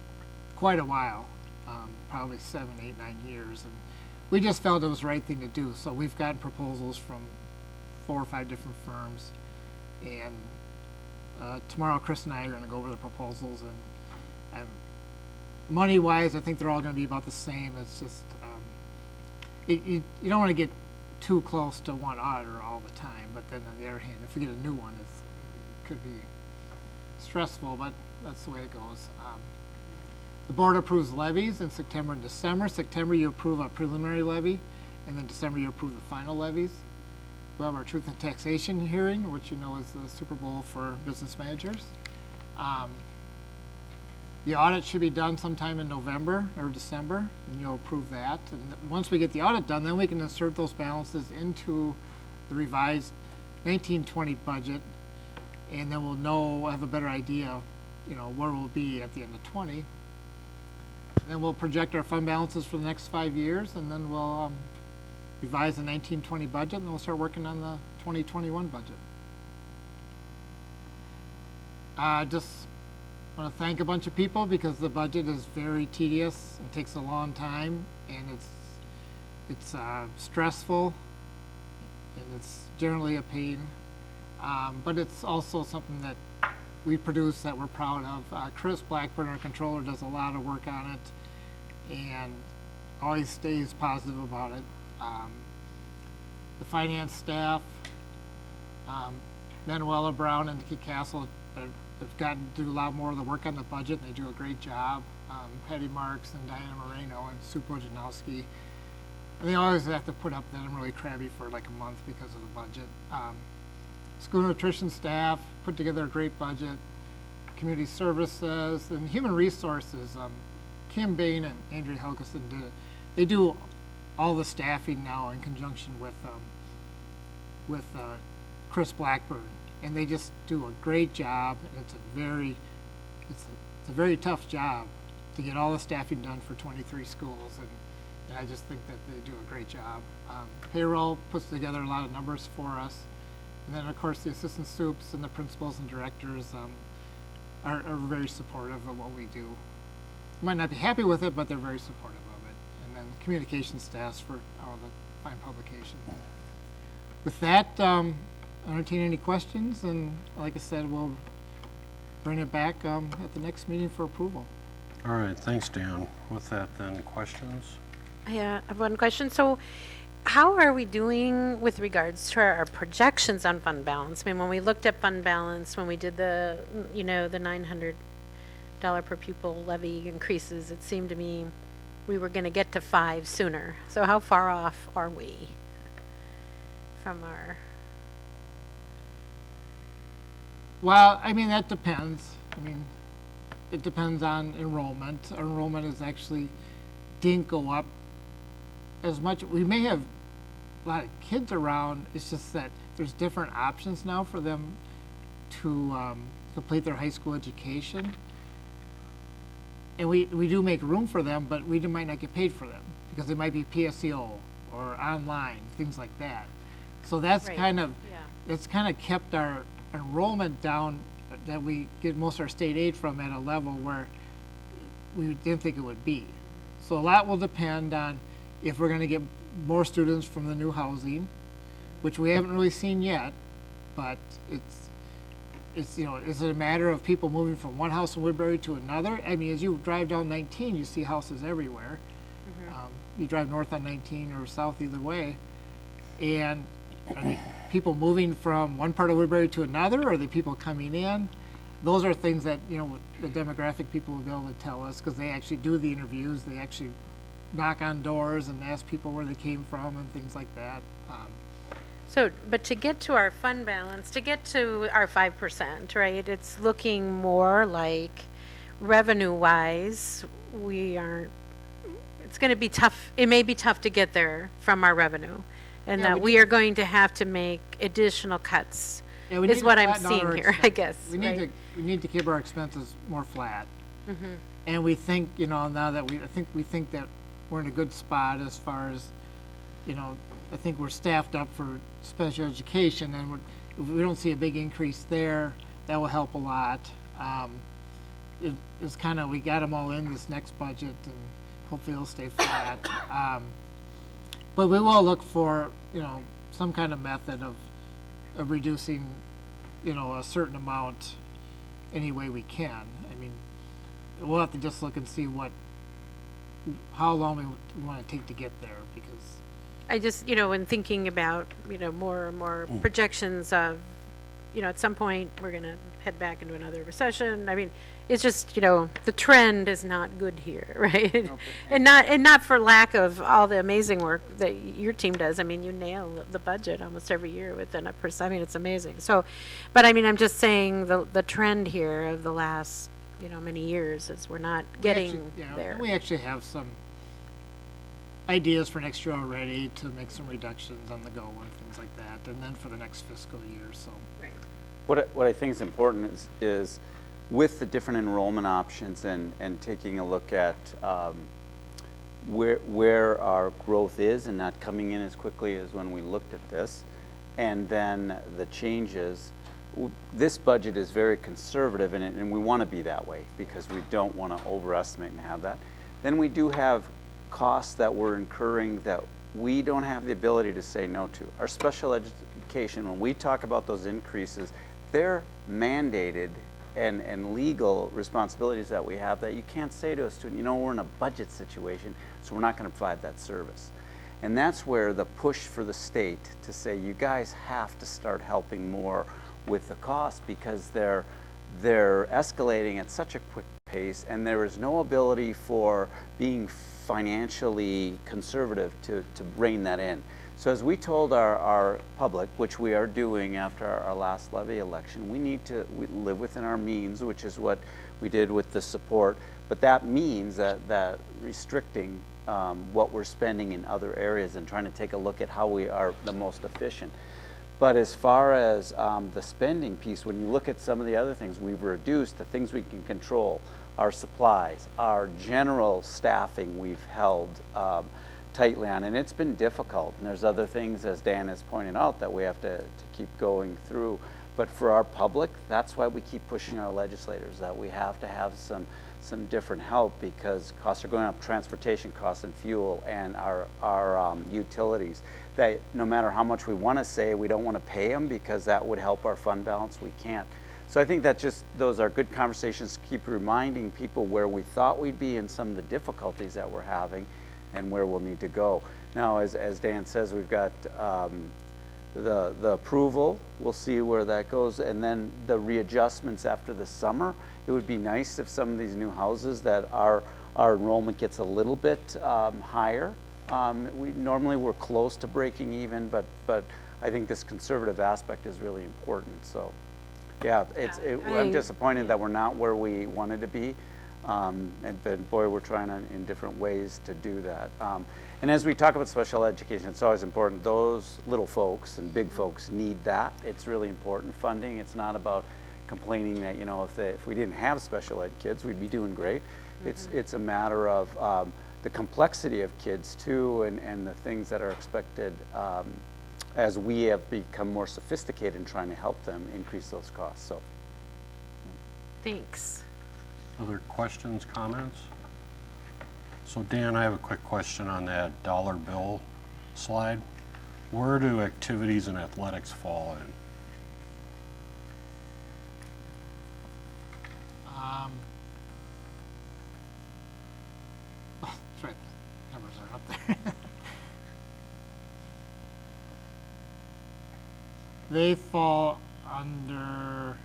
quite a while, probably 7, 8, 9 years. And we just felt it was the right thing to do. So we've gotten proposals from 4 or 5 different firms. And tomorrow, Chris and I are going to go over the proposals. And money-wise, I think they're all going to be about the same. It's just, you don't want to get too close to one auditor all the time. But then on the other hand, if you get a new one, it could be stressful, but that's the way it goes. The board approves levies in September and December. September, you approve a preliminary levy, and then December, you approve the final levies. We have our Truth and Taxation hearing, which you know is the Super Bowl for business managers. The audit should be done sometime in November or December, and you'll approve that. And once we get the audit done, then we can insert those balances into the revised 1920 budget, and then we'll have a better idea, where we'll be at the end of 20. Then we'll project our fund balances for the next 5 years, and then we'll revise the 1920 budget, and we'll start working on the 2021 budget. Just want to thank a bunch of people because the budget is very tedious and takes a long time, and it's stressful, and it's generally a pain. But it's also something that we produce that we're proud of. Chris Blackburn, our controller, does a lot of work on it and always stays positive about it. The finance staff, Manuela Brown and Nikki Castle, have gotten to do a lot more of the work on the budget, and they do a great job. Patty Marks and Diana Moreno and Sue Bojanowski. And they always have to put up that I'm really crabby for like a month because of the budget. School nutrition staff put together a great budget. Community services and human resources. Kim Bain and Andrea Helgeson did it. They do all the staffing now in conjunction with Chris Blackburn, and they just do a great job. And it's a very tough job to get all the staffing done for 23 schools, and I just think that they do a great job. Payroll puts together a lot of numbers for us. And then, of course, the assistant soups and the principals and directors are very supportive of what we do. Might not be happy with it, but they're very supportive of it. And then communication staffs for all the fine publications. With that, entertain any questions, and like I said, we'll bring it back at the next meeting for approval. All right, thanks, Dan. With that, then, questions? I have one question. So how are we doing with regards to our projections on fund balance? I mean, when we looked at fund balance, when we did the, the $900 per pupil levy increases, it seemed to me we were going to get to 5 sooner. So how far off are we from our... Well, I mean, that depends. It depends on enrollment. Our enrollment didn't go up as much. We may have a lot of kids around. It's just that there's different options now for them to complete their high school education. And we do make room for them, but we might not get paid for them because they might be PSEO or online, things like that. So that's Right. That's kind of kept our enrollment down, that we get most of our state aid from, at a level where we didn't think it would be. So a lot will depend on if we're going to get more students from the new housing, which we haven't really seen yet, but it's is it a matter of people moving from one house in Woodbury to another? I mean, as you drive down 19, you see houses everywhere. You drive north on 19 or south, either way, and are they people moving from one part of Woodbury to another, or are they people coming in? Those are things that the demographic people will be able to tell us, because they actually do the interviews. They actually knock on doors and ask people where they came from and things like that. So, but to get to our fund balance, to get to our 5%, right, it's looking more like revenue-wise, it's going to be tough. It may be tough to get there from our revenue, and that we are going to have to make additional cuts, is what I'm seeing here, I guess. We need to keep our expenses more flat. And we think, now that we think that we're in a good spot as far as, I think we're staffed up for special education, and if we don't see a big increase there, that will help a lot. It's we got them all in this next budget, and hopefully it'll stay flat. But we will look for, some kind of method of reducing, a certain amount any way we can. I mean, we'll have to just look and see how long we want to take to get there, because I just, when thinking about, more and more projections of, at some point we're going to head back into another recession. I mean, it's just, the trend is not good here, right? and not for lack of all the amazing work that your team does. I mean, you nail the budget almost every year within a percent. I mean, it's amazing. So, but I mean, I'm just saying the trend here of the last many years, as we're not We getting actually- yeah, there. and we actually have some ideas for next year already to make some reductions on the go and things like that, and then for the next fiscal year, so. What I think is important is with the different enrollment options and taking a look at where our growth is and not coming in as quickly as when we looked at this, and then the changes, this budget is very conservative in it, and we want to be that way because we don't want to overestimate and have that. Then we do have costs that we're incurring that we don't have the ability to say no to. Our special education, when we talk about those increases, they're mandated and legal responsibilities that we have that you can't say to a student, we're in a budget situation, so we're not going to provide that service. And that's where the push for the state to say, you guys have to start helping more with the cost because they're escalating at such a quick pace, and there is no ability for being financially conservative to rein that in. So as we told our public, which we are doing after our last levy election, we need to live within our means, which is what we did with the support. But that means that restricting what we're spending in other areas and trying to take a look at how we are the most efficient. But as far as the spending piece, when you look at some of the other things, we've reduced the things we can control, our supplies, our general staffing we've held tightly on, and it's been difficult. And there's other things, as Dan has pointed out, that we have to keep going through. But for our public, that's why we keep pushing our legislators, that we have to have some different help because costs are going up, transportation costs and fuel and our utilities, that no matter how much we want to say we don't want to pay them because that would help our fund balance, we can't. So I think that those are good conversations to keep reminding people where we thought we'd be and some of the difficulties that we're having and where we'll need to go. Now, as Dan says, we've got the approval, we'll see where that goes, and then the readjustments after the summer. It would be nice if some of these new houses that our enrollment gets a little bit higher. Normally we're close to breaking even, but I think this conservative aspect is really important. So yeah, I'm disappointed that we're not where we wanted to be. And boy, we're trying in different ways to do that. And as we talk about special education, it's always important. Those little folks and big folks need that. It's really important funding. It's not about complaining that, if we didn't have special ed kids, we'd be doing great. Mm-hmm. It's a matter of the complexity of kids too, and the things that are expected as we have become more sophisticated in trying to help them increase those costs. So, Thanks. Other questions, comments? So Dan, I have a quick question on that dollar bill slide. Where do activities and athletics fall in? That's right, numbers are up there. They fall under,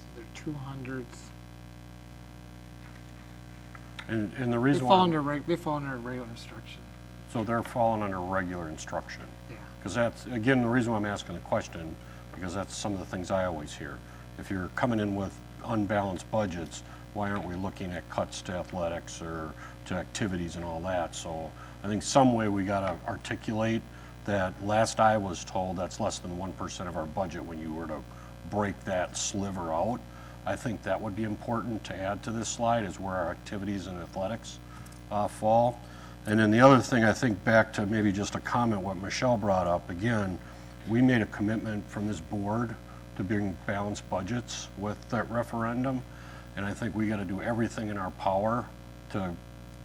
so they're 200s. And the They reason fall why, under regular instruction. so they're falling under regular instruction. Yeah. Because that's, again, the reason why I'm asking the question, because that's some of the things I always hear. If you're coming in with unbalanced budgets, why aren't we looking at cuts to athletics or to activities and all that? So I think some way we gotta articulate that. Last I was told, that's less than 1% of our budget when you were to break that sliver out. I think that would be important to add to this slide, is where our activities and athletics fall. And then the other thing, I think back to maybe just a comment what Michelle brought up, again, we made a commitment from this board to bring balanced budgets with that referendum, and I think we got to do everything in our power to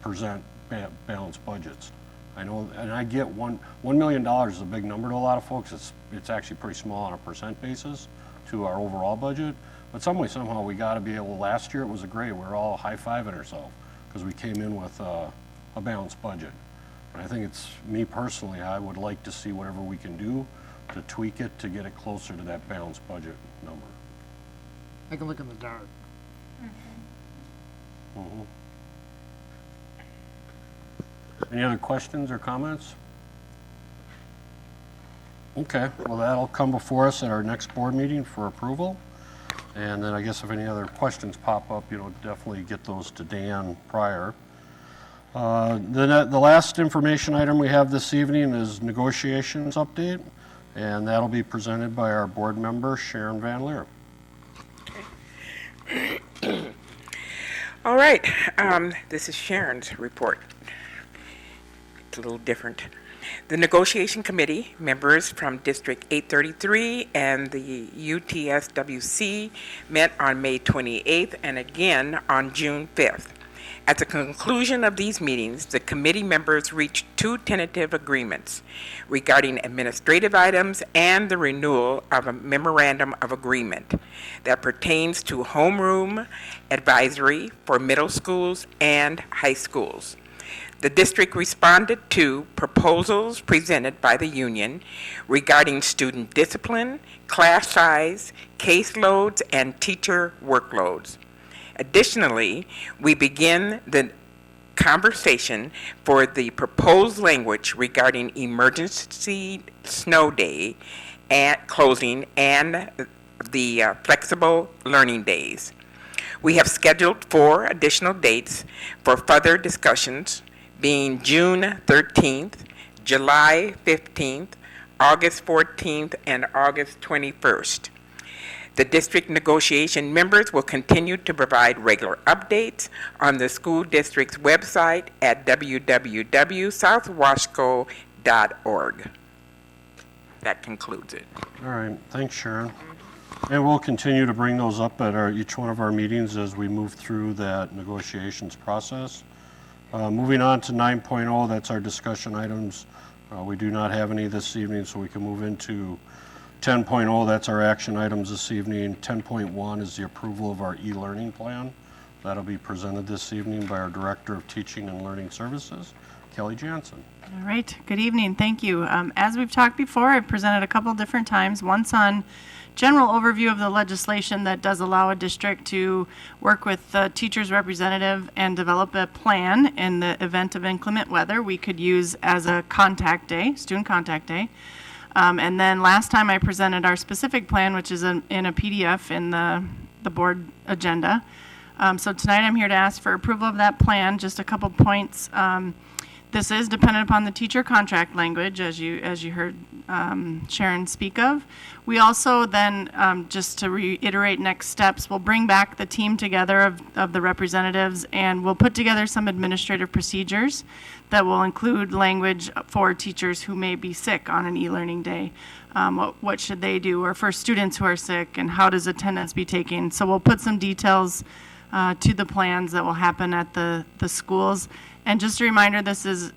present balanced budgets. I know, and I get $1 million is a big number to a lot of folks. It's actually pretty small on a percent basis to our overall budget, but some way, somehow we got to be able. Last year it was great. We were all high-fiving ourselves because we came in with a balanced budget. And I think it's, me personally, I would like to see whatever we can do to tweak it to get it closer to that balanced budget number. I can look in the dark. Mm-hmm. Any other questions or comments? Okay, well, that'll come before us at our next board meeting for approval. And then I guess if any other questions pop up, definitely get those to Dan prior. The last information item we have this evening is negotiations update, and that'll be presented by our board member, Sharon Van Leer. All right, this is Sharon's report. It's a little different. The negotiation committee members from District 833 and the UTSWC met on May 28th and again on June 5th. At the conclusion of these meetings, the committee members reached 2 tentative agreements regarding administrative items and the renewal of a memorandum of agreement that pertains to homeroom advisory for middle schools and high schools. The district responded to proposals presented by the union regarding student discipline, class size, caseloads, and teacher workloads. Additionally, we begin the conversation for the proposed language regarding emergency snow day at closing and the flexible learning days. We have scheduled 4 additional dates for further discussions, being June 13th, July 15th, August 14th, and August 21st. The district negotiation members will continue to provide regular updates on the school district's website at www.southwasco.org. That concludes it. All right, thanks, Sharon. And we'll continue to bring those up at each one of our meetings as we move through that negotiations process. Moving on to 9.0, that's our discussion items. We do not have any this evening, so we can move into 10.0, that's our action items this evening. 10.1 is the approval of our e-learning plan. That'll be presented this evening by our Director of Teaching and Learning Services, Kelly Jansen. All right, good evening, thank you. As we've talked before, I've presented a couple different times, once on general overview of the legislation that does allow a district to work with the teacher's representative and develop a plan in the event of inclement weather we could use as a contact day, student contact day. And then last time I presented our specific plan, which is in a PDF in the board agenda. So tonight I'm here to ask for approval of that plan. Just a couple points. This is dependent upon the teacher contract language, as you heard Sharon speak of. We also then, just to reiterate next steps, we'll bring back the team together of the representatives, and we'll put together some administrative procedures that will include language for teachers who may be sick on an e-learning day. What should they do? Or for students who are sick, and how does attendance be taken? So we'll put some details to the plans that will happen at the schools. And just a reminder, this is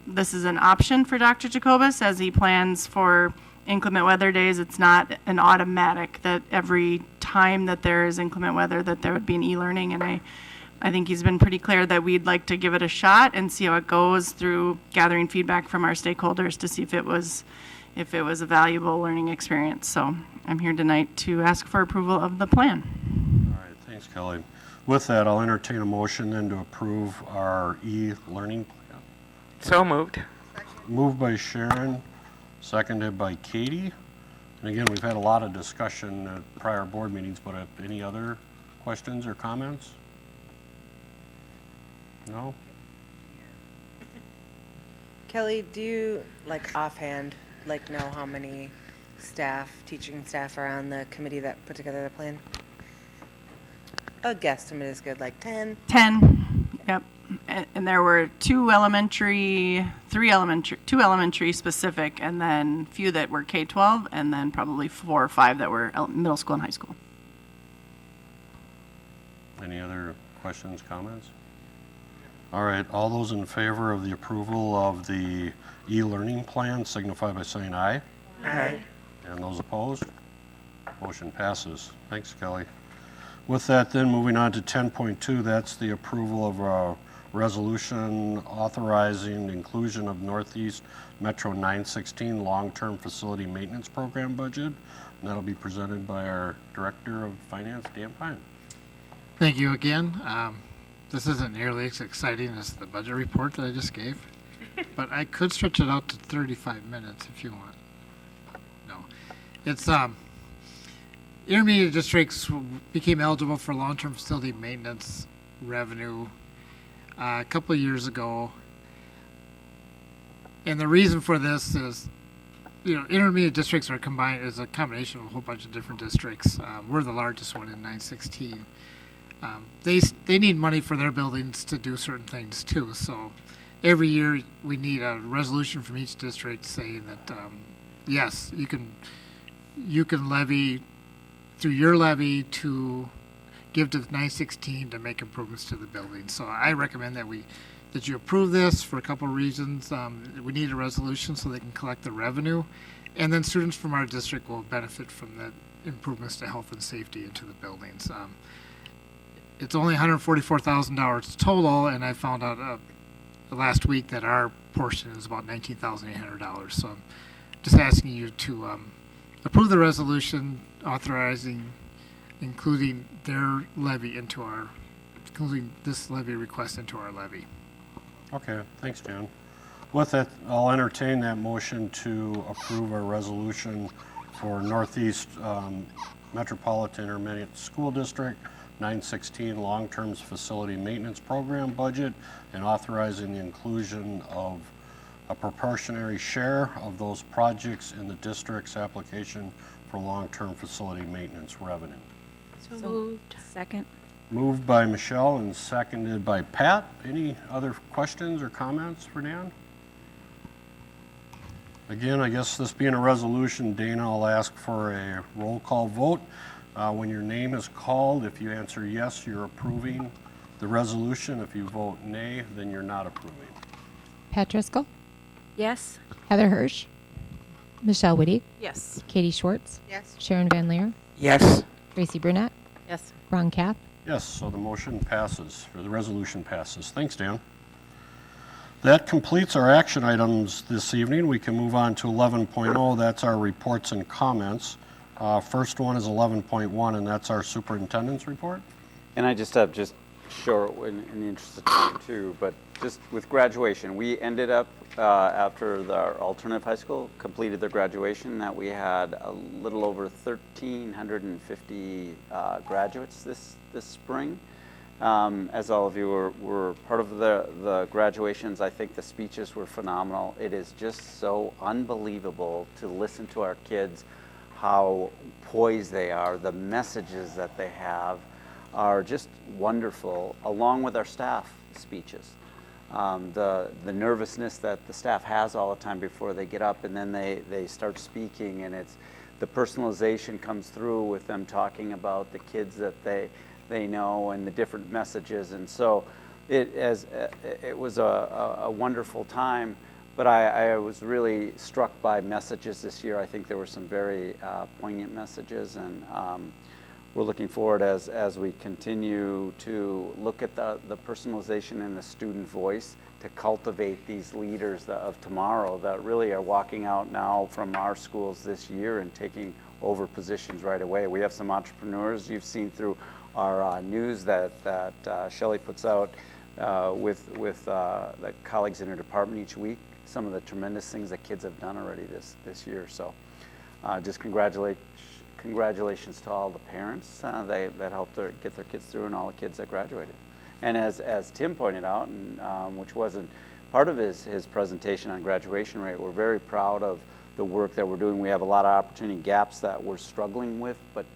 an option for Dr. Jacobus as he plans for inclement weather days. It's not an automatic that every time that there is inclement weather that there would be an e-learning. And I think he's been pretty clear that we'd like to give it a shot and see how it goes through gathering feedback from our stakeholders to see if it was a valuable learning experience. So I'm here tonight to ask for approval of the plan. All right, thanks, Kelly. With that, I'll entertain a motion then to approve our e-learning plan. So moved. Moved by Sharon, seconded by Katie. And again, we've had a lot of discussion at prior board meetings, but any other questions or comments? No? Kelly, do you, offhand, know how many teaching staff are on the committee that put together the plan? A guesstimate is good, 10? 10, yep. And there were 2 elementary specific, and then a few that were K-12, and then probably 4 or 5 that were middle school and high school. Any other questions, comments? All right, all those in favor of the approval of the e-learning plan signify by saying aye. Aye. And those opposed? Motion passes. Thanks, Kelly. With that, then, moving on to 10.2, that's the approval of a resolution authorizing the inclusion of Northeast Metro 916 long-term facility maintenance program budget. And that'll be presented by our Director of Finance, Dan Pyan. Thank you again. This isn't nearly as exciting as the budget report that I just gave, but I could stretch it out to 35 minutes if you want. No, it's intermediate districts became eligible for long-term facility maintenance revenue a couple of years ago. And the reason for this is, intermediate districts are combined as a combination of a whole bunch of different districts. We're the largest one in 916. They need money for their buildings to do certain things too. So every year we need a resolution from each district saying that yes, you can levy through your levy to give to 916 to make improvements to the building. So I recommend that you approve this for a couple of reasons. We need a resolution so they can collect the revenue, and then students from our district will benefit from the improvements to health and safety into the buildings. It's only $144,000 total, and I found out last week that our portion is about $19,800. So I'm just asking you to approve the resolution authorizing including their levy including this levy request into our levy. Okay, thanks, John. With that, I'll entertain that motion to approve a resolution for Northeast Metropolitan Intermediate School District 916 Long-Term Facility Maintenance Program budget and authorizing the inclusion of a proportionary share of those projects in the district's application for long-term facility maintenance revenue. So moved. Second. Moved by Michelle and seconded by Pat. Any other questions or comments for Dan? Again, I guess this being a resolution, Dana, I'll ask for a roll call vote. When your name is called, if you answer yes, you're approving the resolution. If you vote nay, then you're not approving. Pat Driscoll, Yes. Heather Hirsch, Michelle Whitty, Yes. Katie Schwartz, Yes. Sharon Van Leer, Yes. Tracy Brunette, Yes. Ron Cap. Yes, so the motion passes, or the resolution passes. Thanks, Dan. That completes our action items this evening. We can move on to 11.0. That's our reports and comments. First one is 11.1, and that's our superintendent's report. And I just have short in the interest of time too, but just with graduation, we ended up after our alternative high school completed their graduation that we had a little over 1,350 graduates this spring. As all of you were part of the graduations, I think the speeches were phenomenal. It is just so unbelievable to listen to our kids, how poised they are, the messages that they have are just wonderful, along with our staff speeches. The nervousness that the staff has all the time before they get up and then they start speaking, and it's the personalization comes through with them talking about the kids that they know and the different messages. And so it was a wonderful time, but I was really struck by messages this year. I think there were some very poignant messages, and we're looking forward as we continue to look at the personalization and the student voice to cultivate these leaders of tomorrow that really are walking out now from our schools this year and taking over positions right away. We have some entrepreneurs you've seen through our news that Shelley puts out with the colleagues in her department each week, some of the tremendous things that kids have done already this year. So just congratulations to all the parents that helped get their kids through and all the kids that graduated. And as Tim pointed out, and which wasn't part of his presentation on graduation rate, we're very proud of the work that we're doing. We have a lot of opportunity gaps that we're struggling with, but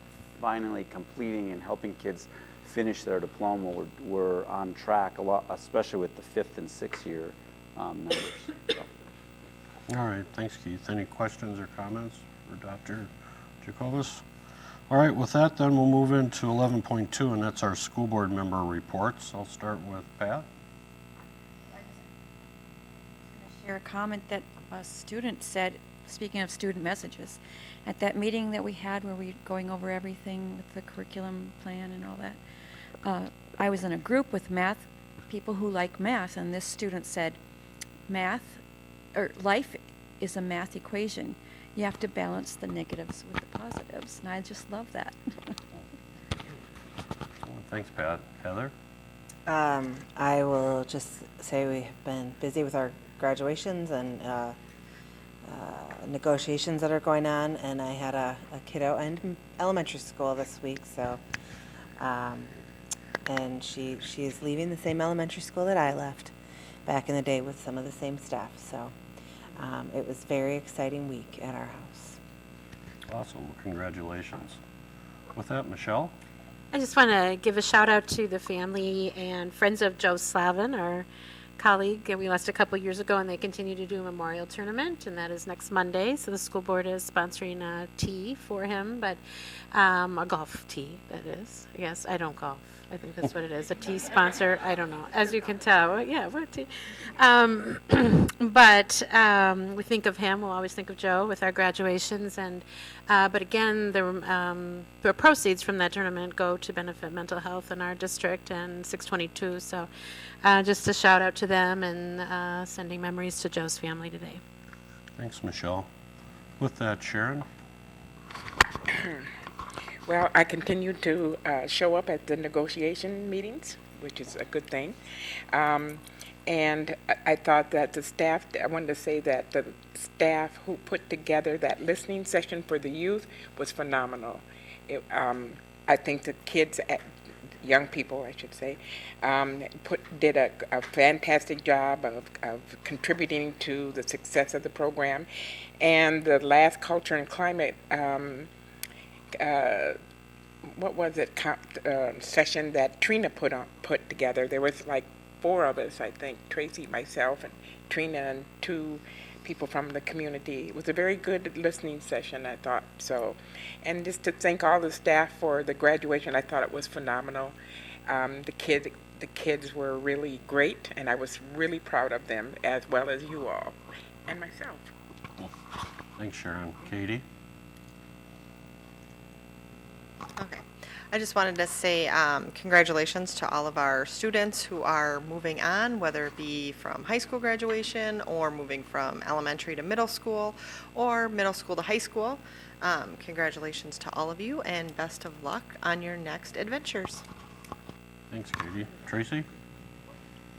finally completing and helping kids finish their diploma. We're on track a lot, especially with the 5th and 6th year numbers. So. All right, thanks, Keith. Any questions or comments for Dr. Jacobus? All right, with that, then we'll move into 11.2, and that's our school board member reports. I'll start with Pat. Share a comment that a student said, speaking of student messages, at that meeting that we had where we were going over everything with the curriculum plan and all that, I was in a group with math people who like math, and this student said, life is a math equation. You have to balance the negatives with the positives, and I just love that. Thanks, Pat. Heather? I will just say we have been busy with our graduations and negotiations that are going on, and I had a kiddo in elementary school this week, so, and she is leaving the same elementary school that I left back in the day with some of the same staff, so it was a very exciting week at our house. Awesome. Well, congratulations. With that, Michelle? I just want to give a shout out to the family and friends of Joe Slavin, our colleague. We lost a couple years ago, and they continue to do a memorial tournament, and that is next Monday. So the school board is sponsoring a tee for him, but a golf tee, that is. I guess I don't golf. I think that's what it is, a tee sponsor. I don't know. As you can tell, yeah, what tee? But we think of him. We'll always think of Joe with our graduations, and but again, the proceeds from that tournament go to benefit mental health in our district and 622. So just a shout out to them and sending memories to Joe's family today. Thanks, Michelle. With that, Sharon? Well, I continue to show up at the negotiation meetings, which is a good thing. And I thought that the staff, I wanted to say that the staff who put together that listening session for the youth was phenomenal. I think the kids, young people, I should say, did a fantastic job of contributing to the success of the program. And the last culture and climate what was it, session that Trina put together. There was like 4 of us, I think, Tracy, myself, and Trina, and 2 people from the community. It was a very good listening session, I thought. So, and just to thank all the staff for the graduation, I thought it was phenomenal. The kids were really great, and I was really proud of them, as well as you all, and myself. Thanks, Sharon. Katie? Okay. I just wanted to say congratulations to all of our students who are moving on, whether it be from high school graduation or moving from elementary to middle school or middle school to high school. Congratulations to all of you and best of luck on your next adventures. Thanks, Katie. Tracy?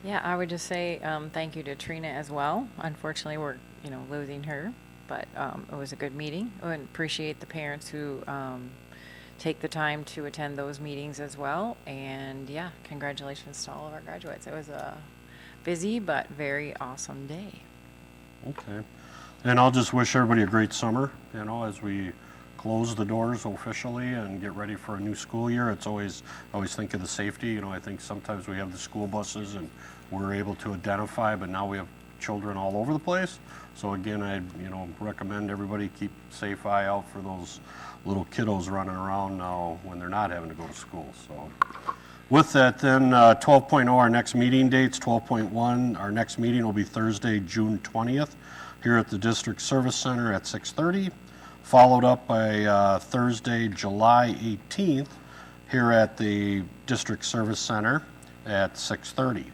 Yeah, I would just say thank you to Trina as well. Unfortunately, we're losing her, but it was a good meeting. I appreciate the parents who take the time to attend those meetings as well. And yeah, congratulations to all of our graduates. It was a busy but very awesome day. Okay. And I'll just wish everybody a great summer, as we close the doors officially and get ready for a new school year. I always think of the safety. I think sometimes we have the school buses and we're able to identify, but now we have children all over the place. So again, I recommend everybody keep safe eye out for those little kiddos running around now when they're not having to go to school. So with that, then 12.0, our next meeting dates. 12.1, our next meeting will be Thursday, June 20th, here at the District Service Center at 6:30, followed up by Thursday, July 18th, here at the District Service Center at 6:30.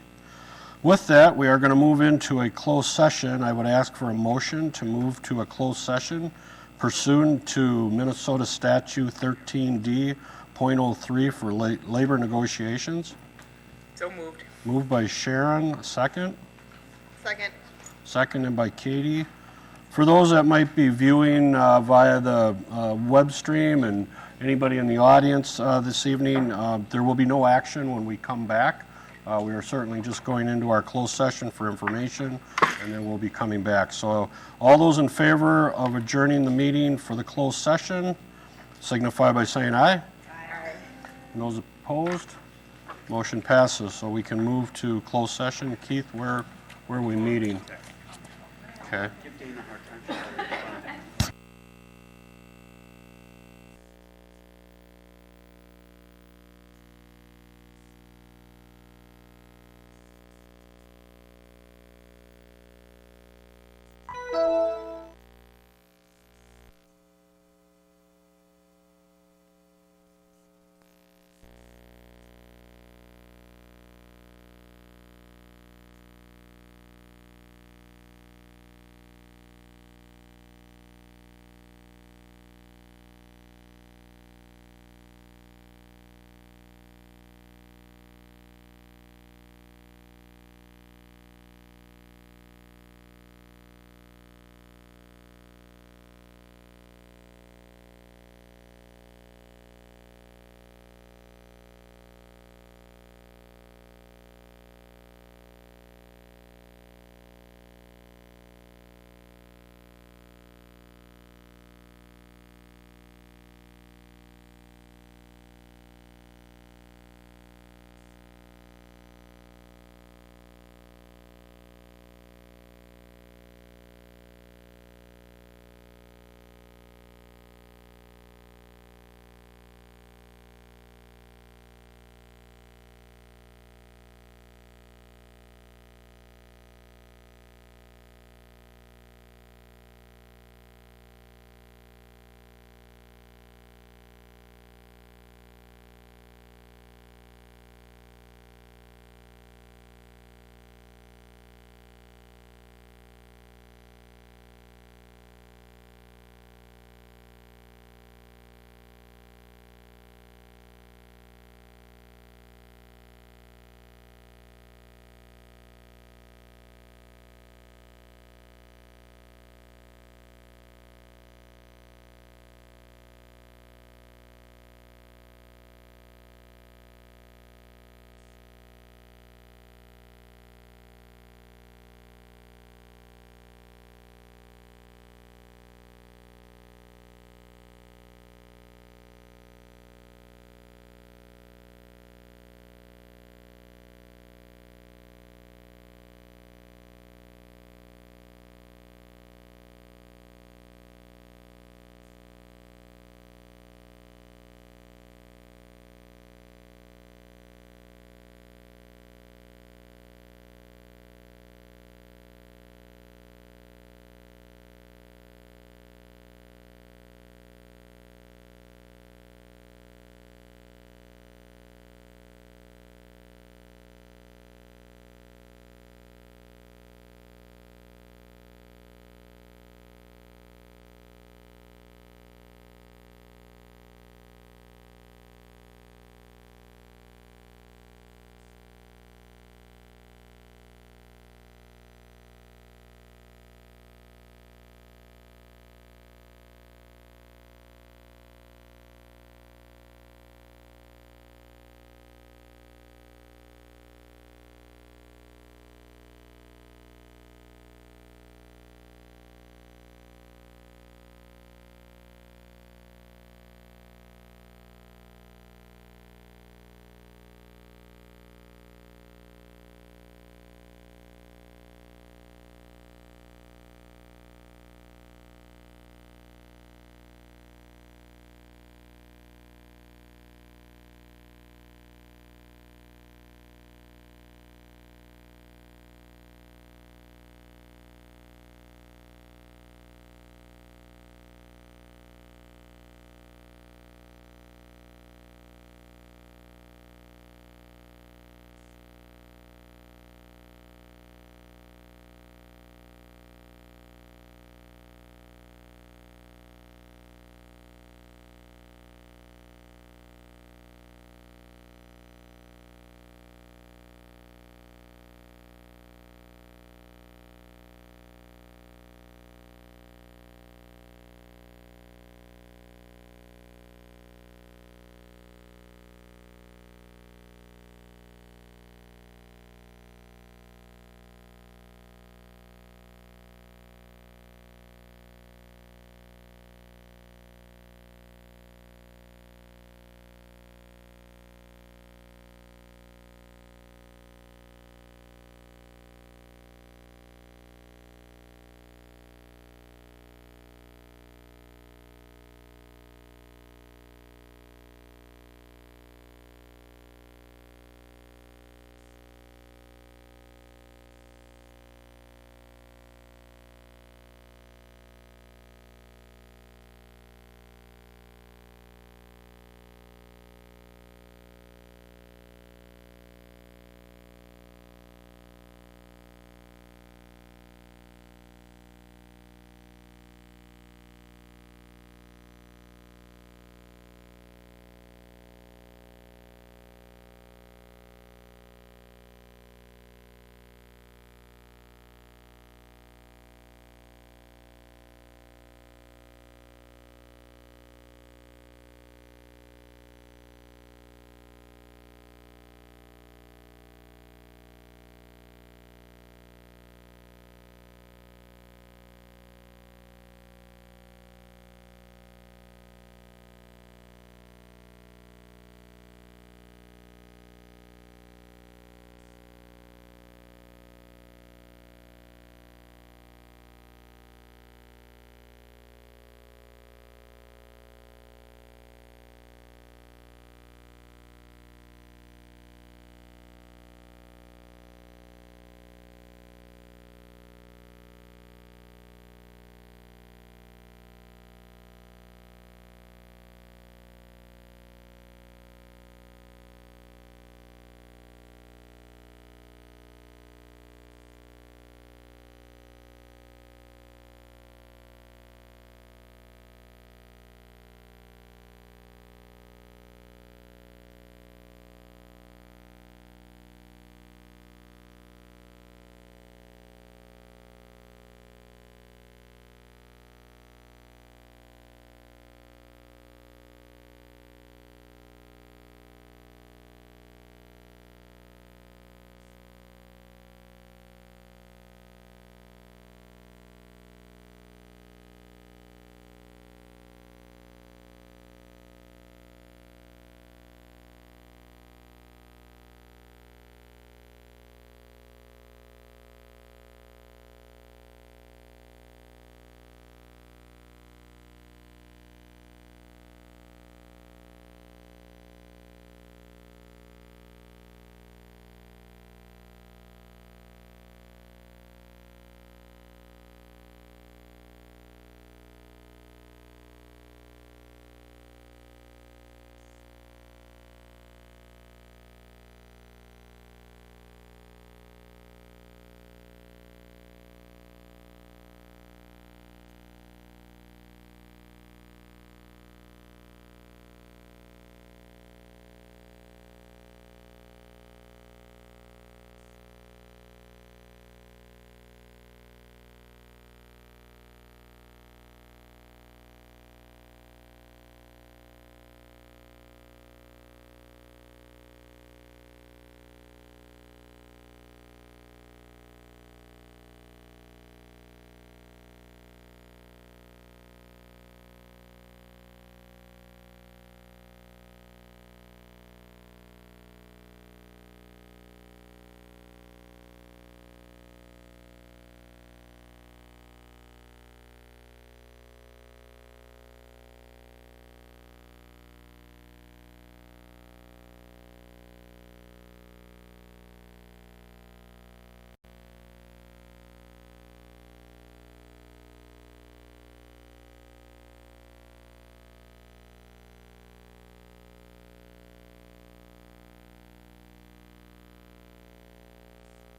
With that, we are going to move into a closed session. I would ask for a motion to move to a closed session pursuant to Minnesota Statute 13D.03 for labor negotiations. So moved. Moved by Sharon, second. Second. Seconded by Katie. For those that might be viewing via the web stream and anybody in the audience this evening, there will be no action when we come back. We are certainly just going into our closed session for information, and then we'll be coming back. So all those in favor of adjourning the meeting for the closed session, signify by saying aye. Aye. And those opposed, motion passes. So we can move to closed session. Keith, where are we meeting? Okay.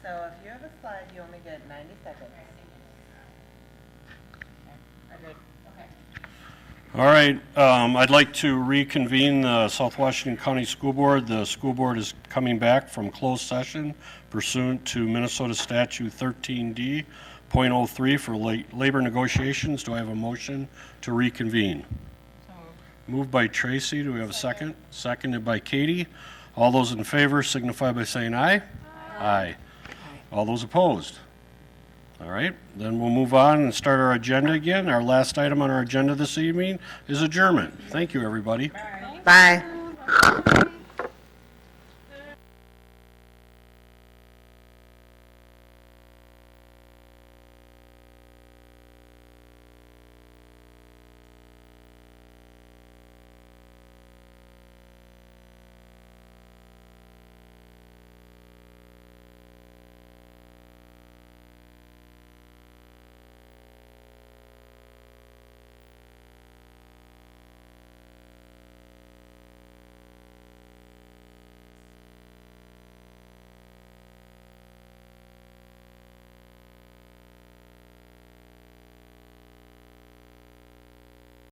So if you have a slide, you only get 90 seconds. All right, I'd like to reconvene the South Washington County School Board. The school board is coming back from closed session pursuant to Minnesota Statute 13D.03 for labor negotiations. Do I have a motion to reconvene? Moved by Tracy. Do we have a second? Seconded by Katie. All those in favor signify by saying aye. Aye. All those opposed? All right, then we'll move on and start our agenda again. Our last item on our agenda this evening is adjournment. Thank you, everybody. Bye.